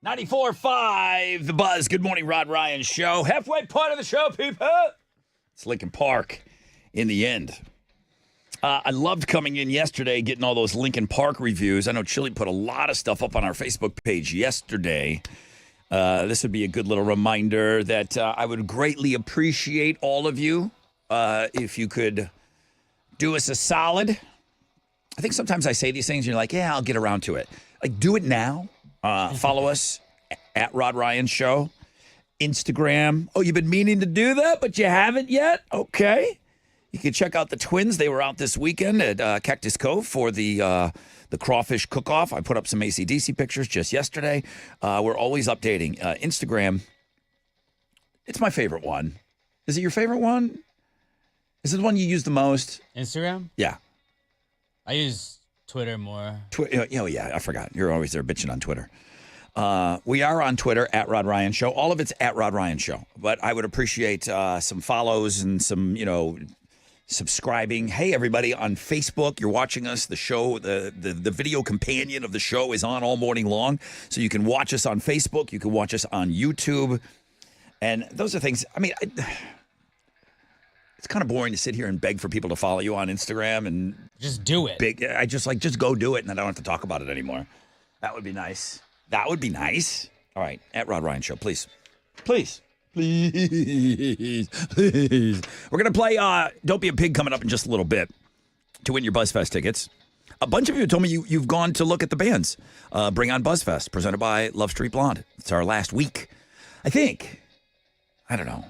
94.5 The Buzz. Good morning, Rod Ryan Show. Halfway point of the show, people. It's Lincoln Park in the end. I loved coming in yesterday, getting all those Lincoln Park reviews. I know Chili put a lot of stuff up on our Facebook page yesterday. This would be a good little reminder that I would greatly appreciate all of you if you could do us a solid. I think sometimes I say these things and you're like, yeah, I'll get around to it. Like, do it now. Follow us at Rod Ryan Show. Instagram. Oh, you've been meaning to do that, but you haven't yet? Okay. You can check out the twins. They were out this weekend at Cactus Cove for the crawfish cook-off. I put up some AC/DC pictures just yesterday. We're always updating. Instagram, it's my favorite one. Is it your favorite one? Is it the one you use the most? Instagram? Yeah. I use Twitter more. Oh, yeah, I forgot. You're always there bitching on Twitter. We are on Twitter at Rod Ryan Show. All of it's at Rod Ryan Show. But I would appreciate some follows and some, subscribing. Hey, everybody on Facebook, you're watching us. The show, the video companion of the show is on all morning long. So you can watch us on Facebook. You can watch us on YouTube. And those are things, it's kind of boring to sit here and beg for people to follow you on Instagram and just do it. Just go do it and then I don't have to talk about it anymore. That would be nice. That would be nice. All right, at Rod Ryan Show, please. Please. Please. Please. We're going to play Don't Be a Pig coming up in just a little bit to win your BuzzFest tickets. A bunch of you told me you've gone to look at the bands. Bring on BuzzFest, presented by Love Street Blonde. It's our last week. I think. I don't know.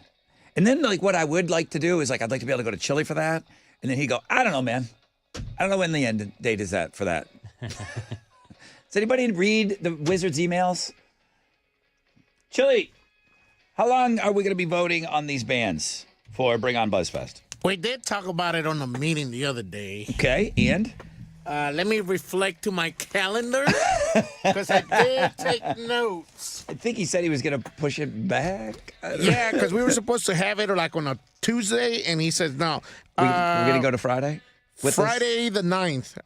And then, what I would like to do is, I'd like to be able to go to Chili for that. And then he'd go, I don't know, man. I don't know when the end date is for that. Does anybody read the Wizards' emails? Chili, how long are we going to be voting on these bands for Bring On BuzzFest? We did talk about it on the meeting the other day. Okay, and? Let me reflect to my calendar, because I did take notes. I think he said he was going to push it back. Yeah, because we were supposed to have it on a Tuesday, and he said no. We're going to go to Friday? Friday the 9th.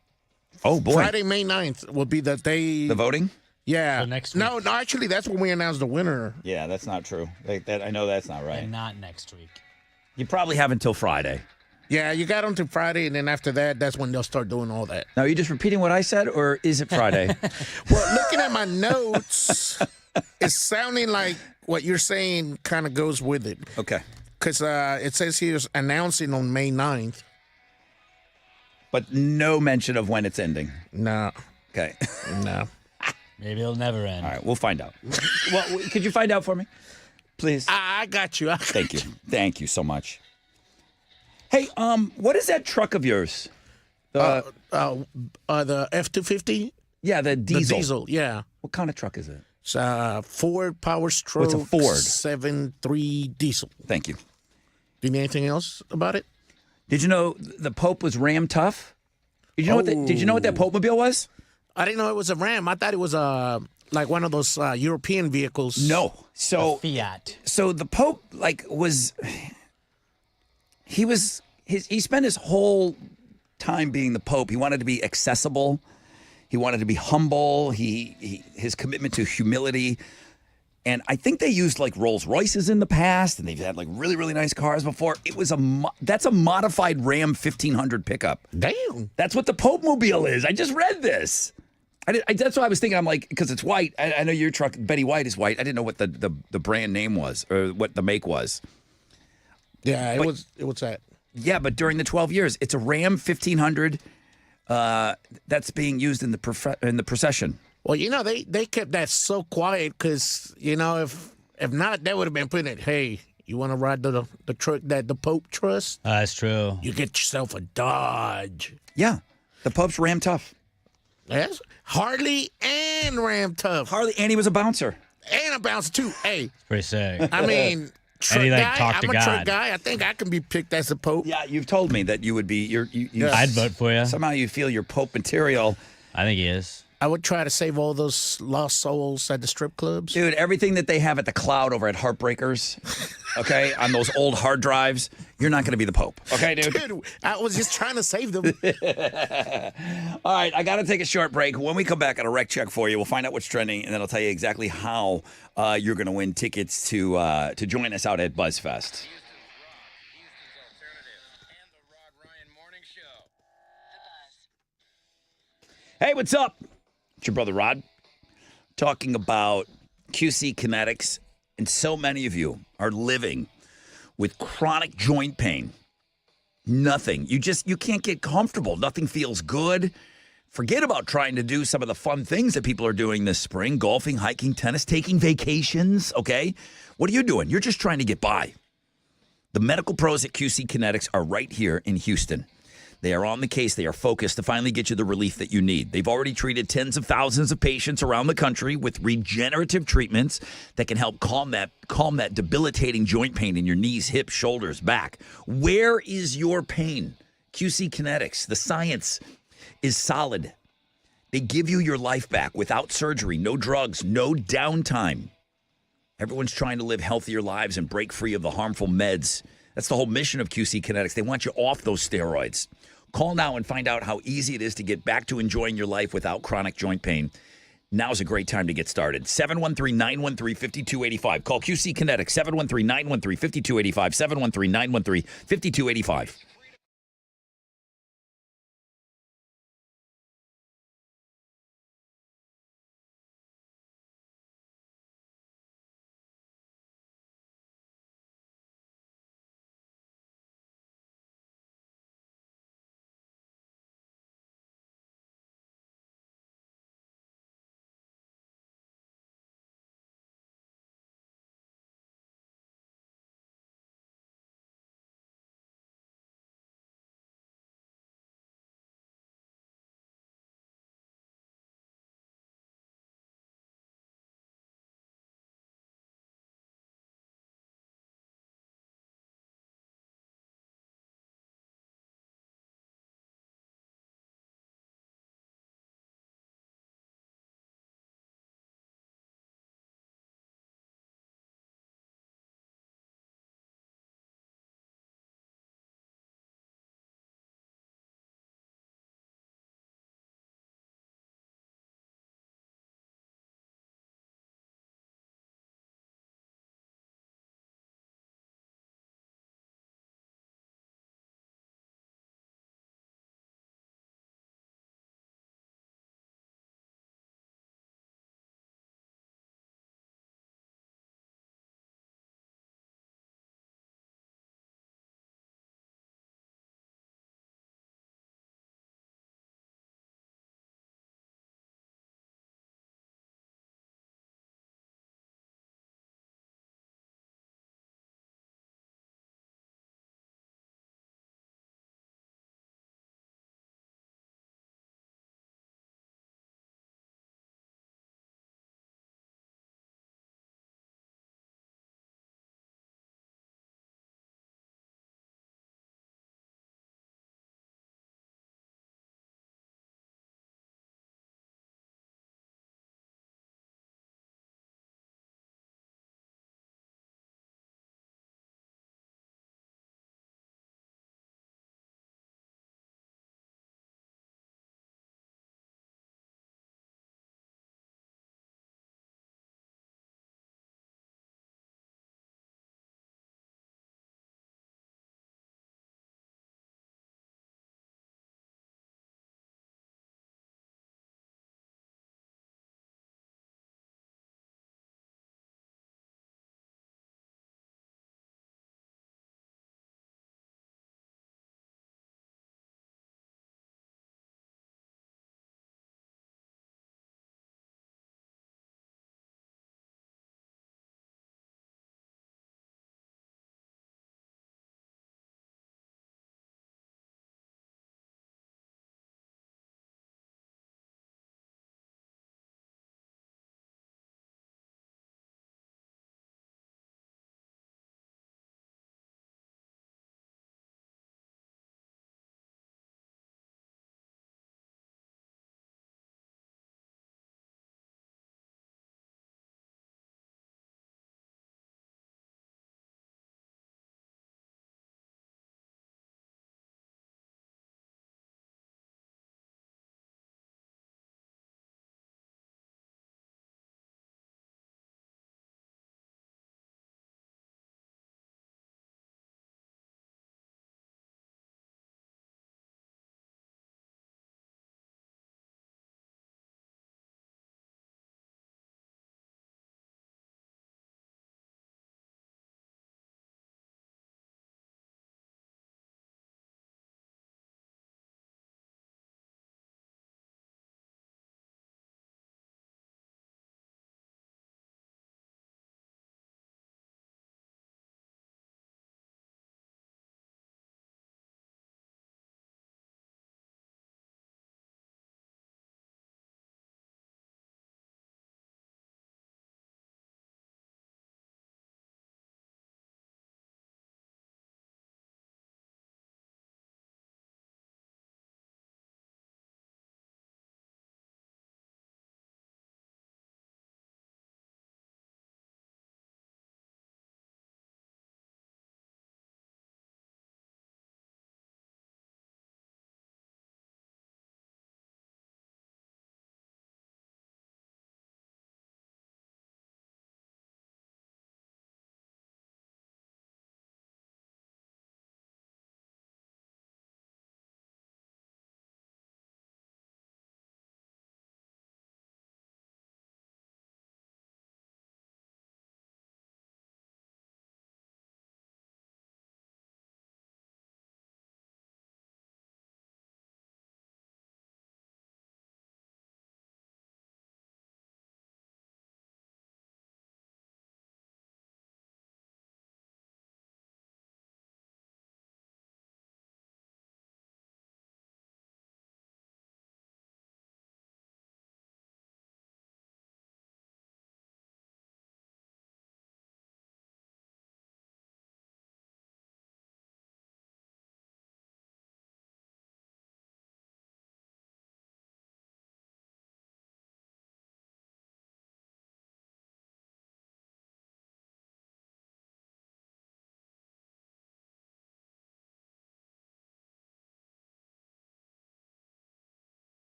Oh, boy. Friday, May 9th will be the day. The voting? Yeah. So next week. No, actually, that's when we announced the winner. Yeah, that's not true. I know that's not right. And not next week. You probably have until Friday. Yeah, you got until Friday, and then after that, that's when they'll start doing all that. Now, are you just repeating what I said, or is it Friday? Well, looking at my notes, it's sounding like what you're saying kind of goes with it. Okay. Because it says here's announcing on May 9th. But no mention of when it's ending. No. Okay. No. Maybe it'll never end. All right, we'll find out. Well, could you find out for me, please? I got you. Thank you. Thank you so much. Hey, what is that truck of yours? The F-250? Yeah, the diesel. The diesel, yeah. What kind of truck is it? It's a Ford Power Stroke. It's a Ford 7.3 diesel. Thank you. Do you need anything else about it? Did you know the Pope was Ram Tough? Did you know what that Pope mobile was? I didn't know it was a Ram. I thought it was like one of those European vehicles. No. So Fiat. So the Pope he spent his whole time being the Pope. He wanted to be accessible. He wanted to be humble. His commitment to humility. And I think they used Rolls Royces in the past, and they've had really, really nice cars before. That's a modified Ram 1500 pickup. Damn. That's what the Pope mobile is. I just read this. That's what I was thinking. I'm because it's white. I know your truck, Betty White, is white. I didn't know what the brand name was or what the make was. Yeah, it was that. Yeah, but during the 12 years, it's a Ram 1500 that's being used in the procession. Well, they kept that so quiet because, if not, they would have been putting it, hey, you want to ride the truck that the Pope trusts? That's true. You get yourself a Dodge. Yeah, the Pope's Ram Tough. Yes, Harley and Ram Tough. Harley, and he was a bouncer. And a bouncer, too. Hey. Pretty sick. I mean, truck And he, guy, talked I'm to a God. truck guy. I think I can be picked as a Pope. Yeah, you've told me that you would be. I'd vote for you. Somehow you feel you're Pope material. I think he is. I would try to save all those lost souls at the strip clubs. Dude, everything that they have at the Cloud over at Heartbreakers, okay, on those old hard drives, you're not going to be the Pope. Okay, dude? Dude, I was just trying to save them. All right, I got to take a short break. When we come back, I got a rec check for you. We'll find out what's trending, and then I'll tell you exactly how you're going to win tickets to join us out at BuzzFest. Hey, what's up? It's your brother Rod talking about QC Kinetics, and so many of you are living with chronic joint pain. Nothing. You can't get comfortable. Nothing feels good. Forget about trying to do some of the fun things that people are doing this spring: golfing, hiking, tennis, taking vacations, okay? What are you doing? You're just trying to get by. The medical pros at QC Kinetics are right here in Houston. They are on the case. They are focused to finally get you the relief that you need. They've already treated tens of thousands of patients around the country with regenerative treatments that can help calm that debilitating joint pain in your knees, hips, shoulders, back. Where is your pain? QC Kinetics. The science is solid. They give you your life back without surgery, no drugs, no downtime. Everyone's trying to live healthier lives and break free of the harmful meds. That's the whole mission of QC Kinetics. They want you off those steroids. Call now and find out how easy it is to get back to enjoying your life without chronic joint pain. Now's a great time to get started. 713-913-5285. Call QC Kinetics, 713-913-5285, 713-913-5285.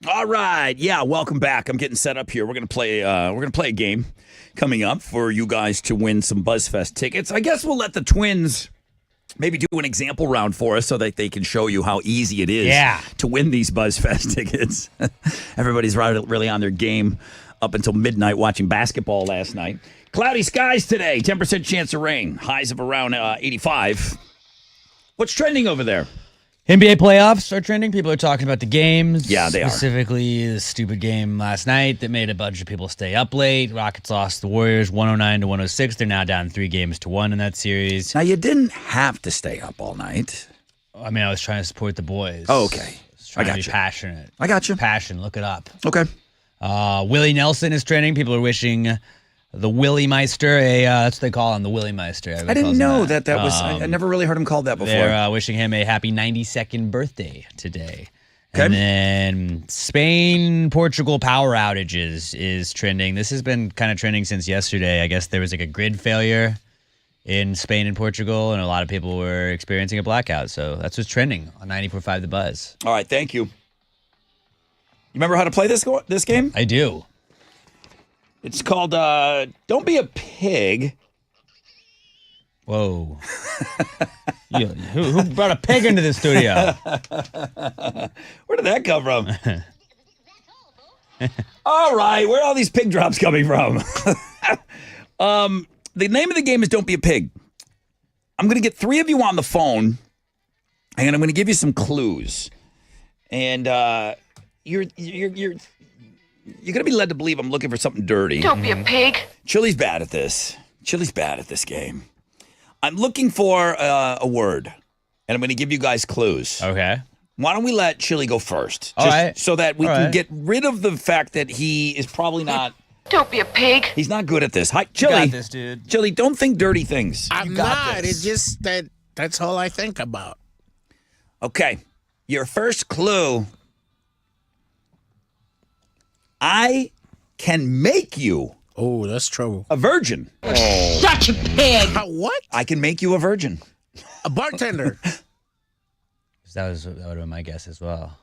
All right. Yeah, welcome back. I'm getting set up here. We're gonna play a game coming up for you guys to win some BuzzFest tickets. I guess we'll let the twins maybe do an example round for us so that they can show you how easy it is to win these BuzzFest tickets. Everybody's really on their game up until midnight watching basketball last night. Cloudy skies today, 10% chance of rain, highs of around 85. What's trending over there? NBA playoffs are trending. People are talking about the games. Yeah, they are. Specifically, the stupid game last night that made a bunch of people stay up late. Rockets lost the Warriors 109-106. They're now down 3-1 in that series. Now, you didn't have to stay up all night. I mean, I was trying to support the boys. Oh, okay. I got to be passionate. I got you. Passion, look it up. Okay. Willie Nelson is trending. People are wishing the Willie Meister, that's what they call him, the Willie Meister. I didn't know that was, I never really heard him called that before. They're wishing him a happy 92nd birthday today. Okay. And then Spain-Portugal power outages is trending. This has been kind of trending since yesterday. I guess there was like a grid failure in Spain and Portugal, and a lot of people were experiencing a blackout. So that's what's trending on 94.5 The Buzz. All right, thank you. You remember how to play this game? I do. It's called Don't Be a Pig. Whoa. Who brought a pig into the studio? Where did that come from? All right, where are all these pig drops coming from? The name of the game is Don't Be a Pig. I'm going to get 3 of you on the phone, and I'm going to give you some clues. And you're going to be led to believe I'm looking for something dirty. Don't be a pig. Chili's bad at this. Chili's bad at this game. I'm looking for a word, and I'm going to give you guys clues. Okay. Why don't we let Chili go first? All right. So that we All can right. get rid of the fact that he is probably not... Don't be a pig. He's not good at this. Hi, Chili. You got this, dude. Chili, don't think dirty things. I'm not. It's just that's all I think about. Okay. Your first clue. I can make you Oh, that's trouble. a virgin. Such a pig. What? I can make you a virgin. A bartender. That would have been my guess as well.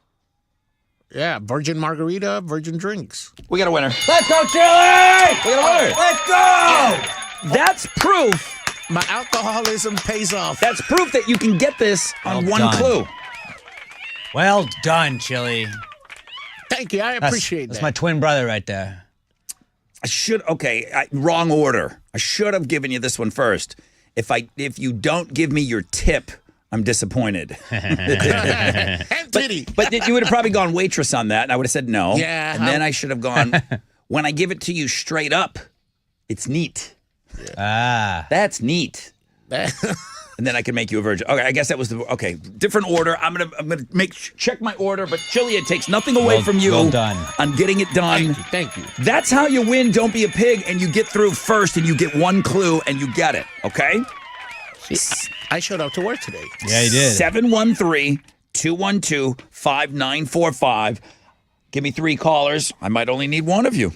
Yeah, virgin margarita, virgin drinks. We got a winner. Let's go, Chili! We got a winner. Let's go! That's proof. My alcoholism pays off. That's proof that you can get this on Well one done. clue. Well done, Chili. Thank you. I appreciate That's that. my twin brother right there. Wrong order. I should have given you this one first. If you don't give me your tip, I'm disappointed. And titty. But you would have probably gone waitress on that, and I would have said no. Yeah. And then I should have gone, when I give it to you straight up, it's neat. Ah. That's neat. And then I can make you a virgin. Okay, I guess that was different order. I'm gonna check my order, but Chili, it takes nothing away from you. Well done. On getting it done. Thank you. That's how you win. Don't be a pig, and you get through first, and you get one clue, and you get it. Okay. See, I showed up to work today. Yeah, you did. 713-212-5945. Give me 3 callers. I might only need one of you.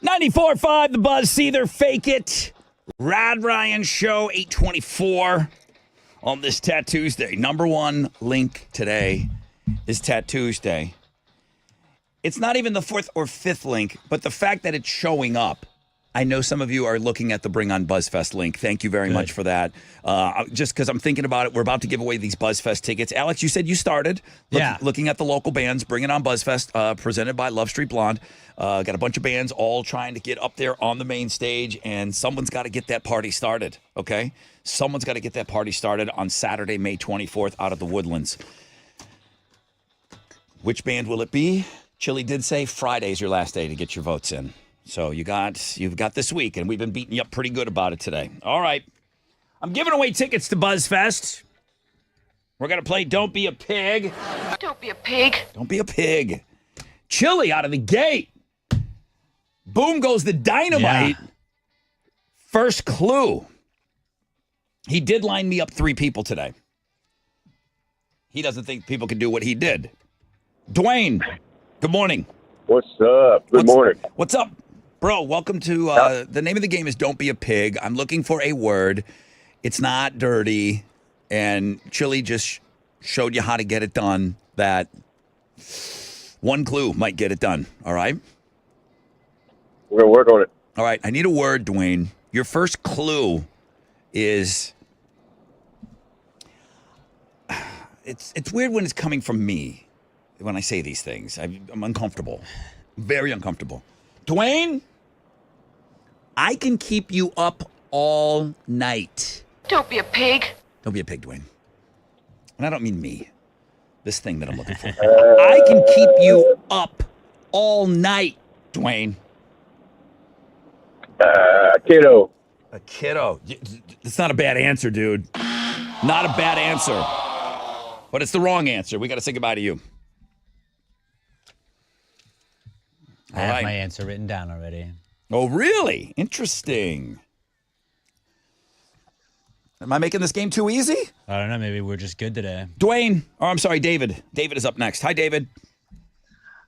94.5 The Buzz, Seether, Fake It. Rad Ryan Show, 824 on this Tattoosday. Number one link today is Tattoosday. It's not even the fourth or fifth link, but the fact that it's showing up. I know some of you are looking at the Bring on BuzzFest link. Thank you very much for that. Just because I'm thinking about it, we're about to give away these BuzzFest tickets. Alex, you said you started looking at the local bands, Bringing on BuzzFest, presented by Love Street Blonde. Got a bunch of bands all trying to get up there on the main stage, and someone's got to get that party started, okay? Someone's got to get that party started on Saturday, May 24th out of the Woodlands. Which band will it be? Chili did say Friday's your last day to get your votes in. So you've got this week, and we've been beating you up pretty good about it today. All right. I'm giving away tickets to BuzzFest. We're going to play Don't Be a Pig. Don't be a pig. Don't be a pig. Chili out of the gate. Boom goes the dynamite. Yeah. First clue. He did line me up 3 people today. He doesn't think people can do what he did. Dwayne, good morning. What's up? Good morning. What's up? Bro, welcome to, the name of the game is Don't Be a Pig. I'm looking for a word. It's not dirty. And Chili just showed you how to get it done. That one clue might get it done. All right? We're going to work on it. All right. I need a word, Dwayne. Your first clue is, it's weird when it's coming from me when I say these things. I'm uncomfortable. Very uncomfortable. Dwayne, I can keep you up all night. Don't be a pig. Don't be a pig, Dwayne. And I don't mean me. This thing that I'm looking for. I can keep you up all night, Dwayne. Kiddo. A kiddo. It's not a bad answer, dude. Not a bad answer. But it's the wrong answer. We got to say goodbye to you. I have my answer written down already. Oh, really? Interesting. Am I making this game too easy? I don't know. Maybe we're just good today. Dwayne, or I'm sorry, David. David is up next. Hi, David.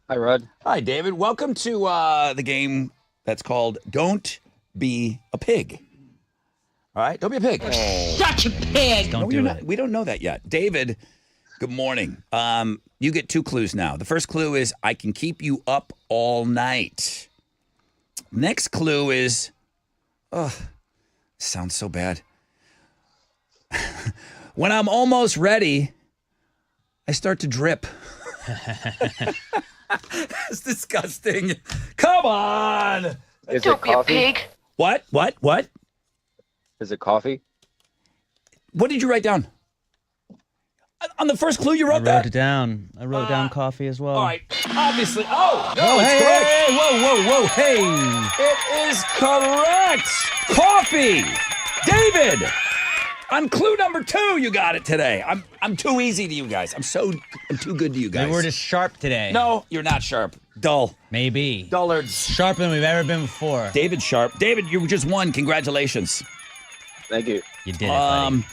Hi, Rod. Hi, David. Welcome to the game that's called Don't Be a Pig. All right? Don't be a pig. Such a pig. Don't do it. We don't know that yet. David, good morning. You get 2 clues now. The first clue is I can keep you up all night. Next clue is, sounds so bad. When I'm almost ready, I start to drip. That's disgusting. Come on. Don't be a pig. What? Is it coffee? What did you write down? On the first clue you wrote I wrote it down. I wrote down coffee as well. All right. Obviously. Oh, no, it's hey, correct. hey, whoa, hey. It is correct. Coffee. David, on clue number 2, you got it today. I'm too easy to you guys. I'm too good to you guys. Maybe we're just sharp today. No, you're not sharp. Dull. Maybe. Dullards. Sharper than we've ever been before. David sharp. David, you just won. Congratulations. Thank you. You did it, buddy.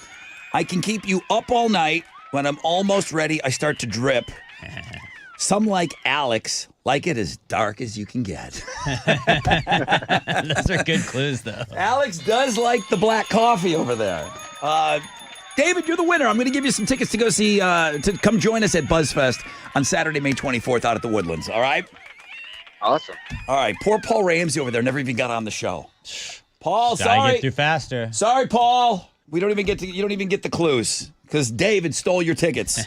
I can keep you up all night. When I'm almost ready, I start to drip. Some like Alex like it as dark as you can get. Those are good clues, though. Alex does like the black coffee over there. David, you're the winner. I'm going to give you some tickets to go see, to come join us at BuzzFest on Saturday, May 24th out at the Woodlands. All right? Awesome. All right. Poor Paul Ramsey over there never even got on the show. Paul, Gotta sorry. get through faster. Sorry, Paul. You don't even get the clues because David stole your tickets.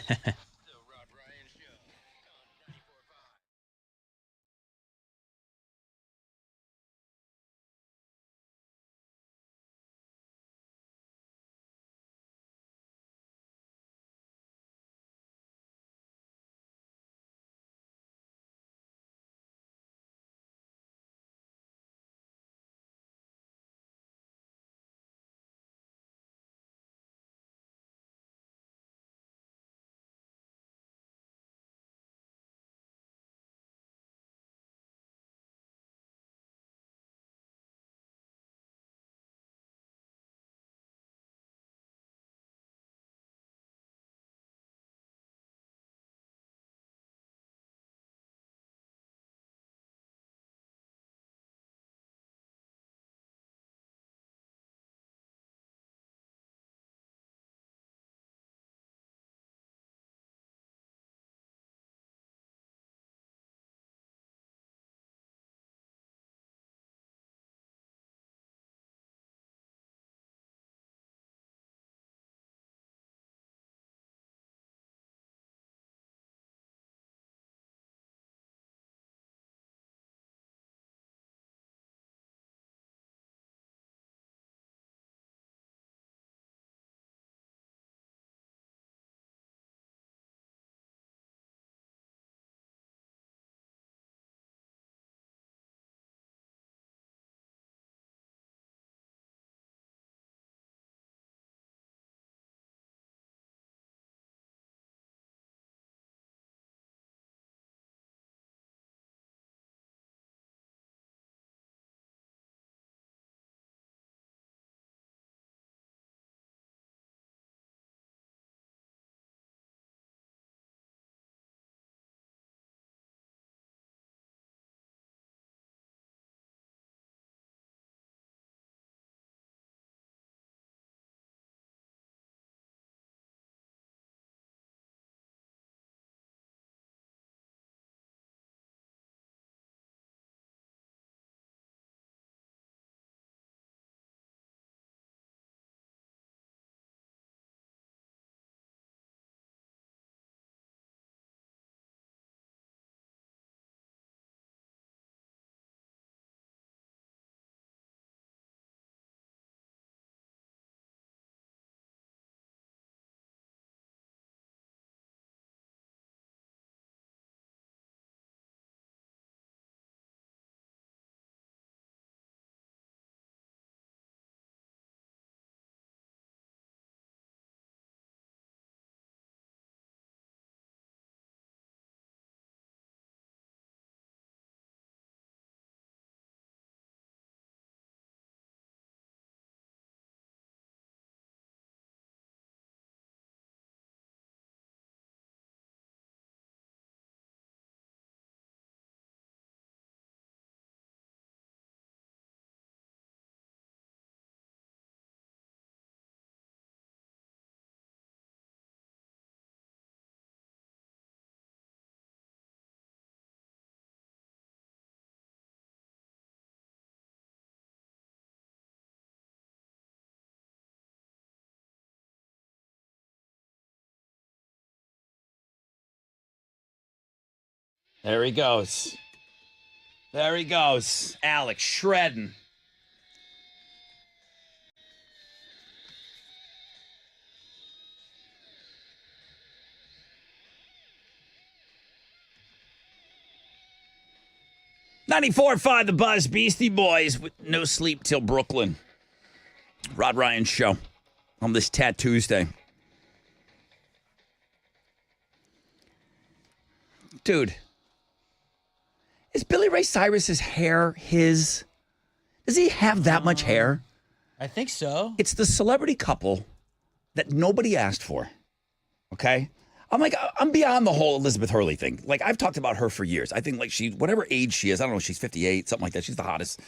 There he goes. There he goes. Alex shredding. .94.5 The Buzz, Beastie Boys with No Sleep Till Brooklyn. Rod Ryan Show on this Tuesday. Dude, is Billy Ray Cyrus's hair his? Does he have that much hair? I think so. It's the celebrity couple that nobody asked for. Okay? I'm beyond the whole Elizabeth Hurley thing. Like, I've talked about her for years. I think, like, whatever age she is, I don't know, she's 58, something like that. She's the hottest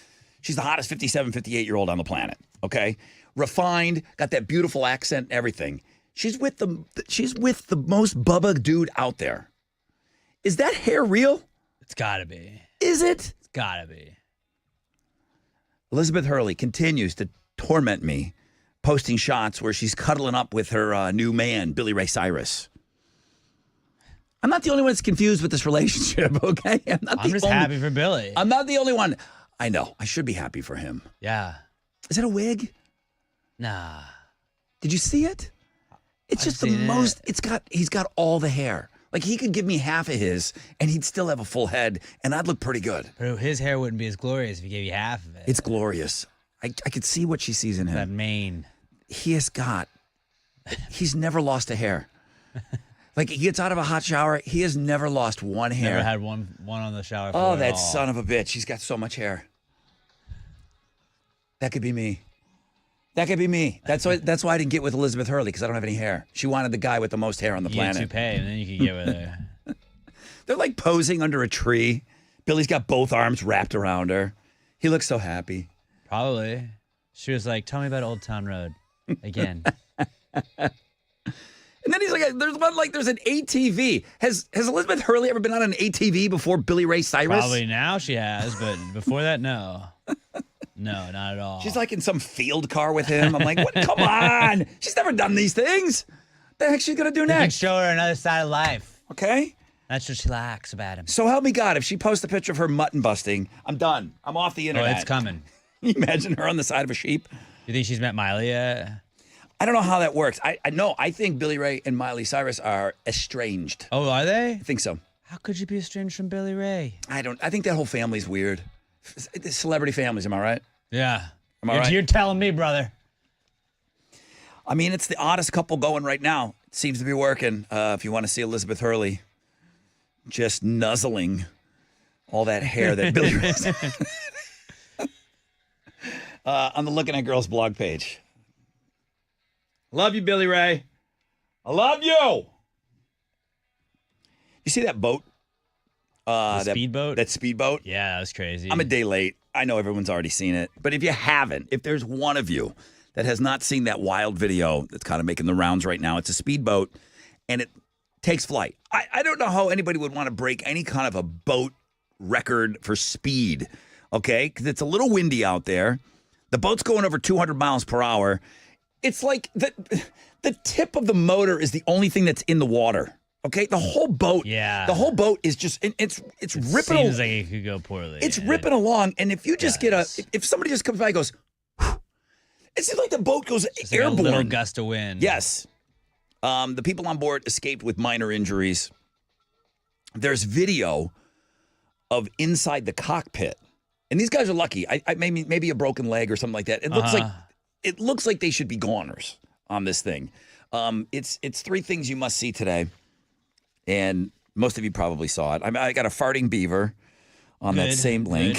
57, 58-year-old on the planet. Okay? Refined, got that beautiful accent and everything. She's with the most Bubba dude out there. Is that hair real? It's gotta be. Is it? It's gotta be. Elizabeth Hurley continues to torment me, posting shots where she's cuddling up with her new man, Billy Ray Cyrus. I'm not the only one that's confused with this relationship, okay? I'm just happy for Billy. I'm not the only one. I know. I should be happy for him. Yeah. Is it a wig? Nah. Did you see it? It's just the most. He's got all the hair. Like, he could give me half of his, and he'd still have a full head, and I'd look pretty good. But his hair wouldn't be as glorious if he gave you half of it. It's glorious. I could see what she sees in him. That mane. He's never lost a hair. Like, he gets out of a hot shower, he has never lost one hair. Never had one on the shower floor. Oh, that son of a bitch. He's got so much hair. That could be me. That could be me. That's why I didn't get with Elizabeth Hurley, because I don't have any hair. She wanted the guy with the most hair on the planet. You pay, and then you can get with her. They're like posing under a tree. Billy's got both arms wrapped around her. He looks so happy. Probably. She was like, tell me about Old Town Road again. And then he's like, there's an ATV. Has Elizabeth Hurley ever been on an ATV before Billy Ray Cyrus? Probably now she has, but before that, no. No, not at all. She's like in some field car with him. I'm like, what? Come on. She's never done these things. What the heck's she going to do You can next? show her another side of life. Okay? That's what she likes about him. So help me God, if she posts a picture of her mutton busting, I'm done. I'm off the internet. Oh, it's coming. Can you imagine her on the side of a sheep? You think she's met Miley yet? I don't know how that works. I know. I think Billy Ray and Miley Cyrus are estranged. Oh, are they? I think so. How could you be estranged from Billy Ray? I think that whole family's weird. Celebrity families, am I right? Yeah. Am I right? You're telling me, brother. I mean, it's the oddest couple going right now. It seems to be working. If you want to see Elizabeth Hurley just nuzzling all that hair that Billy Ray's on the Looking at Girls blog page. Love you, Billy Ray. I love you. You see that boat? The speedboat? That speedboat? Yeah, that was crazy. I'm a day late. I know everyone's already seen it. But if you haven't, if there's one of you that has not seen that wild video that's kind of making the rounds right now, it's a speedboat and it takes flight. I don't know how anybody would want to break any kind of a boat record for speed, okay? Because it's a little windy out there. The boat's going over 200 miles per hour. It's like the tip of the motor is the only thing that's in the water. Okay, the whole boat. Yeah. The whole boat is just it's ripping. Seems like it could go poorly. It's ripping along, and if you just get if somebody just comes by and goes, it seems like the boat goes Just airborne. like a little gust of wind. Yes. The people on board escaped with minor injuries. There's video of inside the cockpit, and these guys are lucky. I maybe a broken leg or something like that. It looks like they should be goners on this thing. It's three things you must see today. And most of you probably saw it. I got a farting beaver on that same link.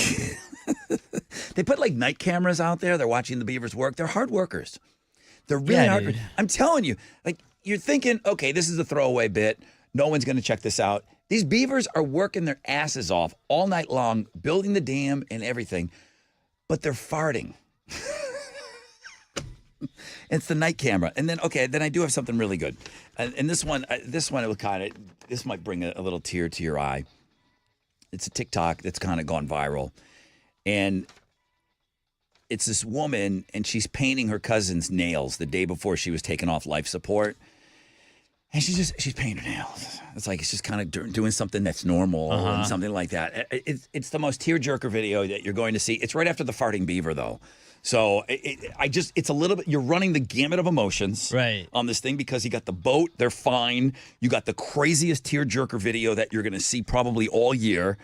They put like night cameras out there. They're watching the beavers work. They're hard workers. They're really hard. Dude. I'm telling you, like you're thinking, okay, this is a throwaway bit. No one's going to check this out. These beavers are working their asses off all night long, building the dam and everything, but they're farting. It's the night camera. And then, okay, then I do have something really good. And this one this might bring a little tear to your eye. It's a TikTok that's kind of gone viral. And it's this woman, and she's painting her cousin's nails the day before she was taken off life support. And she's painting her nails. It's like it's just kind of doing something that's normal and something like that. It's the most tearjerker video that you're going to see. It's right after the farting beaver, though. So it's a little bit. You're running the gamut of emotions on this thing because you got the boat. They're fine. You got the craziest tearjerker video that you're going to see probably all year,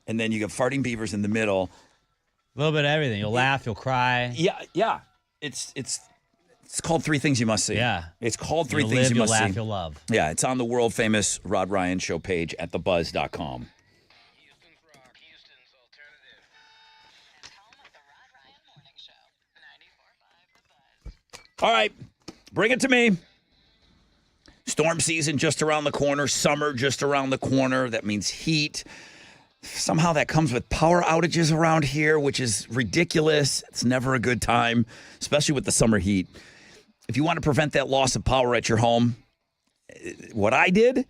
and then you got farting beavers in the middle. A little bit of everything. You'll laugh. You'll cry. Yeah. It's called Three Things You Must See. Yeah. It's called Three You'll Things live, You Must you'll laugh, See. you'll love. Yeah, it's on the world famous Rod Ryan Show page at thebuzz.com. All right, bring it to me. Storm season just around the corner. Summer just around the corner. That means heat. Somehow that comes with power outages around here, which is ridiculous. It's never a good time, especially with the summer heat. If you want to prevent that loss of power at your home, what I did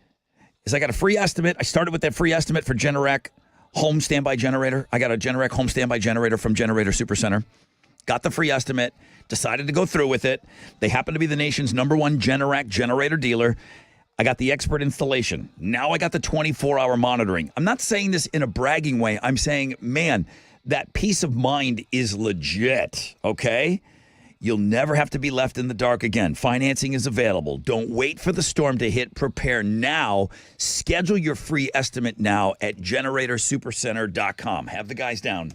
is I got a free estimate. I started with that free estimate for Generac home standby generator. I got a Generac home standby generator from Generator Supercenter. Got the free estimate, decided to go through with it. They happen to be the nation's #1 Generac generator dealer. I got the expert installation. Now I got the 24-hour monitoring. I'm not saying this in a bragging way. I'm saying, man, that peace of mind is legit, okay? You'll never have to be left in the dark again. Financing is available. Don't wait for the storm to hit. Prepare now. Schedule your free estimate now at generatorsupercenter.com. Have the guys down.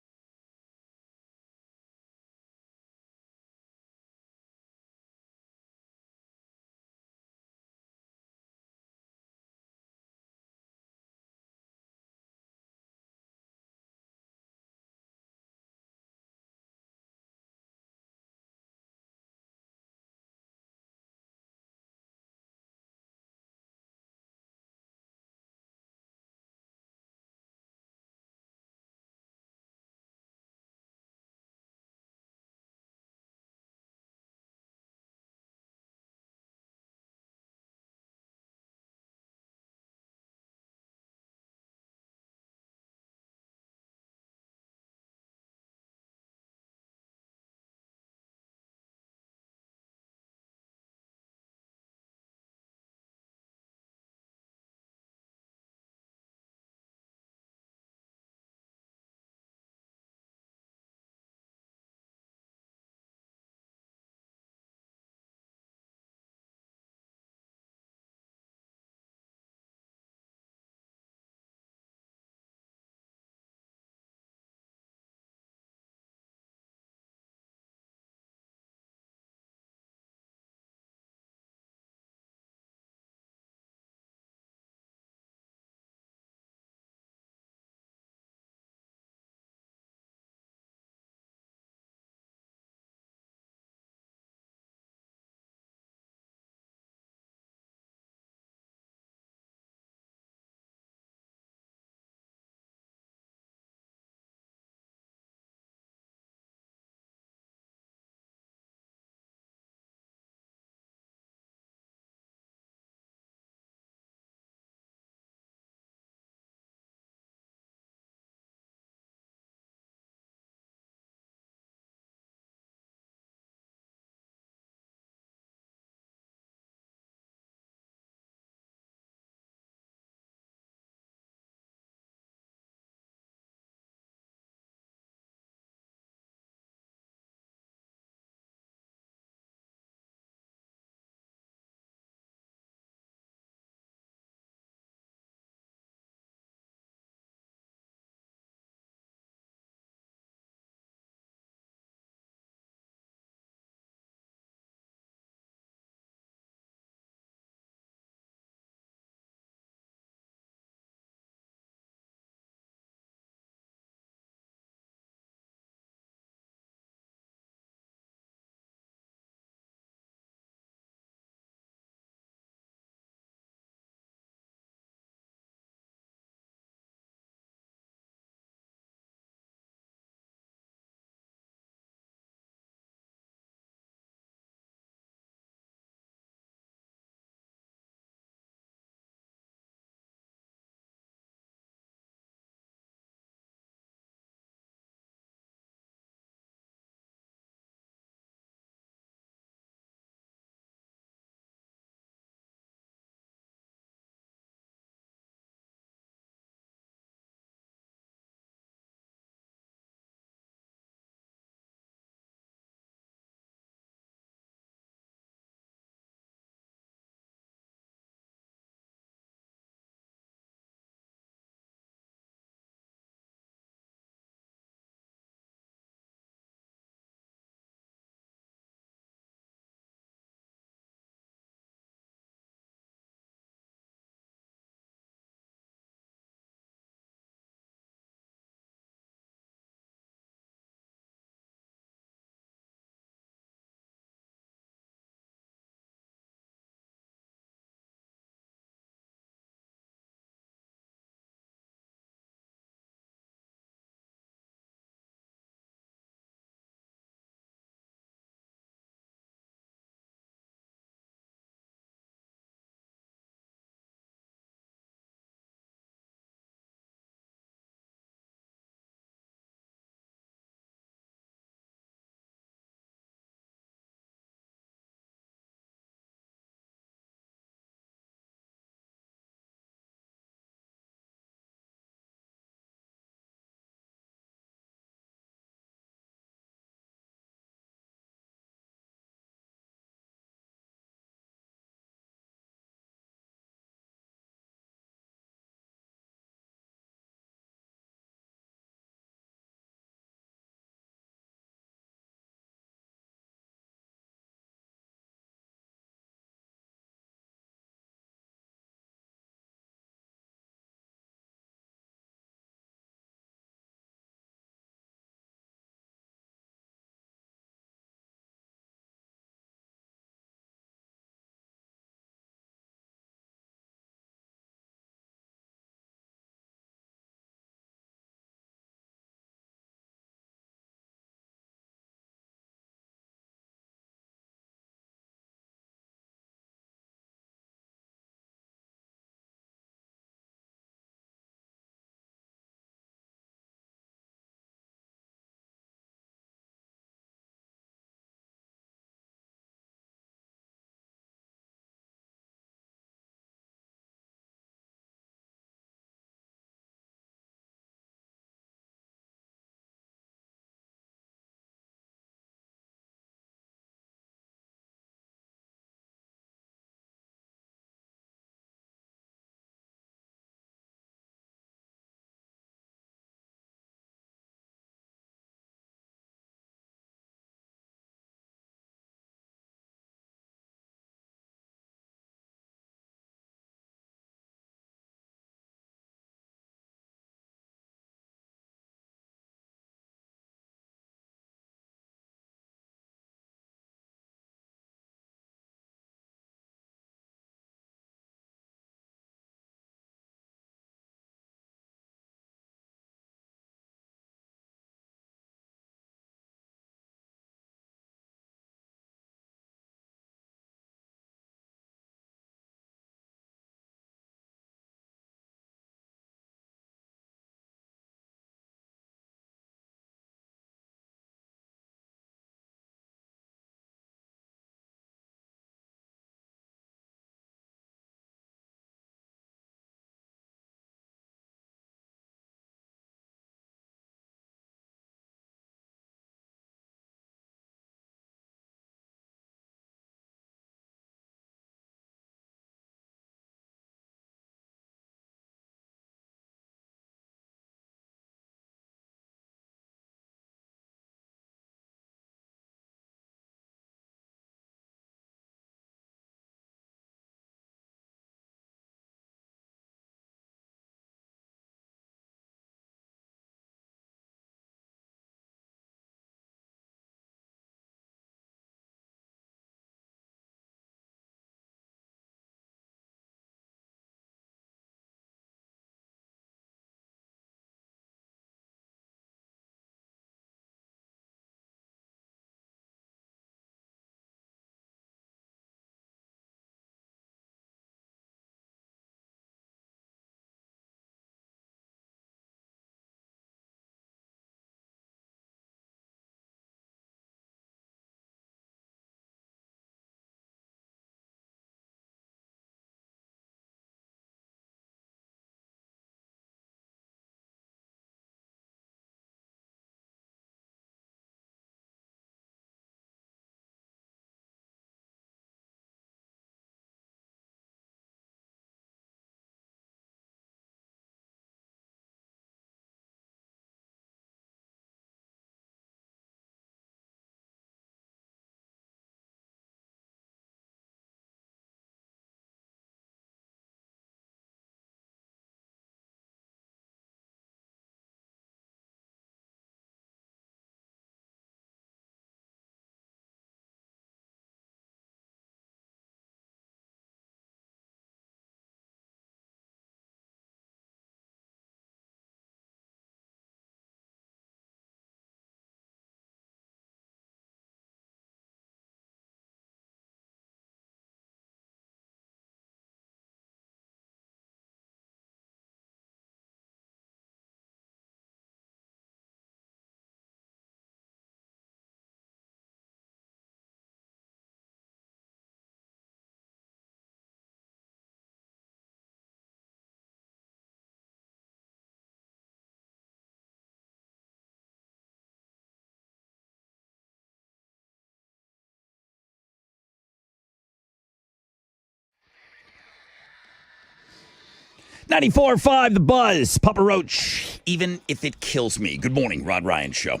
94.5 The Buzz. Papa Roach, even if it kills me. Good morning, Rod Ryan Show.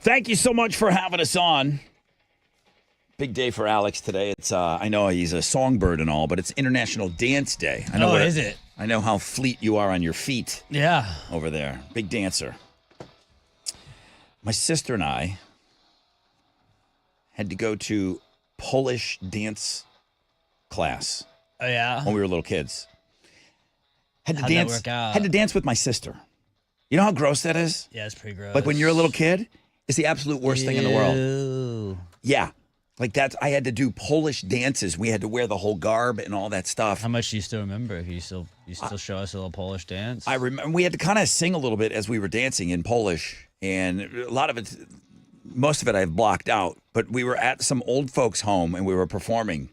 Thank you so much for having us on. Big day for Alex today. It's I know he's a songbird and all, but it's International Dance Day. I know is it? I know how fleet you are on your feet. Yeah. Over there. Big dancer. My sister and I had to go to Polish dance class. Oh, yeah? When we were little kids. How'd that work out? Had to dance with my sister. You know how gross that is? Yeah, it's pretty gross. Like when you're a little kid, it's the absolute worst thing in the world. Ew. Yeah. Like that's, I had to do Polish dances. We had to wear the whole garb and all that stuff. How much do you still remember? You still show us a little Polish dance? I remember we had to kind of sing a little bit as we were dancing in Polish. And a lot of it, most of it I've blocked out. But we were at some old folks' home and we were performing.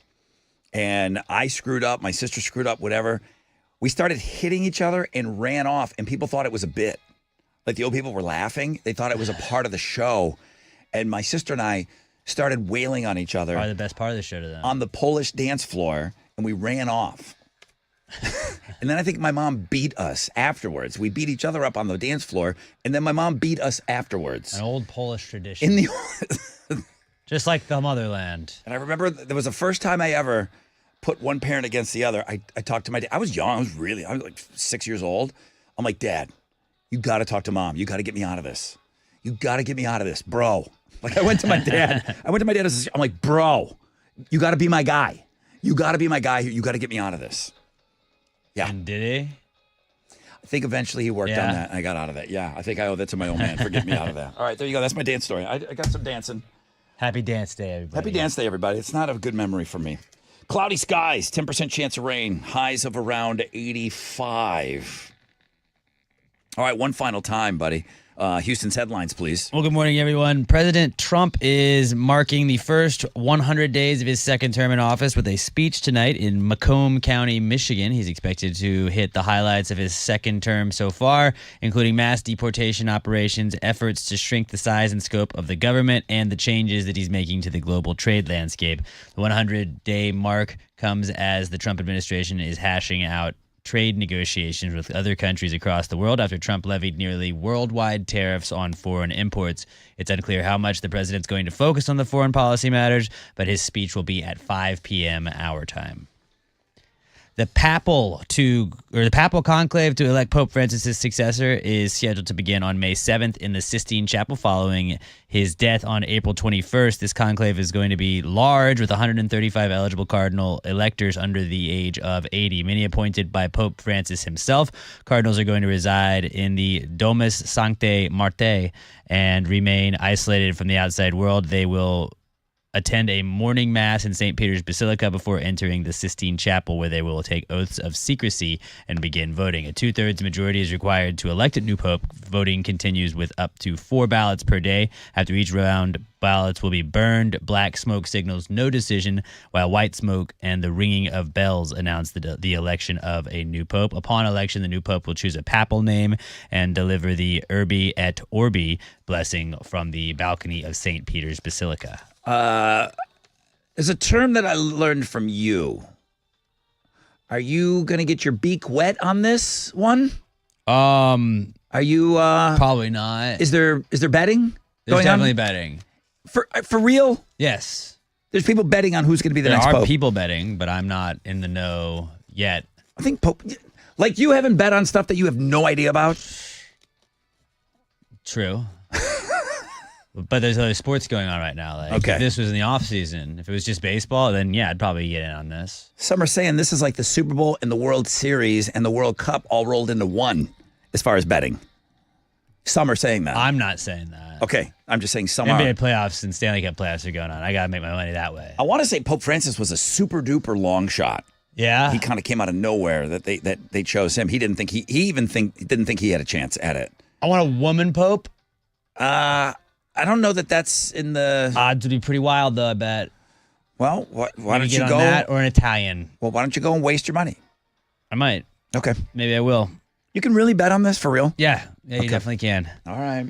And I screwed up. My sister screwed up, whatever. We started hitting each other and ran off. And people thought it was a bit. Like the old people were laughing. They thought it was a part of the show. And my sister and I started wailing on each other. Probably the best part of the show to them. On the Polish dance floor, and we ran off. And then I think my mom beat us afterwards. We beat each other up on the dance floor, and then my mom beat us afterwards. An old Polish tradition. Just like the motherland. And I remember there was the first time I ever put one parent against the other. I talked to my dad. I was young. I was like 6 years old. I'm like, Dad, you got to talk to Mom. You got to get me out of this. You got to get me out of this, bro. Like I went to my dad. I'm like, bro, you got to be my guy. You got to be my guy here. You got to get me out of this. Yeah. And did he? I think eventually he worked on that and I got out of that. Yeah. I think I owe that to my old man for getting me out of that. All right. There you go. That's my dance story. I got some dancing. Happy Dance Day, everybody. Happy Dance Day, everybody. It's not a good memory for me. Cloudy skies, 10% chance of rain, highs of around 85. All right. One final time, buddy. Houston's headlines, please. Well, good morning, everyone. President Trump is marking the first 100 days of his second term in office with a speech tonight in Macomb County, Michigan. He's expected to hit the highlights of his second term so far, including mass deportation operations, efforts to shrink the size and scope of the government, and the changes that he's making to the global trade landscape. The 100-day mark comes as the Trump administration is hashing out trade negotiations with other countries across the world after Trump levied nearly worldwide tariffs on foreign imports. It's unclear how much the president's going to focus on the foreign policy matters, but his speech will be at 5 p.m. our time. The papal conclave to elect Pope Francis' successor is scheduled to begin on May 7th in the Sistine Chapel following his death on April 21st. This conclave is going to be large with 135 eligible cardinal electors under the age of 80, many appointed by Pope Francis himself. Cardinals are going to reside in the Domus Sanctae Martyr and remain isolated from the outside world. They will attend a morning mass in St. Peter's Basilica before entering the Sistine Chapel, where they will take oaths of secrecy and begin voting. A 2/3 majority is required to elect a new pope. Voting continues with up to 4 ballots per day. After each round, ballots will be burned. Black smoke signals no decision, while white smoke and the ringing of bells announce the election of a new pope. Upon election, the new pope will choose a papal name and deliver the Urbi et Orbi blessing from the balcony of St. Peter's Basilica. There's a term that I learned from you. Are you going to get your beak wet on this one? Are you probably not. Is there betting There's going definitely on? betting. For real? Yes. There's people betting on who's going to be the next There are pope. people betting, but I'm not in the know yet. I think Pope, like you haven't bet on stuff that you have no idea about. True. But there's other sports going on right now. Like Okay. if this was in the off season, if it was just baseball, then yeah, I'd probably get in on this. Some are saying this is like the Super Bowl and the World Series and the World Cup all rolled into one as far as betting. Some are saying that. I'm not saying that. Okay. I'm just saying some NBA are. playoffs and Stanley Cup playoffs are going on. I got to make my money that way. I want to say Pope Francis was a super duper long shot. Yeah. He kind of came out of nowhere that they chose him. He didn't think didn't think he had a chance at it. I want a woman pope. I don't know that that's in the odds would be pretty wild though, I bet. Well, why don't get you on go that or an Italian? Well, why don't you go and waste your money? I might. Okay. Maybe I will. You can really bet on this for real? Yeah. Yeah, you Okay. definitely can. All right.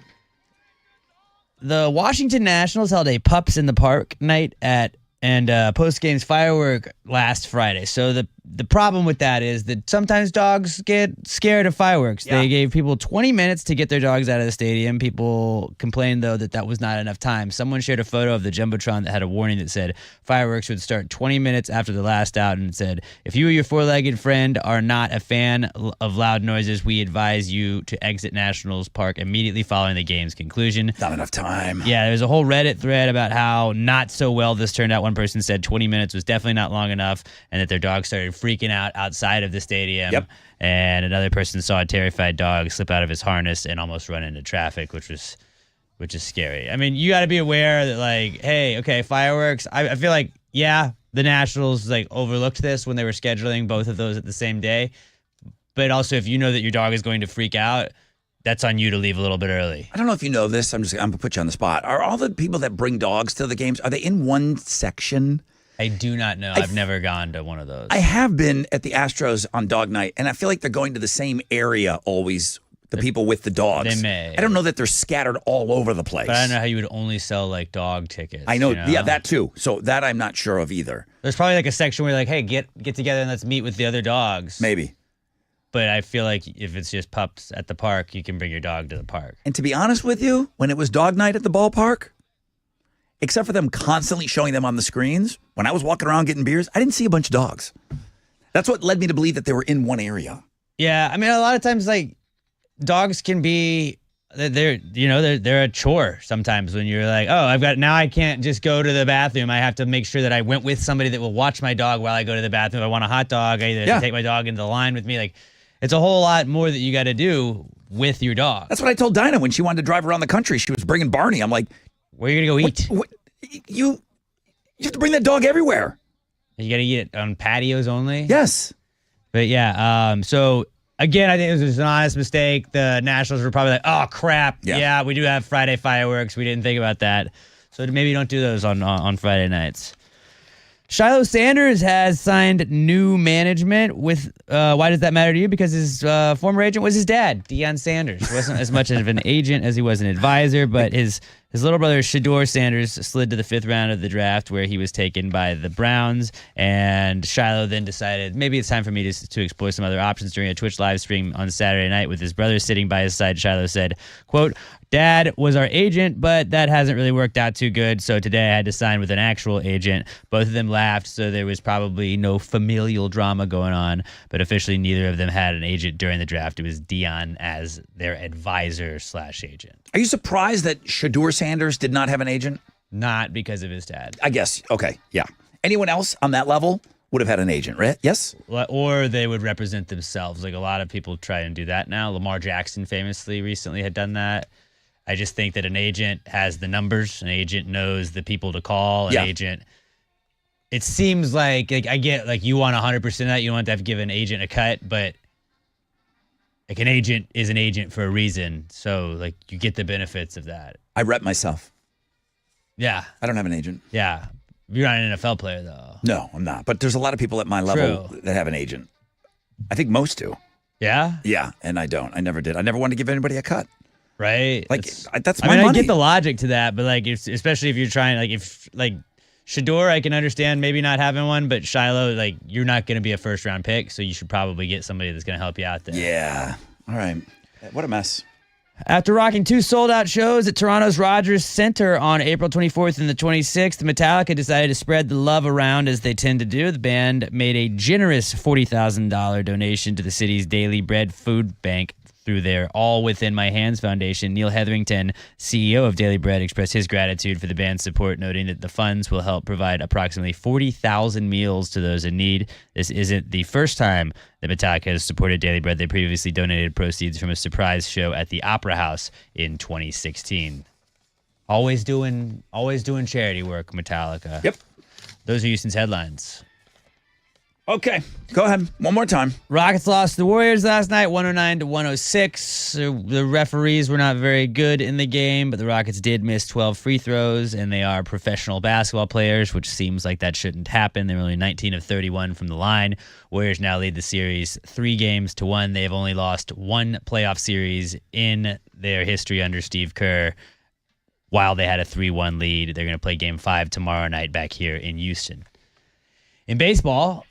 The Washington Nationals held a Pups in the Park night at and post games firework last Friday. So the problem with that is that sometimes dogs get scared of fireworks. Yeah. They gave people 20 minutes to get their dogs out of the stadium. People complained, though, that was not enough time. Someone shared a photo of the Jumbotron that had a warning that said fireworks would start 20 minutes after the last out, and it said, if you or your four-legged friend are not a fan of loud noises, we advise you to exit Nationals Park immediately following the game's conclusion. Not enough time. Yeah, there's a whole Reddit thread about how not so well this turned out. One person said 20 minutes was definitely not long enough, and that their dog started freaking out outside of the stadium. Yep. And another person saw a terrified dog slip out of his harness and almost run into traffic, which is scary. I mean, you got to be aware that, like, hey, okay, fireworks. I feel like, yeah, the Nationals like overlooked this when they were scheduling both of those at the same day. But also, if you know that your dog is going to freak out, that's on you to leave a little bit early. I don't know if you know this. I'm going to put you on the spot. Are all the people that bring dogs to the games, are they in one section? I do not know. I've never gone to one of those. I have been at the Astros on dog night, and I feel like they're going to the same area always, the people with the dogs. They may. I don't know that they're scattered all over the place. But I don't know how you would only sell like dog tickets. I know, you know? yeah, that too. So that I'm not sure of either. There's probably like a section where you're like, hey, get together and let's meet with the other dogs. Maybe. But I feel like if it's just pups at the park, you can bring your dog to the park. And to be honest with you, when it was dog night at the ballpark, except for them constantly showing them on the screens, when I was walking around getting beers, I didn't see a bunch of dogs. That's what led me to believe that they were in one area. Yeah, I mean, a lot of times, like, dogs can be, they're a chore sometimes when you're like, oh, now I can't just go to the bathroom. I have to make sure that I went with somebody that will watch my dog while I go to the bathroom. If I want a hot dog, I either have to take my dog into the line with me. Like, it's a whole lot more that you got to do with your dog. That's what I told Dinah when she wanted to drive around the country. She was bringing Barney. I'm like, where are you going to go eat? You have to bring that dog everywhere. You got to eat it on patios only? Yes. But yeah, so again, I think it was an honest mistake. The Nationals were probably like, oh, crap. Yeah, we do have Friday fireworks. We didn't think about that. So maybe don't do those on Friday nights. Shiloh Sanders has signed new management with, why does that matter to you? Because his former agent was his dad, Deion Sanders. He wasn't as much of an agent as he was an advisor, but his little brother, Shador Sanders, slid to the 5th round of the draft where he was taken by the Browns, and Shiloh then decided maybe it's time for me to explore some other options. During a Twitch live stream on Saturday night with his brother sitting by his side, Shiloh said, quote, Dad was our agent, but that hasn't really worked out too good, so today I had to sign with an actual agent. Both of them laughed, so there was probably no familial drama going on, but officially neither of them had an agent during the draft. It was Deion as their advisor/agent. Are you surprised that Shador Sanders did not have an agent? Not because of his dad. I guess. Okay. Yeah. Anyone else on that level would have had an agent, right? Yes? Or they would represent themselves. Like a lot of people try and do that now. Lamar Jackson famously recently had done that. I just think that an agent has the numbers. An agent knows the people to call. An agent. It seems like I get like you want 100% of that. You don't want to have to give an agent a cut, but like an agent is an agent for a reason. So like you get the benefits of that. I rep myself. Yeah. I don't have an agent. Yeah. You're not an NFL player though. No, I'm not. But there's a lot of people at my level that have an agent. I think most do. Yeah? Yeah, and I don't. I never did. I never wanted to give anybody a cut. Right? Like that's my money. I get the logic to that, but like especially if you're trying like Shador, I can understand maybe not having one, but Shiloh, like you're not going to be a first round pick, so you should probably get somebody that's going to help you out there. Yeah. All right. What a mess. After rocking 2 sold-out shows at Toronto's Rogers Centre on April 24th and the 26th, Metallica decided to spread the love around as they tend to do. The band made a generous $40,000 donation to the city's Daily Bread Food Bank through their All Within My Hands Foundation. Neil Hetherington, CEO of Daily Bread, expressed his gratitude for the band's support, noting that the funds will help provide approximately 40,000 meals to those in need. This isn't the first time that Metallica has supported Daily Bread. They previously donated proceeds from a surprise show at the Opera House in 2016. Always doing charity work, Metallica. Yep. Those are Houston's headlines. Okay, go ahead. One more time. Rockets lost to the Warriors last night, 109-106. The referees were not very good in the game, but the Rockets did miss 12 free throws, and they are professional basketball players, which seems like that shouldn't happen. They're only 19 of 31 from the line. Warriors now lead the series 3-1. They've only lost one playoff series in their history under Steve Kerr. while they had a 3-1 lead. They're going to play Game 5 tomorrow night back here in Houston. In baseball,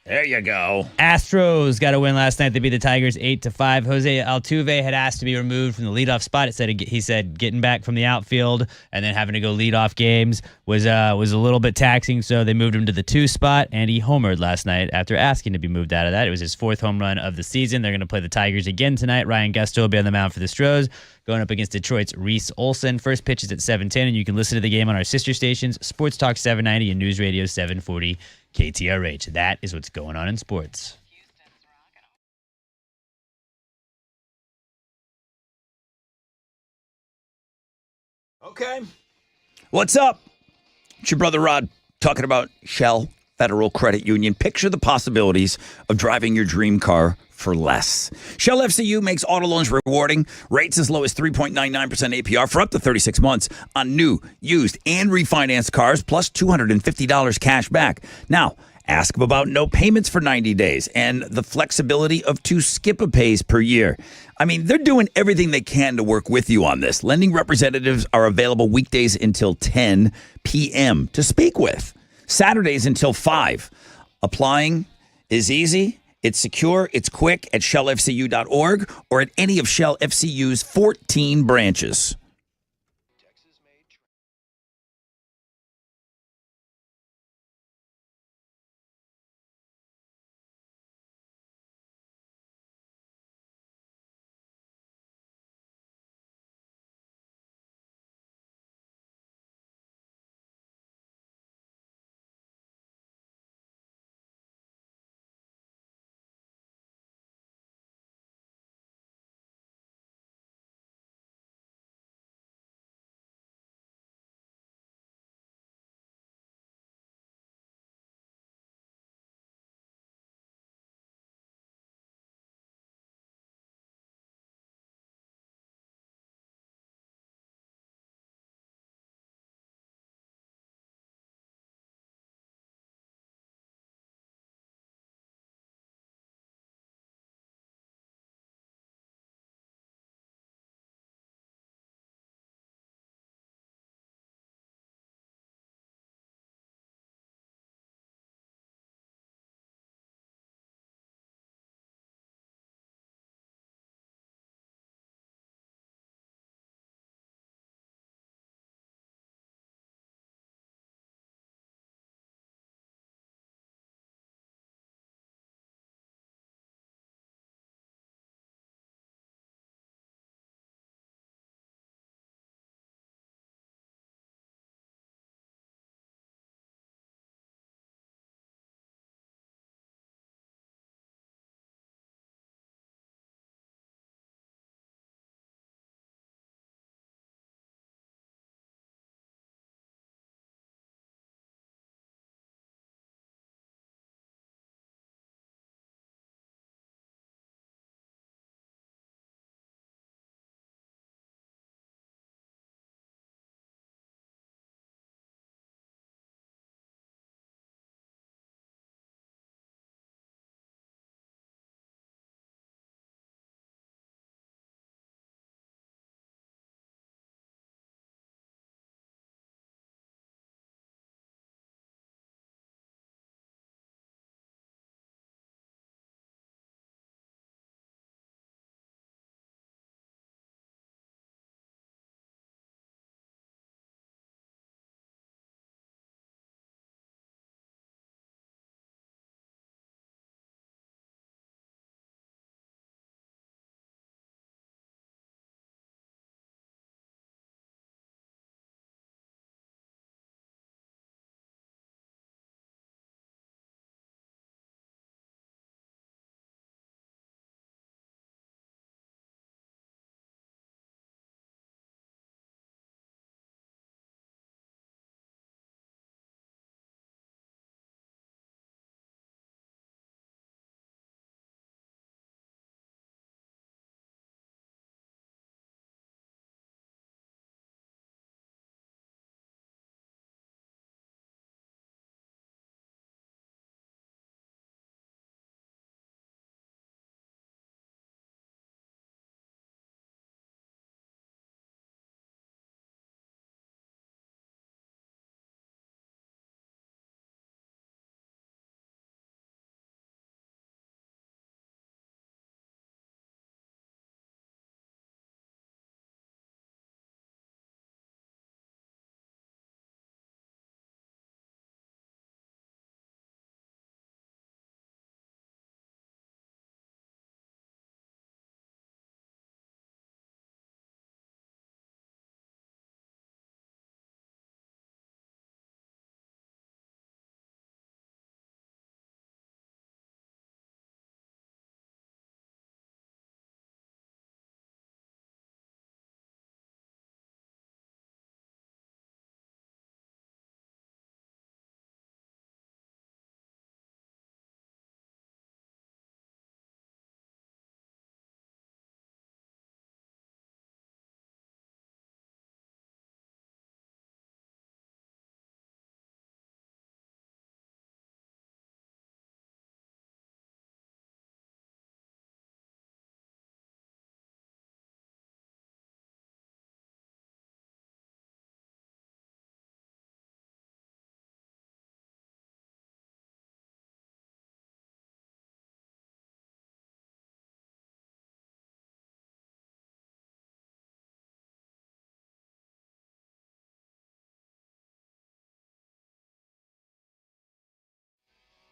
there you go. Astros got a win last night. They beat the Tigers 8-5. Jose Altuve had asked to be removed from the leadoff spot. He said getting back from the outfield and then having to go lead off games was a little bit taxing, so they moved him to the 2 spot, and he homered last night after asking to be moved out of that. It was his 4th home run of the season. They're going to play the Tigers again tonight. Ryan Gusto will be on the mound for the Stros, going up against Detroit's Reese Olson. First pitch is at 7:10, and you can listen to the game on our sister stations, Sports Talk 790 and News Radio 740 KTRH. That is what's going on in sports. Okay. What's up? It's your brother Rod talking about Shell Federal Credit Union. Picture the possibilities of driving your dream car for less. Shell FCU makes auto loans rewarding. Rates as low as 3.99% APR for up to 36 months on new, used, and refinanced cars, plus $250 cash back. Now, ask them about no payments for 90 days and the flexibility of 2 skip-a-pays per year. I mean, they're doing everything they can to work with you on this. Lending representatives are available weekdays until 10 p.m. to speak with. Saturdays until 5. Applying is easy. It's secure. It's quick at shellfcu.org or at any of Shell FCU's 14 branches.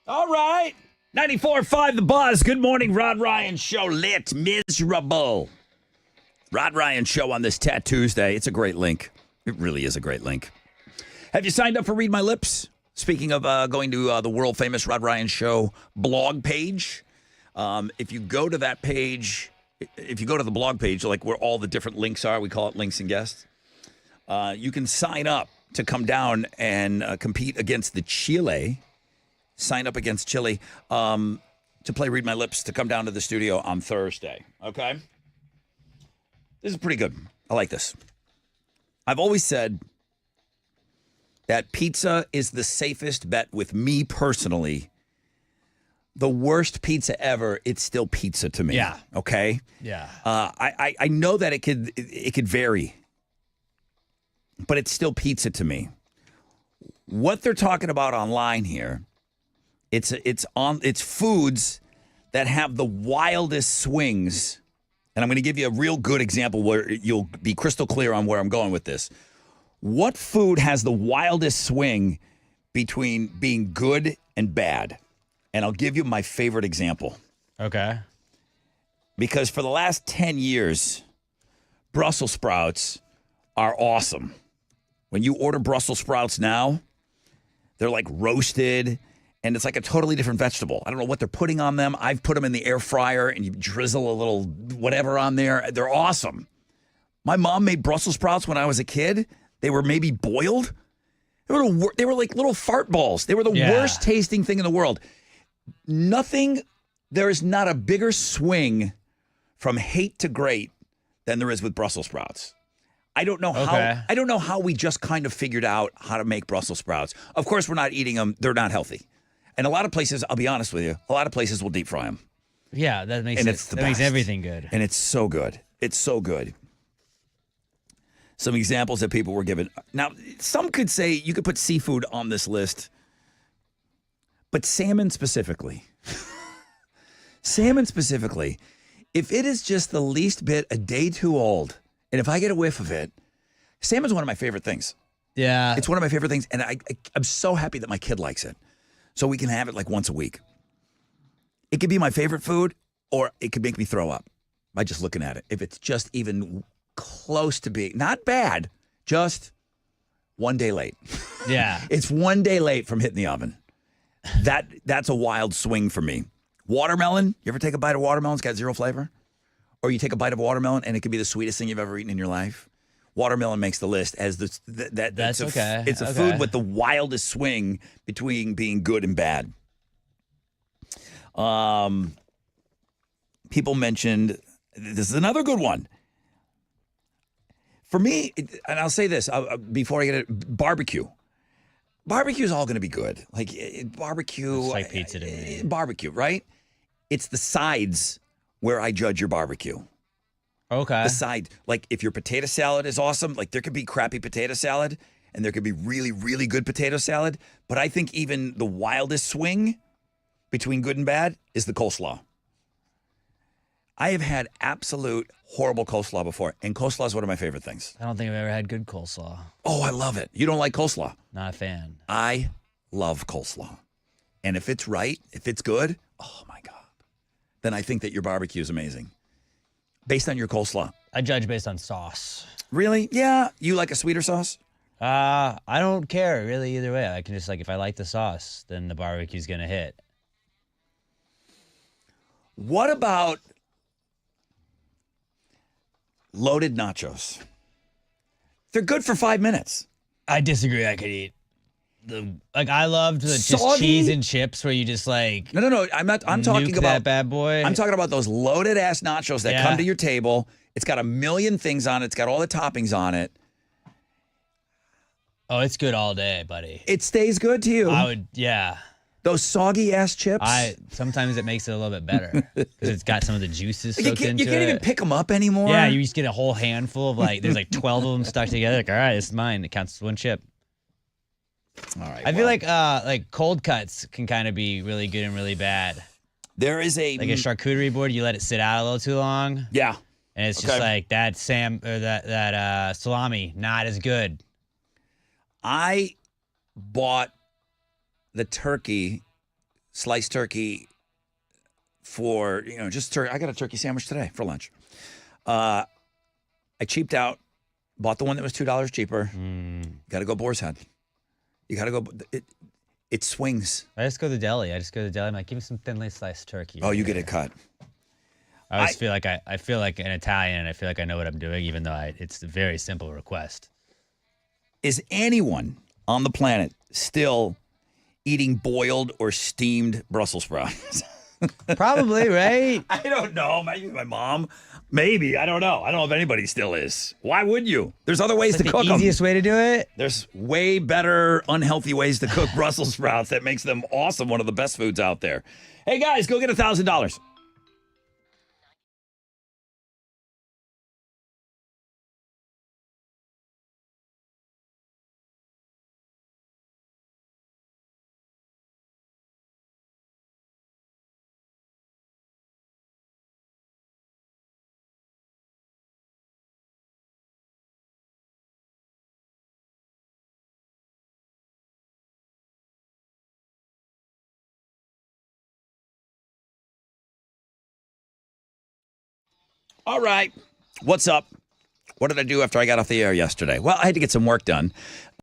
All right. 94.5 The Buzz. Good morning, Rod Ryan Show. Lit miserable. Rod Ryan Show on this Tuesday. It's a great link. It really is a great link. Have you signed up for Read My Lips? Speaking of going to the world famous Rod Ryan Show blog page, if you go to that page, if you go to the blog page, like where all the different links are, we call it links and guests, you can sign up to come down and compete against the Chile. Sign up against Chile to play Read My Lips, to come down to the studio on Thursday. Okay? This is pretty good. I like this. I've always said that pizza is the safest bet with me personally. The worst pizza ever, it's still pizza to me. Yeah. Okay? Yeah. I know that it could vary, but it's still pizza to me. What they're talking about online here, it's foods that have the wildest swings. And I'm going to give you a real good example where you'll be crystal clear on where I'm going with this. What food has the wildest swing between being good and bad? And I'll give you my favorite example. Okay. Because for the last 10 years, Brussels sprouts are awesome. When you order Brussels sprouts now, they're like roasted, and it's like a totally different vegetable. I don't know what they're putting on them. I've put them in the air fryer, and you drizzle a little whatever on there. They're awesome. My mom made Brussels sprouts when I was a kid. They were maybe boiled. They were like little fart balls. They were the worst tasting thing in the world. There is not a bigger swing from hate to great than there is with Brussels sprouts. I don't know how we just kind of figured out how to make Brussels sprouts. Of course, we're not eating them. They're not healthy. And a lot of places, I'll be honest with you, a lot of places will deep fry them. Yeah, that makes makes everything good. And it's so good. It's so good. Some examples that people were given. Now, some could say you could put seafood on this list, but salmon specifically. Salmon specifically. If it is just the least bit a day too old, and if I get a whiff of it, salmon's one of my favorite things. Yeah. It's one of my favorite things, and I'm so happy that my kid likes it. So we can have it like once a week. It could be my favorite food, or it could make me throw up by just looking at it. If it's just even close to being, not bad, just one day late. Yeah. It's one day late from hitting the oven. That's a wild swing for me. Watermelon, you ever take a bite of watermelon? It's got zero flavor? Or you take a bite of watermelon and it could be the sweetest thing you've ever eaten in your life? Watermelon makes the list as That's okay. It's a food with the wildest swing between being good and bad. People mentioned, this is another good one. For me, and I'll say this before I get it, barbecue. Barbecue is all going to be good. Like barbecue. It's like pizza to me. Barbecue, right? It's the sides where I judge your barbecue. Okay. The side, like if your potato salad is awesome, like there could be crappy potato salad and there could be really, really good potato salad. But I think even the wildest swing between good and bad is the coleslaw. I have had absolute horrible coleslaw before, and coleslaw is one of my favorite things. I don't think I've ever had good coleslaw. Oh, I love it. You don't like coleslaw? Not a fan. I love coleslaw. And if it's right, if it's good, oh my God, then I think that your barbecue is amazing. Based on your coleslaw. I judge based on sauce. Really? Yeah. You like a sweeter sauce? I don't care really either way. I can just if I like the sauce, then the barbecue's gonna hit. What about loaded nachos? They're good for 5 minutes. I disagree. I could eat I loved the just cheese and chips where you just No. I'm talking about that bad boy. I'm talking about those loaded ass nachos that come to your table. It's got a million things on it. It's got all the toppings on it. Oh, it's good all day, buddy. It stays good to you. I would, yeah. Those soggy ass chips. Sometimes it makes it a little bit better because it's got some of the juices soaked into it. You can't even pick them up anymore. Yeah, you just get a whole handful of there's 12 of them stuck together. All right, this is mine. It counts as one chip. All right. I feel like cold cuts can kind of be really good and really bad. There is a charcuterie board. You let it sit out a little too long. Yeah. And it's just that salami not as good. I bought the turkey sliced turkey for, just turkey. I got a turkey sandwich today for lunch. I cheaped out, bought the one that was $2 cheaper. Got to go Boar's Head. You got to go. It swings. I just go to the deli. I'm like, give me some thinly sliced turkey. Oh, you get it cut. I always feel like I feel like an Italian, and I feel like I know what I'm doing, even though it's a very simple request. Is anyone on the planet still eating boiled or steamed Brussels sprouts? Probably, right? I don't know. Maybe my mom. Maybe. I don't know. I don't know if anybody still is. Why would you? There's other ways to cook them. The easiest way to do it? There's way better unhealthy ways to cook Brussels sprouts that makes them awesome. One of the best foods out there. Hey, guys, go get $1,000. All right. What's up? What did I do after I got off the air yesterday? Well, I had to get some work done.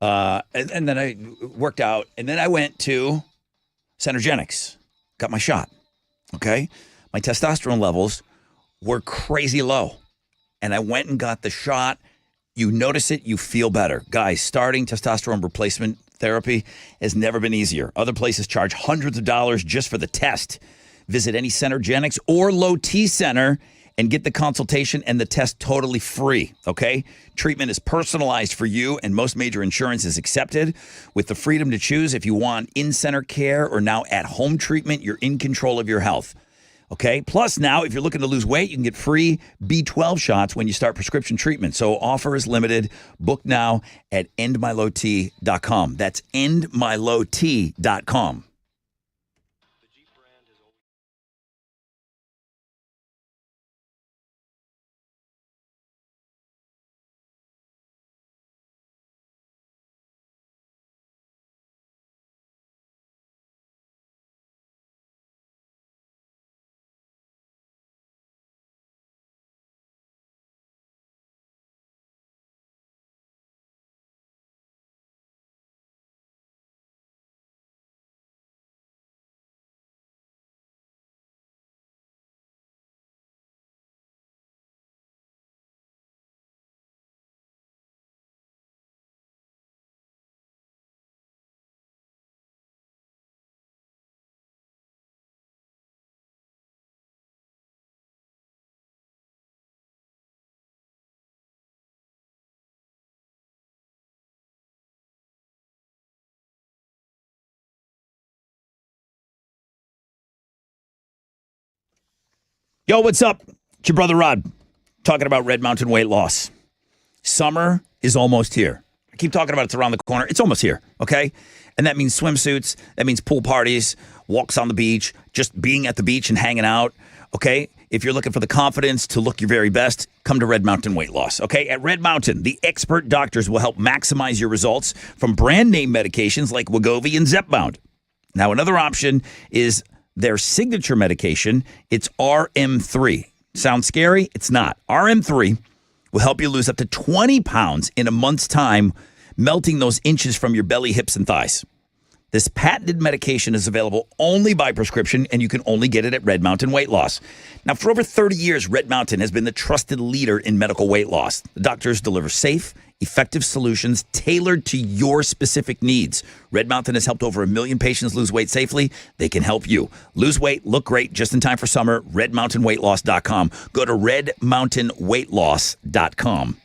And then I worked out. And then I went to Centergenics. Got my shot. Okay? My testosterone levels were crazy low. And I went and got the shot. You notice it, you feel better. Guys, starting testosterone replacement therapy has never been easier. Other places charge hundreds of dollars just for the test. Visit any Centergenics or Low T Center and get the consultation and the test totally free, okay? Treatment is personalized for you, and most major insurance is accepted. With the freedom to choose if you want in-center care or now at-home treatment, you're in control of your health, okay? Plus, now, if you're looking to lose weight, you can get free B12 shots when you start prescription treatment. So offer is limited. Book now at endmylowt.com. That's endmylowt.com. Yo, what's up? It's your brother Rod talking about Red Mountain weight loss. Summer is almost here. I keep talking about it's around the corner. It's almost here, okay? And that means swimsuits. That means pool parties, walks on the beach, just being at the beach and hanging out, okay? If you're looking for the confidence to look your very best, come to Red Mountain Weight Loss, okay? At Red Mountain, the expert doctors will help maximize your results from brand name medications like Wegovy and Zepbound. Now, another option is their signature medication. It's RM3. Sounds scary? It's not. RM3 will help you lose up to 20 pounds in a month's time, melting those inches from your belly, hips, and thighs. This patented medication is available only by prescription, and you can only get it at Red Mountain Weight Loss. Now, for over 30 years, Red Mountain has been the trusted leader in medical weight loss. The doctors deliver safe, effective solutions tailored to your specific needs. Red Mountain has helped over 1 million patients lose weight safely. They can help you. Lose weight, look great, just in time for summer. RedMountainWeightLoss.com. Go to RedMountainWeightLoss.com.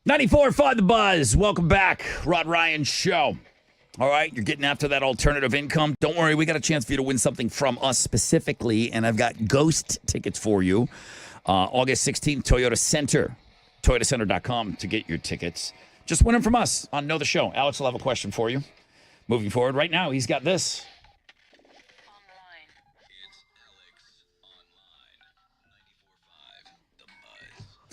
94.5 The Buzz. Welcome back. Rod Ryan Show. All right, you're getting after that alternative income. Don't worry, we got a chance for you to win something from us specifically, and I've got ghost tickets for you. August 16th, Toyota Center. ToyotaCenter.com to get your tickets. Just win them from us on Know the Show. Alex will have a question for you. Moving forward, right now, he's got this.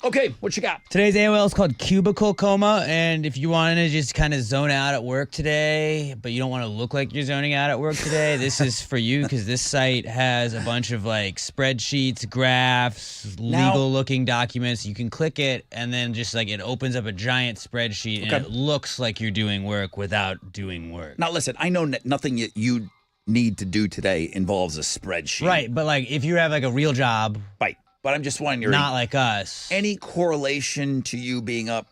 Okay, what you got? Today's AOL is called Cubicle Coma, and if you want to just kind of zone out at work today, but you don't want to look like you're zoning out at work today, this is for you because this site has a bunch of like spreadsheets, graphs, legal-looking documents. You can click it, and then just like it opens up a giant spreadsheet, and it looks like you're doing work without doing work. Now, listen, I know nothing you need to do today involves a spreadsheet. Right, but like if you have like a real job. Right. But I'm just wondering. Not like us. Any correlation to you being up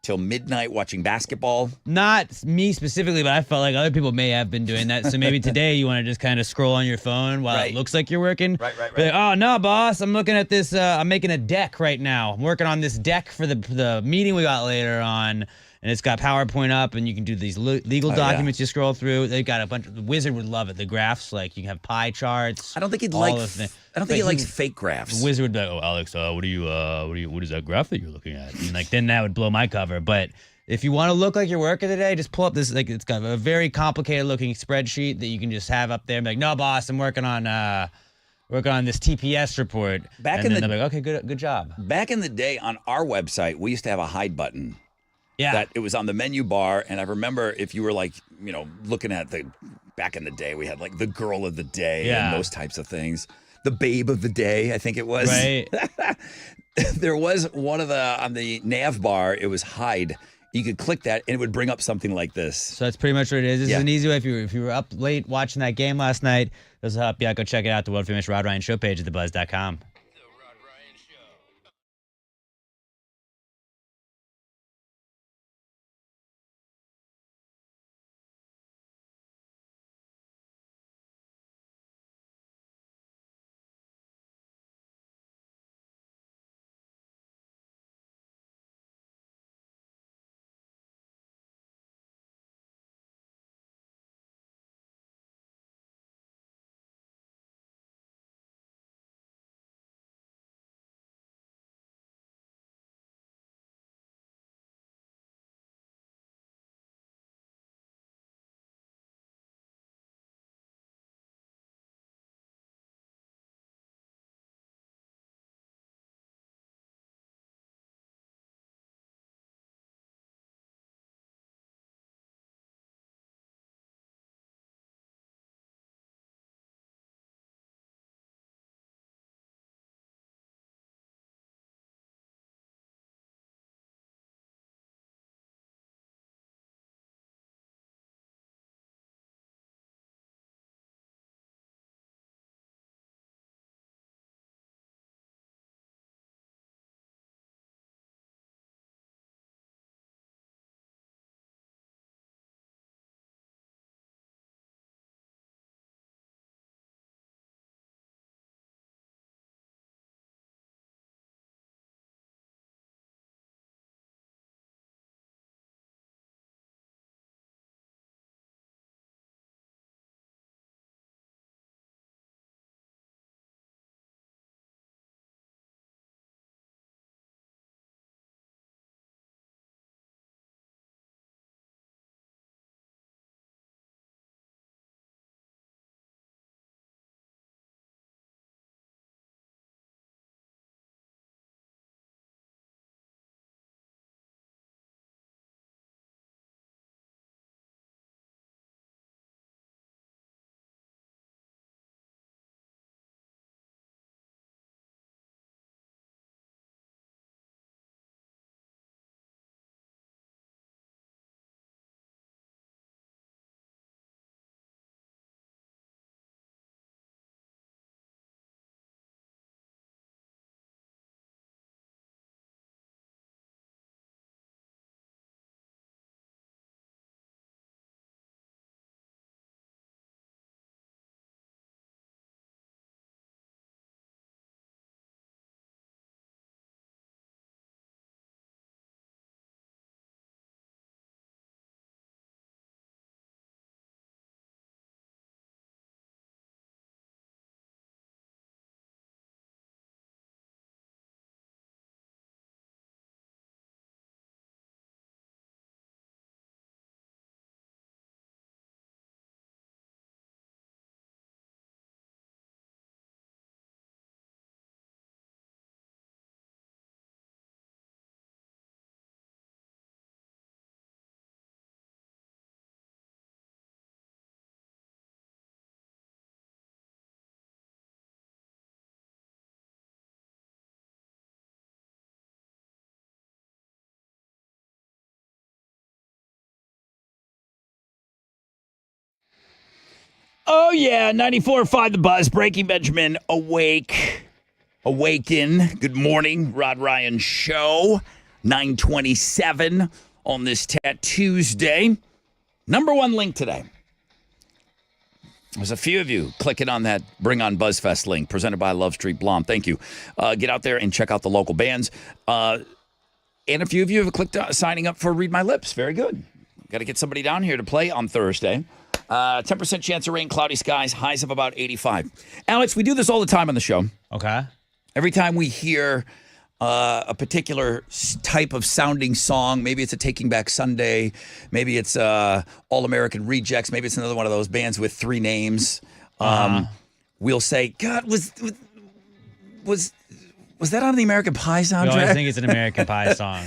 till midnight watching basketball? Not me specifically, but I felt like other people may have been doing that. So maybe today you want to just kind of scroll on your phone while it looks like you're working. Right. Be like, oh, no, boss. I'm looking at this. I'm making a deck right now. I'm working on this deck for the meeting we got later on. And it's got PowerPoint up, and you can do these legal documents you scroll through. They've got a bunch of, the Wizard would love it. The graphs, like you can have pie charts. I don't think he'd like. I don't think he likes fake graphs. The Wizard would be like, oh, Alex, what is that graph that you're looking at? And like then that would blow my cover. But if you want to look like you're working today, just pull up this. Like it's got a very complicated looking spreadsheet that you can just have up there. And be like, no, boss, I'm working on this TPS report. They're like, okay, good job. Back in the day on our website, we used to have a hide button. Yeah. That it was on the menu bar, and I remember if you were like, looking at back in the day, we had like the girl of the day and those types of things. The babe of the day, I think it was. Right. There was one on the nav bar, it was hide. You could click that, and it would bring up something like this. So that's pretty much what it is. This is an easy way. If you were up late watching that game last night, this will help you out. Go check it out, the world famous Rod Ryan Show page at thebuzz.com. Oh, yeah, 94.5 The Buzz. Breaking Benjamin, Awaken. Good morning, Rod Ryan Show. 9:27 on this Tuesday. Number one link today. There's a few of you clicking on that Bring On BuzzFest link presented by Love Street Blom. Thank you. Get out there and check out the local bands. And a few of you have clicked signing up for Read My Lips. Very good. Got to get somebody down here to play on Thursday. 10% chance of rain, cloudy skies, highs of about 85. Alex, we do this all the time on the show. Okay. Every time we hear a particular type of sounding song, maybe it's a Taking Back Sunday, maybe it's All American Rejects, maybe it's another one of those bands with three names. We'll say, God, was that on the American Pie soundtrack? You always think it's an American Pie song.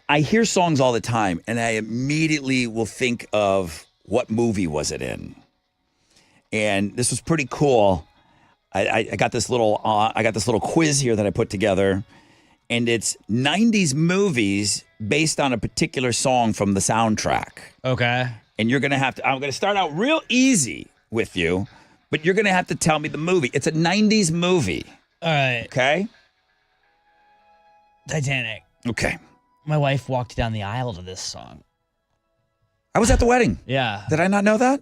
I hear songs all the time, and I immediately will think of what movie was it in. And this was pretty cool. I got this little quiz here that I put together, and it's 90s movies based on a particular song from the soundtrack. Okay. And you're gonna have to. I'm gonna start out real easy with you, but you're gonna have to tell me the movie. It's a 90s movie. All right. Okay. Titanic. Okay. My wife walked down the aisle to this song. I was at the wedding. Yeah. Did I not know that?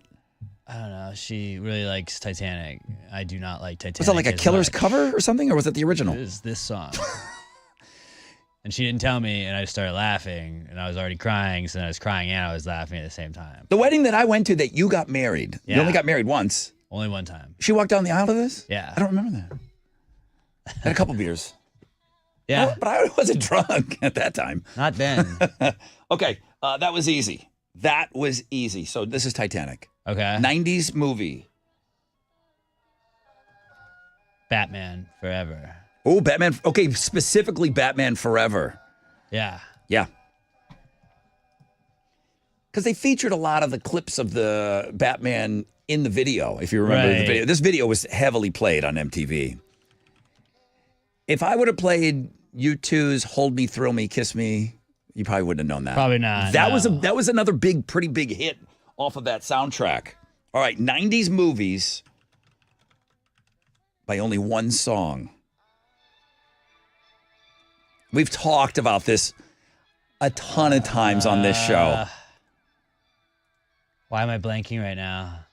I don't know. She really likes Titanic. I do not like Titanic. Was that like a Killer's cover or something, or was it the original? It was this song. And she didn't tell me, and I started laughing, and I was already crying, so then I was crying and I was laughing at the same time. The wedding that I went to that you got married. Yeah. You only got married once. Only one time. She walked down the aisle to this? Yeah. I don't remember that. Had a couple beers. Yeah. But I wasn't drunk at that time. Not then. Okay. That was easy. That was easy. So this is Titanic. Okay. 90s movie. Batman Forever. Oh, Batman. Okay, specifically Batman Forever. Yeah. Yeah. Because they featured a lot of the clips of the Batman in the video, if you remember the video. This video was heavily played on MTV. If I would have played U2's Hold Me, Thrill Me, Kiss Me, you probably wouldn't have known that. Probably not. That was another pretty big hit off of that soundtrack. All right, 90s movies by only one song. We've talked about this a ton of times on this show. Why am I blanking right now?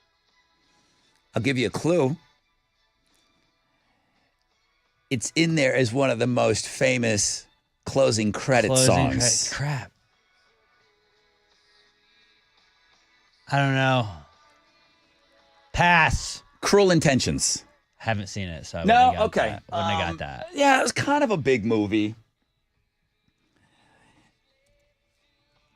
I'll give you a clue. It's in there as one of the most famous closing credit songs. Crap. I don't know. Pass. Cruel Intentions. Haven't seen it, so I No, wouldn't have got okay. that. Wouldn't have got that. Yeah, it was kind of a big movie.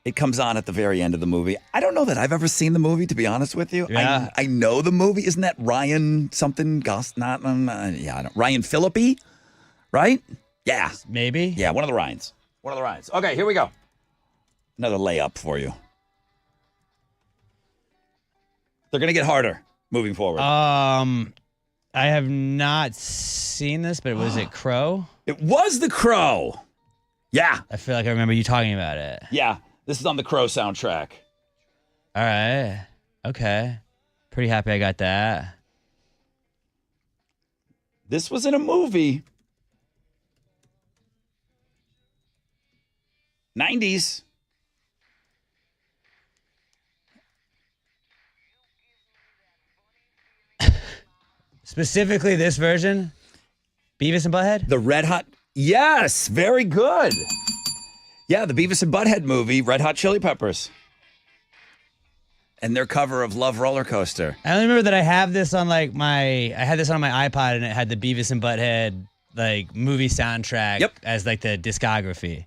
It comes on at the very end of the movie. I don't know that I've ever seen the movie, to be honest with you. Yeah. I know the movie. Isn't that Ryan something? Ryan Phillippe, right? Yeah. Maybe. Yeah, one of the Ryans. One of the Ryans. Okay, here we go. Another layup for you. They're going to get harder moving forward. I have not seen this, but was it Crow? It was The Crow. Yeah. I feel like I remember you talking about it. Yeah. This is on the Crow soundtrack. All right. Okay. Pretty happy I got that. This was in a movie. 90s. Specifically this version? Beavis and Butthead? The Red Hot. Yes, very good. Yeah, the Beavis and Butthead movie, Red Hot Chili Peppers. And their cover of Love Roller Coaster. I only remember that I have this on I had this on my iPod and it had the Beavis and Butthead movie soundtrack as the discography.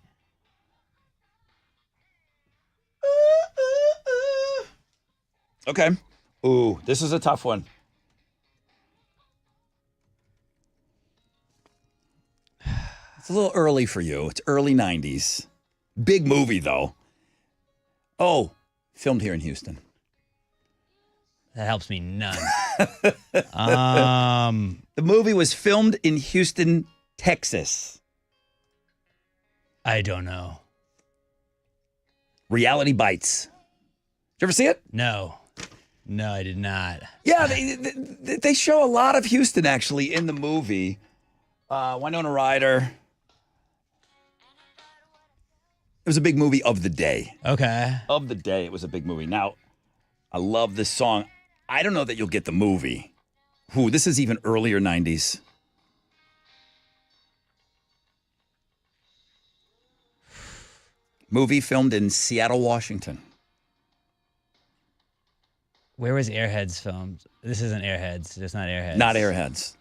Okay. Ooh, this is a tough one. It's a little early for you. It's early 90s. Big movie, though. Oh, filmed here in Houston. That helps me none. The movie was filmed in Houston, Texas. I don't know. Reality Bites. Did you ever see it? No. No, I did not. Yeah, they show a lot of Houston actually in the movie. Winona Ryder. It was a big movie of the day. Okay. Of the day, it was a big movie. Now, I love this song. I don't know that you'll get the movie. This is even earlier 90s. Movie filmed in Seattle, Washington. Where was Airheads filmed? This isn't Airheads. It's not Airheads. Not Airheads.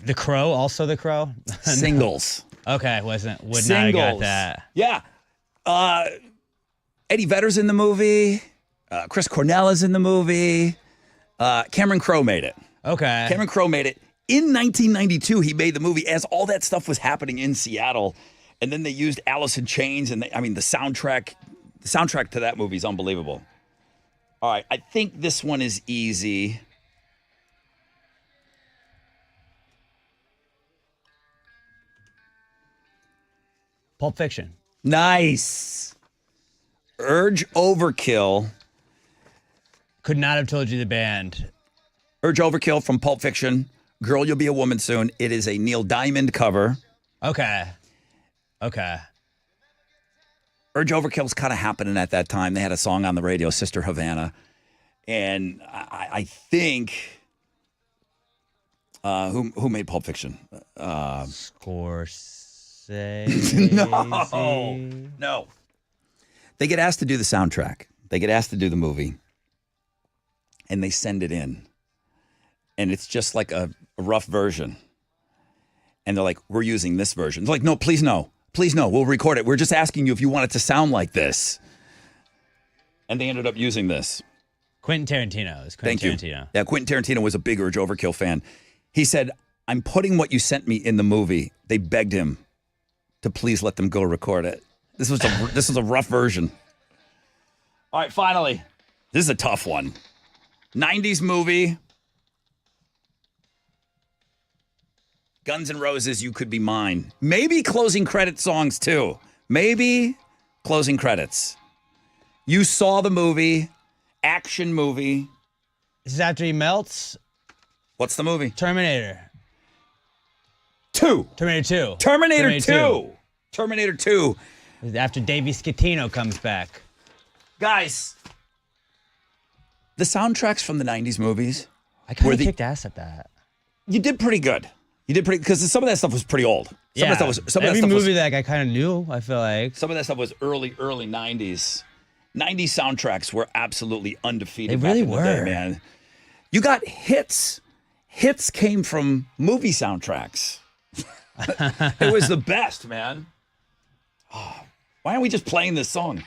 The Crow, also The Crow? Singles. Okay, would Singles. not have got that. Yeah. Eddie Vedder's in the movie. Chris Cornell is in the movie. Cameron Crowe made it. Okay. Cameron Crowe made it. In 1992, he made the movie as all that stuff was happening in Seattle. And then they used Alice in Chains. And the soundtrack to that movie is unbelievable. All right, I think this one is easy. Pulp Fiction. Nice. Urge Overkill. Could not have told you the band. Urge Overkill from Pulp Fiction. Girl, You'll Be a Woman Soon. It is a Neil Diamond cover. Okay. Urge Overkill's kind of happening at that time. They had a song on the radio, Sister Havana. And I think... who made Pulp Fiction? Scorsese. No. They get asked to do the soundtrack. They get asked to do the movie. And they send it in. And it's just like a rough version. And they're like, we're using this version. They're like, no, please no. Please no, we'll record it. We're just asking you if you want it to sound like this. And they ended up using this. Quentin Tarantino. Thank you. Yeah, Quentin Tarantino was a big Urge Overkill fan. He said, I'm putting what you sent me in the movie. They begged him to please let them go record it. This was a rough version. All right, finally. This is a tough one. 90s movie. Guns N' Roses, You Could Be Mine. Maybe closing credit songs too. Maybe closing credits. You saw the movie. Action movie. This is after he melts. What's the movie? Terminator 2. Terminator 2. Terminator 2. Terminator 2. After Davey Scatino comes back. Guys, the soundtracks from the 90s movies. I kind of kicked ass at that. You did pretty good. You did pretty, because some of that stuff was pretty old. Some of that stuff Every was, movie that I kind of knew, I feel like. Some of that stuff was early 90s. 90s soundtracks were absolutely undefeated. They really back in were. the day, man. You got hits. Hits came from movie soundtracks. It was the best, man. Why aren't we just playing this song?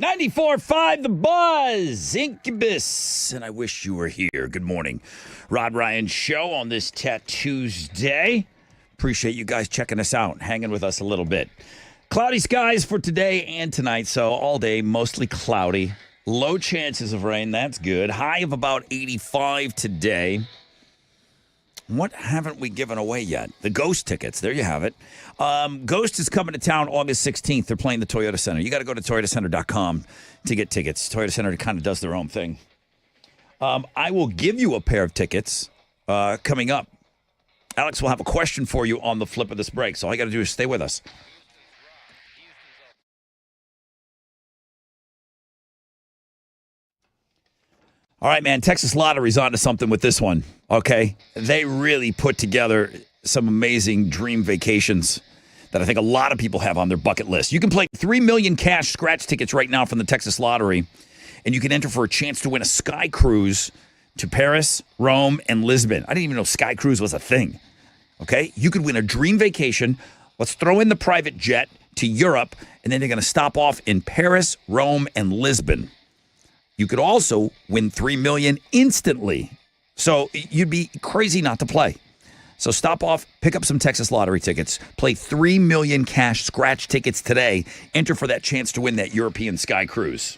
94.5 The Buzz, Incubus, and I wish you were here. Good morning. Rod Ryan Show on this Tuesday. Appreciate you guys checking us out, hanging with us a little bit. Cloudy skies for today and tonight, so all day mostly cloudy. Low chances of rain, that's good. High of about 85 today. What haven't we given away yet? The Ghost tickets. There you have it. Ghost is coming to town August 16th. They're playing the Toyota Center. You got to go to toyotacenter.com to get tickets. Toyota Center kind of does their own thing. I will give you a pair of tickets coming up. Alex will have a question for you on the flip of this break, so all you got to do is stay with us. All right, man, Texas Lottery's onto something with this one, okay? They really put together some amazing dream vacations that I think a lot of people have on their bucket list. You can play 3 million cash scratch tickets right now from the Texas Lottery, and you can enter for a chance to win a sky cruise to Paris, Rome, and Lisbon. I didn't even know sky cruise was a thing, okay? You could win a dream vacation. Let's throw in the private jet to Europe, and then they're going to stop off in Paris, Rome, and Lisbon. You could also win $3 million instantly. So you'd be crazy not to play. So stop off, pick up some Texas Lottery tickets, play 3 million cash scratch tickets today, enter for that chance to win that European sky cruise.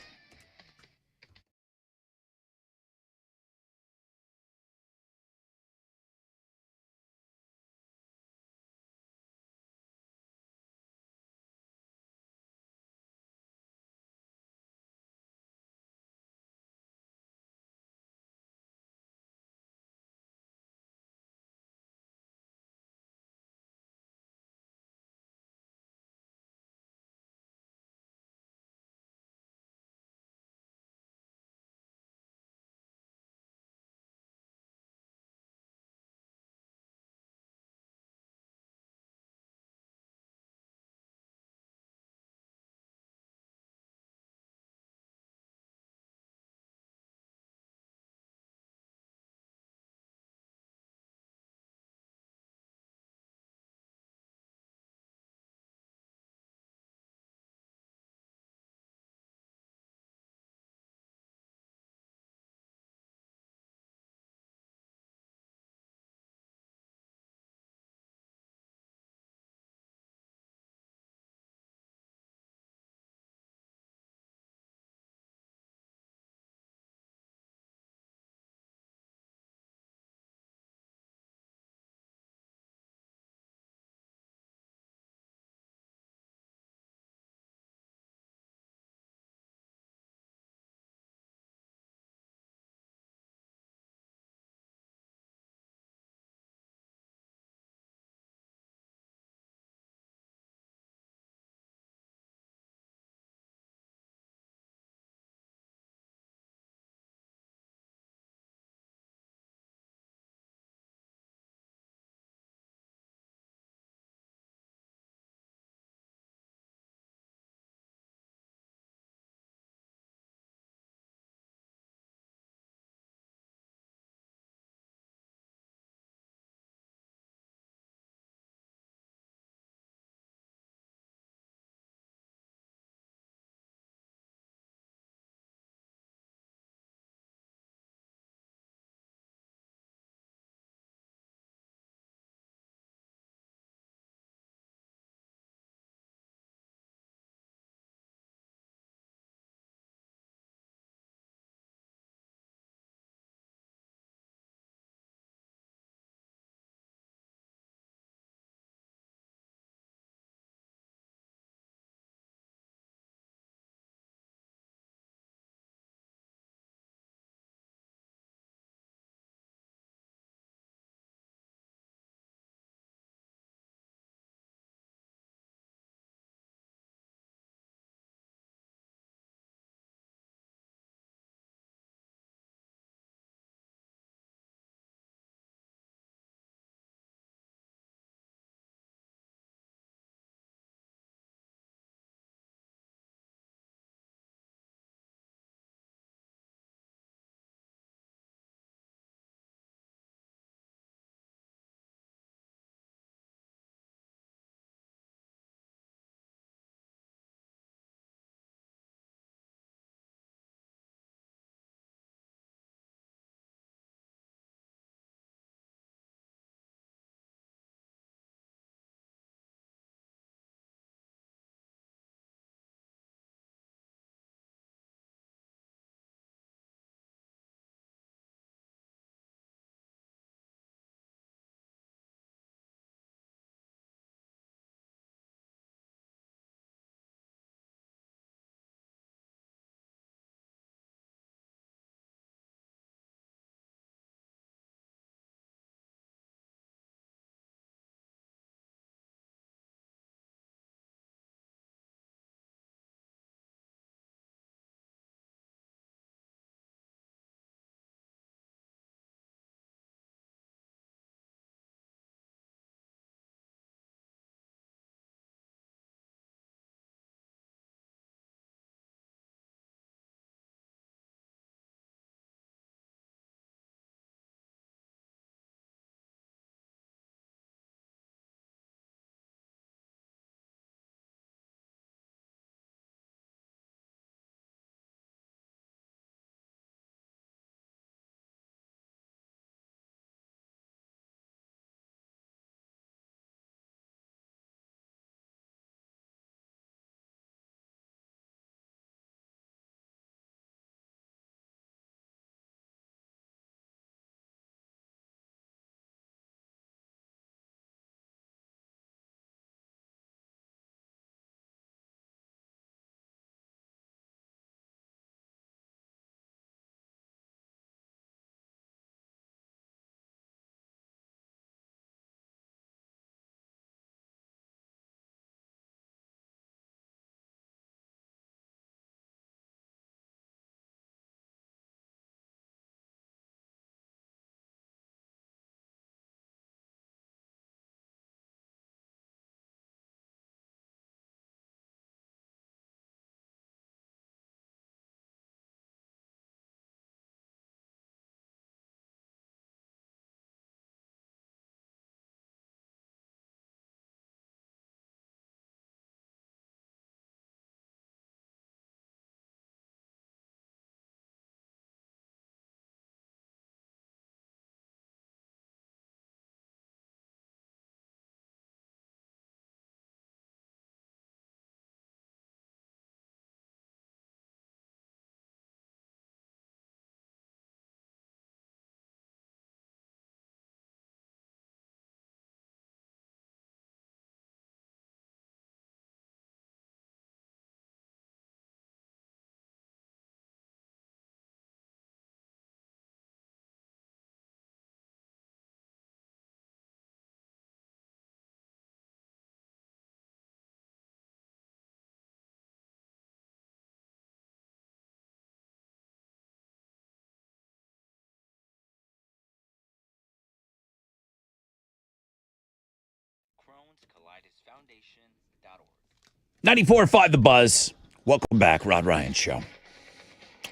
94.5 The Buzz. Welcome back, Rod Ryan Show.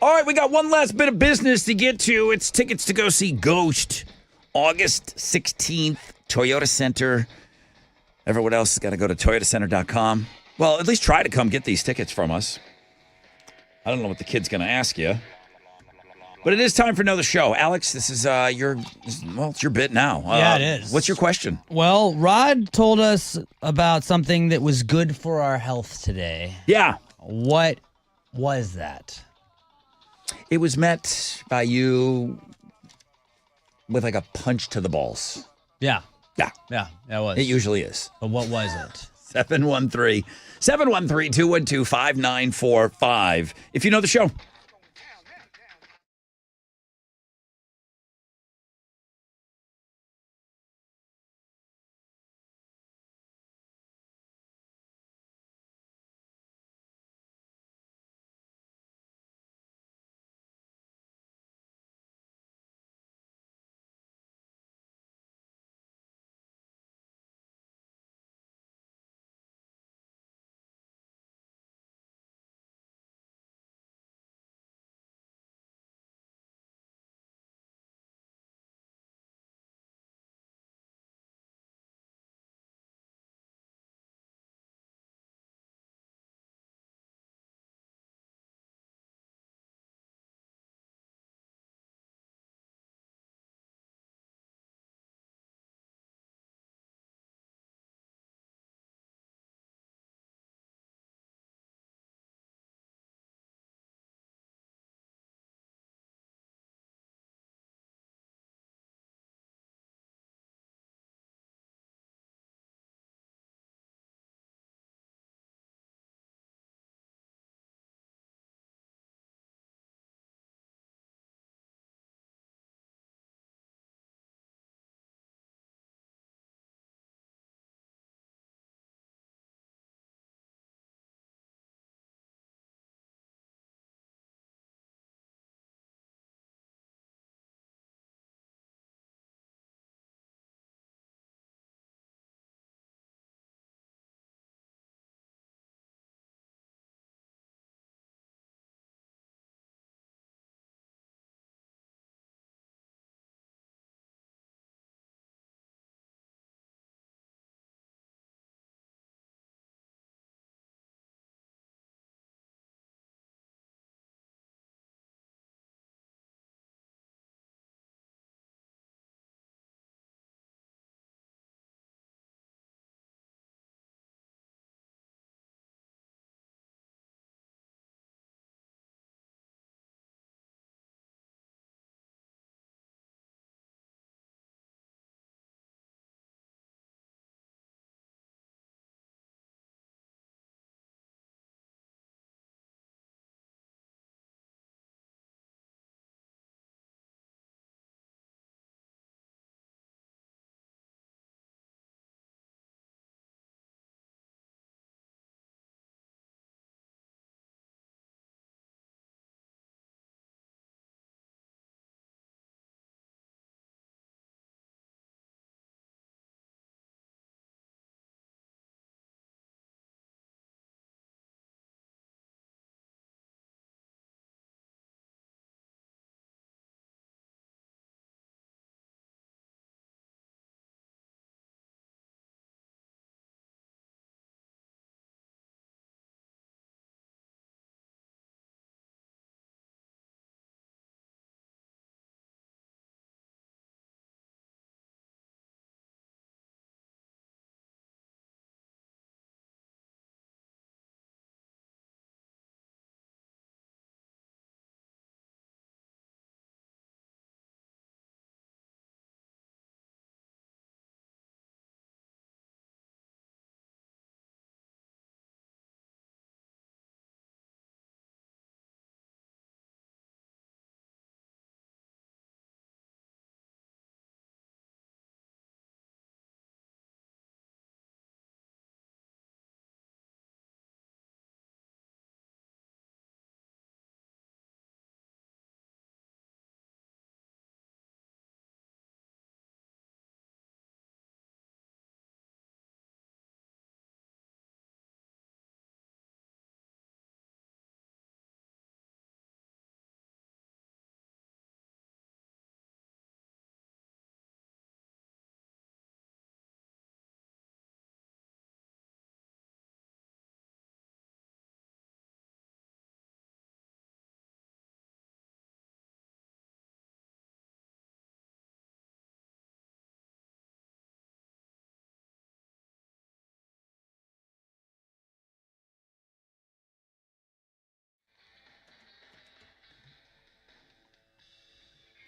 All right, we got one last bit of business to get to. It's tickets to go see Ghost, August 16th, Toyota Center. Everyone else has got to go to toyotacenter.com. Well, at least try to come get these tickets from us. I don't know what the kid's going to ask you. But it is time for another show. Alex, this is it's your bit now. Yeah, it is. What's your question? Well, Rod told us about something that was good for our health today. Yeah. What was that? It was met by you with like a punch to the balls. Yeah. Yeah. Yeah, that was. It usually is. But what was it? 713-212-5945. If you know the show.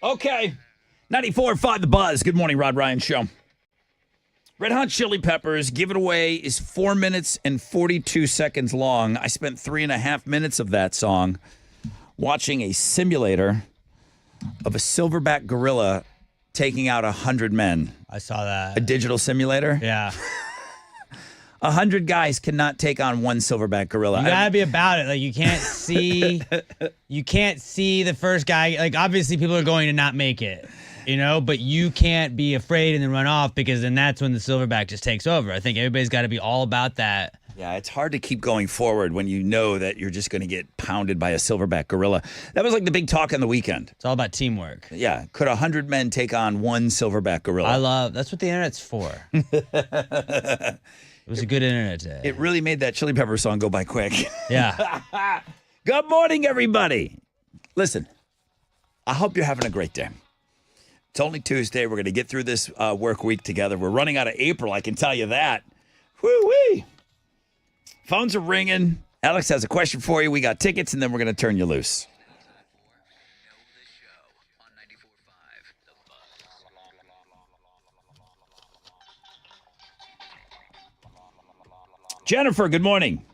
Okay. 94.5 The Buzz. Good morning, Rod Ryan Show. Red Hot Chili Peppers, Give It Away is 4 minutes and 42 seconds long. I spent 3.5 minutes of that song watching a simulator of a silverback gorilla taking out 100 men. I saw that. A digital simulator? Yeah. 100 guys cannot take on one silverback gorilla. You gotta be about it. Like you can't see the first guy. Like obviously people are going to not make it, but you can't be afraid and then run off because then that's when the silverback just takes over. I think everybody's got to be all about that. Yeah, it's hard to keep going forward when you know that you're just going to get pounded by a silverback gorilla. That was like the big talk on the weekend. It's all about teamwork. Yeah. Could 100 men take on one silverback gorilla? That's what the internet's for. It was a good internet day. It really made that Chili Pepper song go by quick. Yeah. Good morning, everybody. Listen, I hope you're having a great day. It's only Tuesday. We're going to get through this work week together. We're running out of April, I can tell you that. Woo-wee. Phones are ringing. Alex has a question for you. We got tickets, and then we're going to turn you loose. Jennifer, good morning.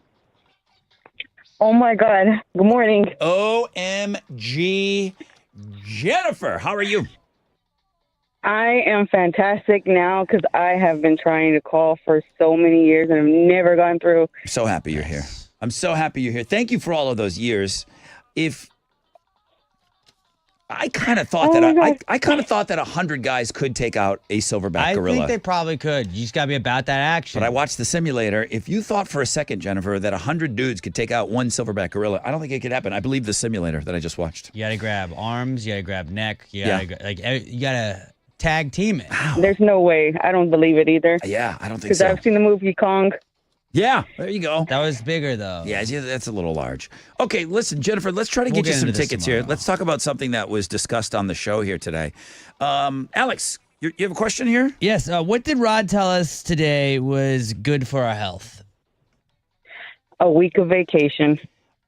Oh, my God. Good morning. OMG. Jennifer, how are you? I am fantastic now because I have been trying to call for so many years and I've never gone through. I'm so happy you're here. I'm so happy you're here. Thank you for all of those years. I kind of thought I kind of thought that 100 guys could take out a silverback gorilla. I think they probably could. You just got to be about that action. But I watched the simulator. If you thought for a second, Jennifer, that 100 dudes could take out one silverback gorilla, I don't think it could happen. I believe the simulator that I just watched. You got to grab arms. You got to grab neck. You got to tag team it. There's no way. I don't believe it either. Yeah, I don't think so. Because I've seen the movie Kong. Yeah, there you go. That was bigger, though. Yeah, that's a little large. Okay, listen, Jennifer, let's try to get you some tickets here. Let's talk about something that was discussed on the show here today. Alex, you have a question here? Yes. What did Rod tell us today was good for our health? A week of vacation.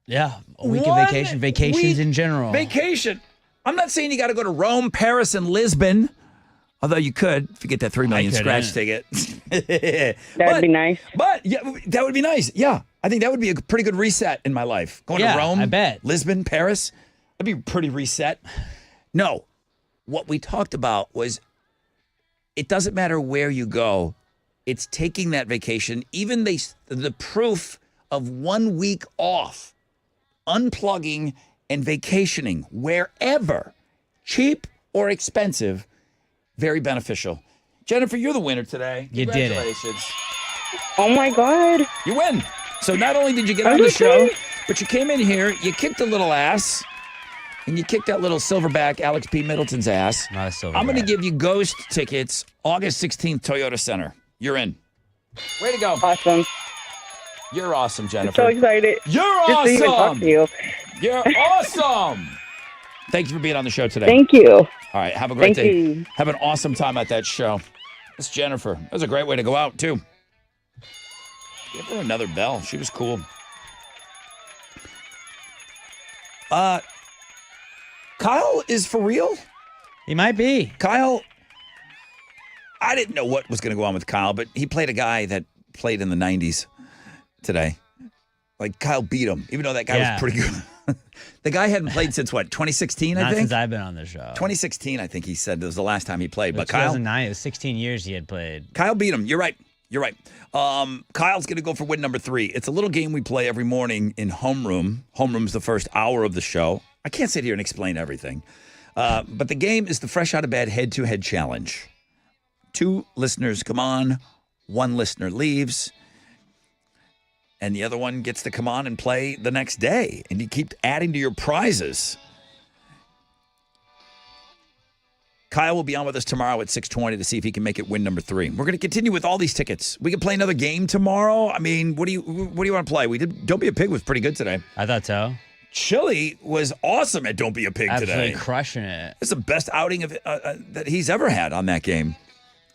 Yeah, a week of vacation. Vacations in general. Vacation. I'm not saying you got to go to Rome, Paris, and Lisbon. Although you could, if you get that $3 million scratch ticket. That'd be nice. But yeah, that would be nice. Yeah. I think that would be a pretty good reset in my life. Going to Rome, I bet. Lisbon, Paris. That'd be pretty reset. No. What we talked about was it doesn't matter where you go. It's taking that vacation. Even the proof of 1 week off, unplugging and vacationing wherever, cheap or expensive, very beneficial. Jennifer, you're the winner today. You did it. Congratulations. Oh, my God. You win. So not only did you get on the show, but you came in here, you kicked a little ass, and you kicked that little silverback Alex P. Middleton's ass. Not a silverback. I'm going to give you Ghost tickets, August 16th, Toyota Center. You're in. Way to go. Awesome. You're awesome, Jennifer. So excited. You're Just to even talk awesome. to you. You're awesome. Thank you for being on the show today. Thank you. All right, have a great Thank day. you. Have an awesome time at that show. It's Jennifer. That was a great way to go out, too. Give her another bell. She was cool. Kyle is for real? He might be. Kyle, I didn't know what was going to go on with Kyle, but he played a guy that played in the 90s today. Like, Kyle beat him, even though that guy was pretty good. The guy hadn't played since, what, 2016, I think? Not since I've been on the show. 2016, I think he said was the last time he played. But 2009, it was 16 years he had played. Kyle beat him. You're right. Kyle's going to go for win number 3. It's a little game we play every morning in Homeroom. Homeroom's the first hour of the show. I can't sit here and explain everything. But the game is the Fresh Out of Bed head-to-head challenge. 2 listeners come on, 1 listener leaves, and the other one gets to come on and play the next day. And you keep adding to your prizes. Kyle will be on with us tomorrow at 6:20 to see if he can make it win number 3. We're going to continue with all these tickets. We can play another game tomorrow. I mean, what do you want to play? We did. Don't Be a Pig was pretty good today. I thought so. Chili was awesome at Don't Be a Pig today. Absolutely crushing it. It's the best outing of that he's ever had on that game.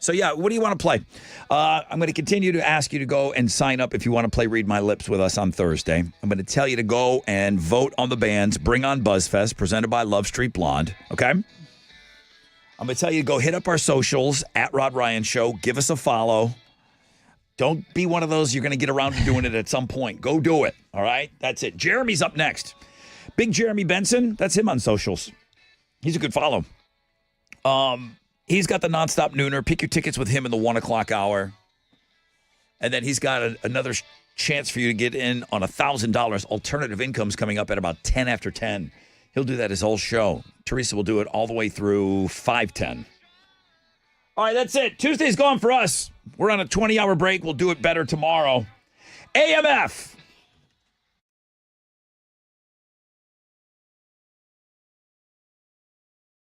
So, yeah, what do you want to play? I'm going to continue to ask you to go and sign up if you want to play Read My Lips with us on Thursday. I'm going to tell you to go and vote on the bands Bring on BuzzFest, presented by Love Street Blonde, okay? I'm going to tell you to go hit up our socials at Rod Ryan Show. Give us a follow. Don't be one of those you're going to get around to doing it at some point. Go do it. All right? That's it. Jeremy's up next. Big Jeremy Benson. That's him on socials. He's a good follow. He's got the nonstop nooner. Pick your tickets with him in the 1 o'clock hour. And then he's got another chance for you to get in on $1,000. Alternative income's coming up at about 10 after 10. He'll do that his whole show. Teresa will do it all the way through 5:10. All right, that's it. Tuesday's gone for us. We're on a 20-hour break. We'll do it better tomorrow. AMF.